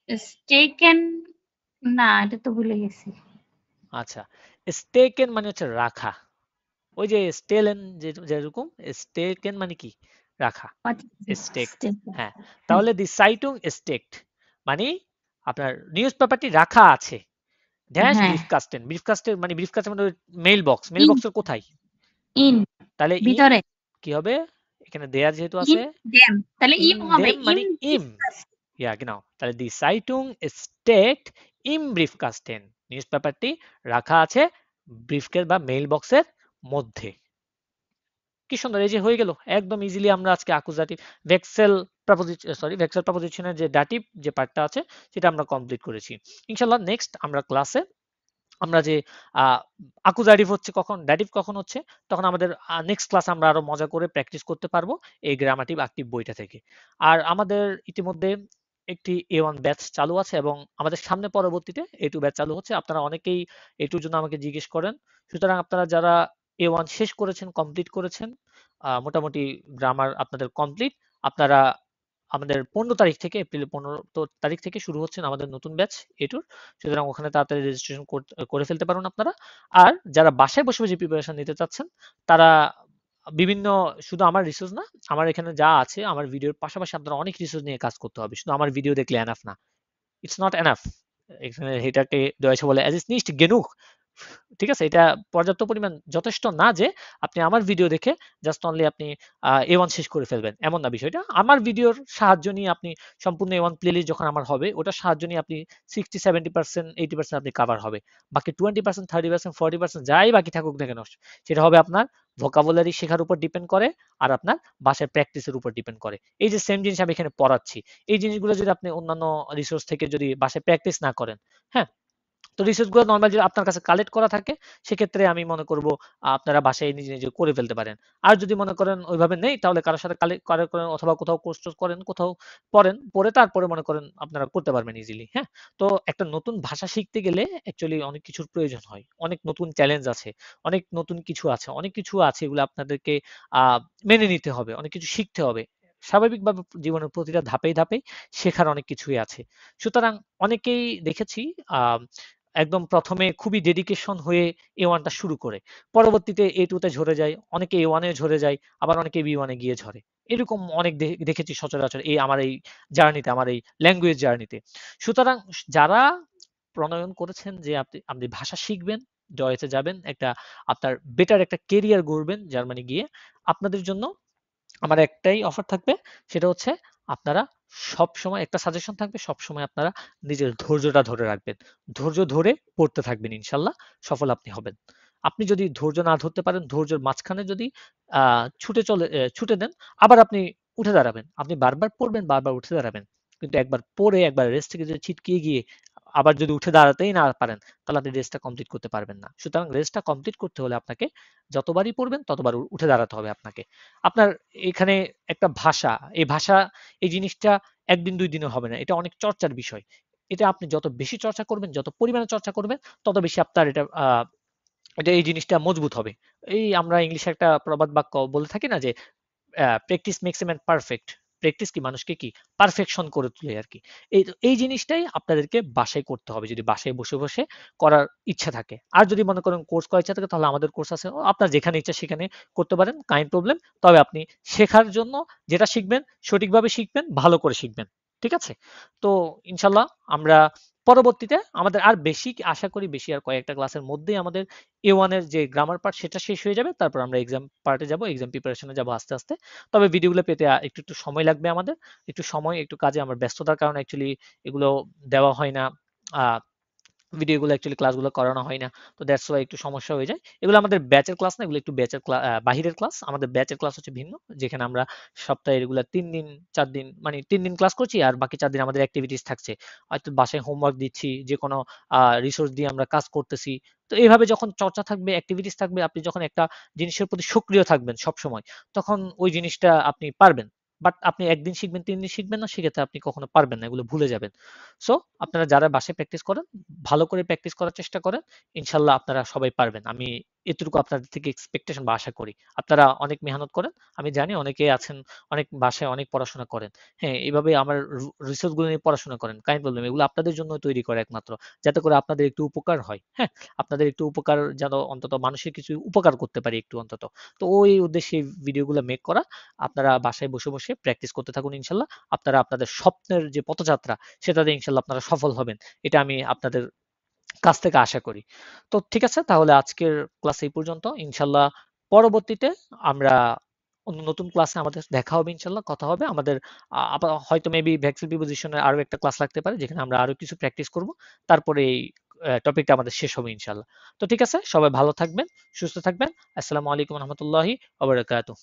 স্টেকেন, না এটা তো ভুলে গেছি। আচ্ছা, স্টেকেন মানে হচ্ছে রাখা, ওই যে স্টেলেন যেরকম, স্টেকেন মানে কি রাখা, স্টেকড। স্টেকেন। হ্যাঁ, হ্যাঁ, তাহলে দি সাইটুং স্টেকড মানে আপনার নিউজ পেপারটি রাখা আছে ড্যাশ হ্যাঁ, ব্রিফকাস্টেন, ব্রিফকাস্টের মানে ব্রিফকাস্টের মানে মেইল বক্স, মেইল ইন বক্সের কোথায়? ইন তাহলে ইন ভিতরে। কি হবে? এখানে দেয়ার যেহেতু ইন আছে, দেম, তাহলে ইন ইম হবে, দেম ইম মানে ইম, ডিসকাস। ja genau, তাহলে die Zeitung steckt im Briefkasten, news পেপারটি রাখা আছে ব্রিফকেস বা মেইল বক্সের মধ্যে। কি সুন্দর, এই যে হয়ে গেল একদম ইজিলি। আমরা আজকে আকুজাটিভ ভেক্সেল ভেক্সেল প্রপোজিশনের যে ডাটিভ যে পার্টটা আছে সেটা আমরা কমপ্লিট করেছি। ইনশাআল্লাহ নেক্সট আমরা ক্লাসে আমরা যে আকুজাটিভ হচ্ছে কখন, ড্যাটিভ কখন হচ্ছে, তখন আমাদের নেক্সট ক্লাস আমরা আরো মজা করে প্র্যাকটিস করতে পারবো এই গ্রামাটিভ অ্যাক্টিভ বইটা থেকে। আর আমাদের ইতিমধ্যে একটি A1 ব্যাচ চালু আছে এবং আমাদের সামনে পরবর্তীতে A2 ব্যাচ চালু হচ্ছে। আপনারা অনেকেই A2 জন্য আমাকে জিজ্ঞেস করেন, সুতরাং আপনারা যারা A1 শেষ করেছেন, কমপ্লিট করেছেন, মোটামুটি গ্রামার আপনাদের কমপ্লিট, আপনারা আমাদের 15 তারিখ থেকে, এপ্রিল 15 তারিখ থেকে শুরু হচ্ছে আমাদের নতুন ব্যাচ A2, সুতরাং ওখানে তাড়াতাড়ি রেজিস্ট্রেশন করে ফেলতে পারেন আপনারা। আর যারা বাসায় বসে বসে প্রিপারেশন নিতে চাচ্ছেন তারা বিভিন্ন, শুধু আমার রিসোর্স না, আমার এখানে যা আছে আমার ভিডিওর পাশাপাশি আপনারা অনেক রিসোর্স নিয়ে কাজ করতে হবে, শুধু আমার ভিডিও দেখলে এনাফ না, ইটস নট এনাফ। এখানে এটাকে deutsche বলে es ist nicht genug, ঠিক আছে? এটা পর্যাপ্ত পরিমাণ যথেষ্ট না যে আপনি আমার ভিডিও দেখে জাস্ট অনলি আপনি A1 শেষ করে ফেলবেন, এমন না বিষয়টা। আমার ভিডিওর সাহায্য নিয়ে আপনি সম্পূর্ণ A1 প্লেলিস্ট যখন আমার হবে ওটার সাহায্য নিয়ে আপনি 60-70% 80% আপনি কাভার হবে। বাকি 20% 30% 40% যাই বাকি থাকুক না কেন সেটা হবে আপনার ভোকাবুলারি শেখার উপর ডিপেন্ড করে আর আপনার বাসায় প্র্যাকটিসের উপর ডিপেন্ড করে। এই যে সেম জিনিস আমি এখানে পড়াচ্ছি, এই জিনিসগুলো যদি আপনি অন্যান্য রিসোর্স থেকে যদি বাসায় প্র্যাকটিস না করেন, হ্যাঁ, তো রিসোর্স গুলো নর্মাল যদি আপনার কাছে কালেক্ট করা থাকে সেক্ষেত্রে আমি মনে করব আপনারা বাসায় নিজে নিজে করে ফেলতে পারেন। আর যদি মনে করেন ওইভাবে নেই তাহলে কারোর সাথে কালেক্ট করেন অথবা কোথাও কোর্স টোর্স করেন, কোথাও পড়েন, পড়ে তারপরে মনে করেন আপনারা করতে পারবেন ইজিলি। হ্যাঁ, তো একটা নতুন ভাষা শিখতে গেলে অ্যাকচুয়ালি অনেক কিছুর প্রয়োজন হয়, অনেক নতুন চ্যালেঞ্জ আছে, অনেক নতুন কিছু আছে, অনেক কিছু আছে এগুলো আপনাদেরকে মেনে নিতে হবে, অনেক কিছু শিখতে হবে। স্বাভাবিকভাবে জীবনের প্রতিটা ধাপেই ধাপেই শেখার অনেক কিছুই আছে। সুতরাং অনেকেই দেখেছি আহ একদম প্রথমে খুবই ডেডিকেশন হয়ে A1 টা শুরু করে পরবর্তীতে A2 তে ঝরে যায়, অনেকে A1 এ ঝরে যায়, আবার অনেকে B1 এ গিয়ে ঝরে। এরকম অনেক দেখেছি সচরাচর এই আমার এই জার্নিতে, আমার এই ল্যাঙ্গুয়েজ জার্নিতে। সুতরাং যারা প্রণয়ন করেছেন যে আপনি আপনি ভাষা শিখবেন, ডয়েচে যাবেন, একটা আপনার বেটার একটা কেরিয়ার গড়বেন জার্মানি গিয়ে, আপনাদের জন্য আমার একটাই অফার থাকবে, সেটা হচ্ছে আপনারা সবসময় একটা সাজেশন থাকবে, সবসময় আপনারা নিজের ধৈর্যটা ধরে রাখবেন। ধৈর্য ধরে পড়তে থাকবেন, ইনশাল্লাহ সফল আপনি হবেন। আপনি যদি ধৈর্য না ধরতে পারেন, ধৈর্যের মাঝখানে যদি ছুটে দেন, আবার আপনি উঠে দাঁড়াবেন। আপনি বারবার পড়বেন, বারবার উঠে দাঁড়াবেন। কিন্তু একবার পড়ে একবার রেস্ট থেকে যদি ছিটকিয়ে গিয়ে আবার যদি উঠে দাঁড়াতেই না পারেন, তাহলে আপনি রেস্টটা কমপ্লিট করতে পারবেন না। সুতরাং রেস্টটা কমপ্লিট করতে হলে আপনাকে যতবারই পড়বেন ততবার উঠে দাঁড়াতে হবে আপনাকে। আপনার এখানে একটা ভাষা, এই ভাষা, এই জিনিসটা একদিন দুই দিনে হবে না, এটা অনেক চর্চার বিষয়। এটা আপনি যত বেশি চর্চা করবেন, যত পরিমাণে চর্চা করবেন, তত বেশি আপনার এটা এই জিনিসটা মজবুত হবে। এই আমরা ইংলিশে একটা প্রবাদ বাক্য বলে থাকি না যে practice makes a man perfect. Practice কি মানুষকে কি পারফেকশন করে তোলে আর কি। এই জিনিসটাই আপনাদেরকে বাসায় করতে হবে, যদি বাসায় বসে বসে করার ইচ্ছা থাকে। আর যদি মনে করেন কোর্স করার ইচ্ছা থাকে, তাহলে আমাদের কোর্স আছে, আপনার যেখানে ইচ্ছা সেখানে করতে পারেন, কাইন্ড প্রবলেম। তবে আপনি শেখার জন্য যেটা শিখবেন সঠিকভাবে শিখবেন, ভালো করে শিখবেন। ঠিক আছে? তো ইনশাল্লাহ আমরা পরবর্তীতে আমাদের আর বেশি আশা করি, বেশি আর কয়েকটা ক্লাসের মধ্যেই আমাদের A1 এর যে গ্রামার পার্ট সেটা শেষ হয়ে যাবে। তারপর আমরা এক্সাম পার্টে যাব, এক্সাম প্রিপারেশনে যাব আস্তে আস্তে। তবে ভিডিওগুলো পেতে একটু সময় লাগবে আমাদের। একটু সময়, একটু কাজে আমার ব্যস্ততার কারণে অ্যাকচুয়ালি এগুলো দেওয়া হয় না। আহ ভিডিওগুলো অ্যাকচুয়ালি ক্লাসগুলো করানো হয় না। তো দ্যাটস ওয়াই একটু সমস্যা হয়ে যায়। এগুলো আমাদের ব্যাচের ক্লাস না, এগুলো একটু ব্যাচের বাহিরের ক্লাস। আমাদের ব্যাচের ক্লাস হচ্ছে ভিন্ন, যেখানে আমরা সপ্তাহে রেগুলার 3 দিন 4 দিন, মানে 3 দিন ক্লাস করছি, আর বাকি 4 দিন আমাদের অ্যাক্টিভিটিস থাকছে। হয়তো বাসায় হোমওয়ার্ক দিচ্ছি, যে কোনো রিসোর্স দিয়ে আমরা কাজ করতেছি। তো এইভাবে যখন চর্চা থাকবে, অ্যাক্টিভিটিস থাকবে, আপনি যখন একটা জিনিসের প্রতি সক্রিয় থাকবেন সবসময়, তখন ওই জিনিসটা আপনি পারবেন। বাট আপনি একদিন শিখবেন, 3 দিন শিখবেন না, সেক্ষেত্রে আপনি কখনো পারবেন না, এগুলো ভুলে যাবেন। সো আপনারা যারা বাসায় প্র্যাকটিস করেন, ভালো করে প্র্যাকটিস করার চেষ্টা করেন, ইনশাল্লাহ আপনারা সবাই পারবেন। আমি এতটুকু আপনাদের থেকে এক্সপেকটেশন বা আশা করি। আপনারা অনেক মেহনত করেন, আমি জানি অনেকে আছেন অনেক বাসায় অনেক পড়াশোনা করেন। হ্যাঁ, এইভাবে আমার রিসোর্স গুলো নিয়ে পড়াশোনা করেন, কাইন্ড বললাম এগুলো আপনাদের জন্য তৈরি করে একমাত্র, যাতে করে আপনাদের একটু উপকার হয়। হ্যাঁ, আপনাদের একটু উপকার, যেন অন্তত মানুষের কিছু উপকার করতে পারি একটু অন্তত। তো ওই উদ্দেশ্যে ভিডিওগুলো মেক করা। আপনারা বাসায় বসে বসে প্র্যাকটিস করতে থাকুন, ইনশাল্লাহ আপনারা আপনাদের স্বপ্নের যে পথযাত্রা, সেটাতে ইনশাল্লাহ আপনারা সফল হবেন। এটা আমি আপনাদের কাছ থেকে আশা করি। তো ঠিক আছে, তাহলে আজকের ক্লাস এই পর্যন্ত। ইনশাল্লাহ পরবর্তীতে আমরা অন্য নতুন ক্লাসে আমাদের দেখা হবে, ইনশাল্লাহ কথা হবে আমাদের। হয়তো মেবি ভ্যাক্সিন প্রিপোজিশনের আরো একটা ক্লাস লাগতে পারে, যেখানে আমরা আরো কিছু প্র্যাকটিস করব। তারপরে এই টপিকটা আমাদের শেষ হবে ইনশাল্লাহ। তো ঠিক আছে, সবাই ভালো থাকবেন, সুস্থ থাকবেন। আসসালামু আলাইকুম রহমতুল্লাহি ওয়া বারাকাতুহু।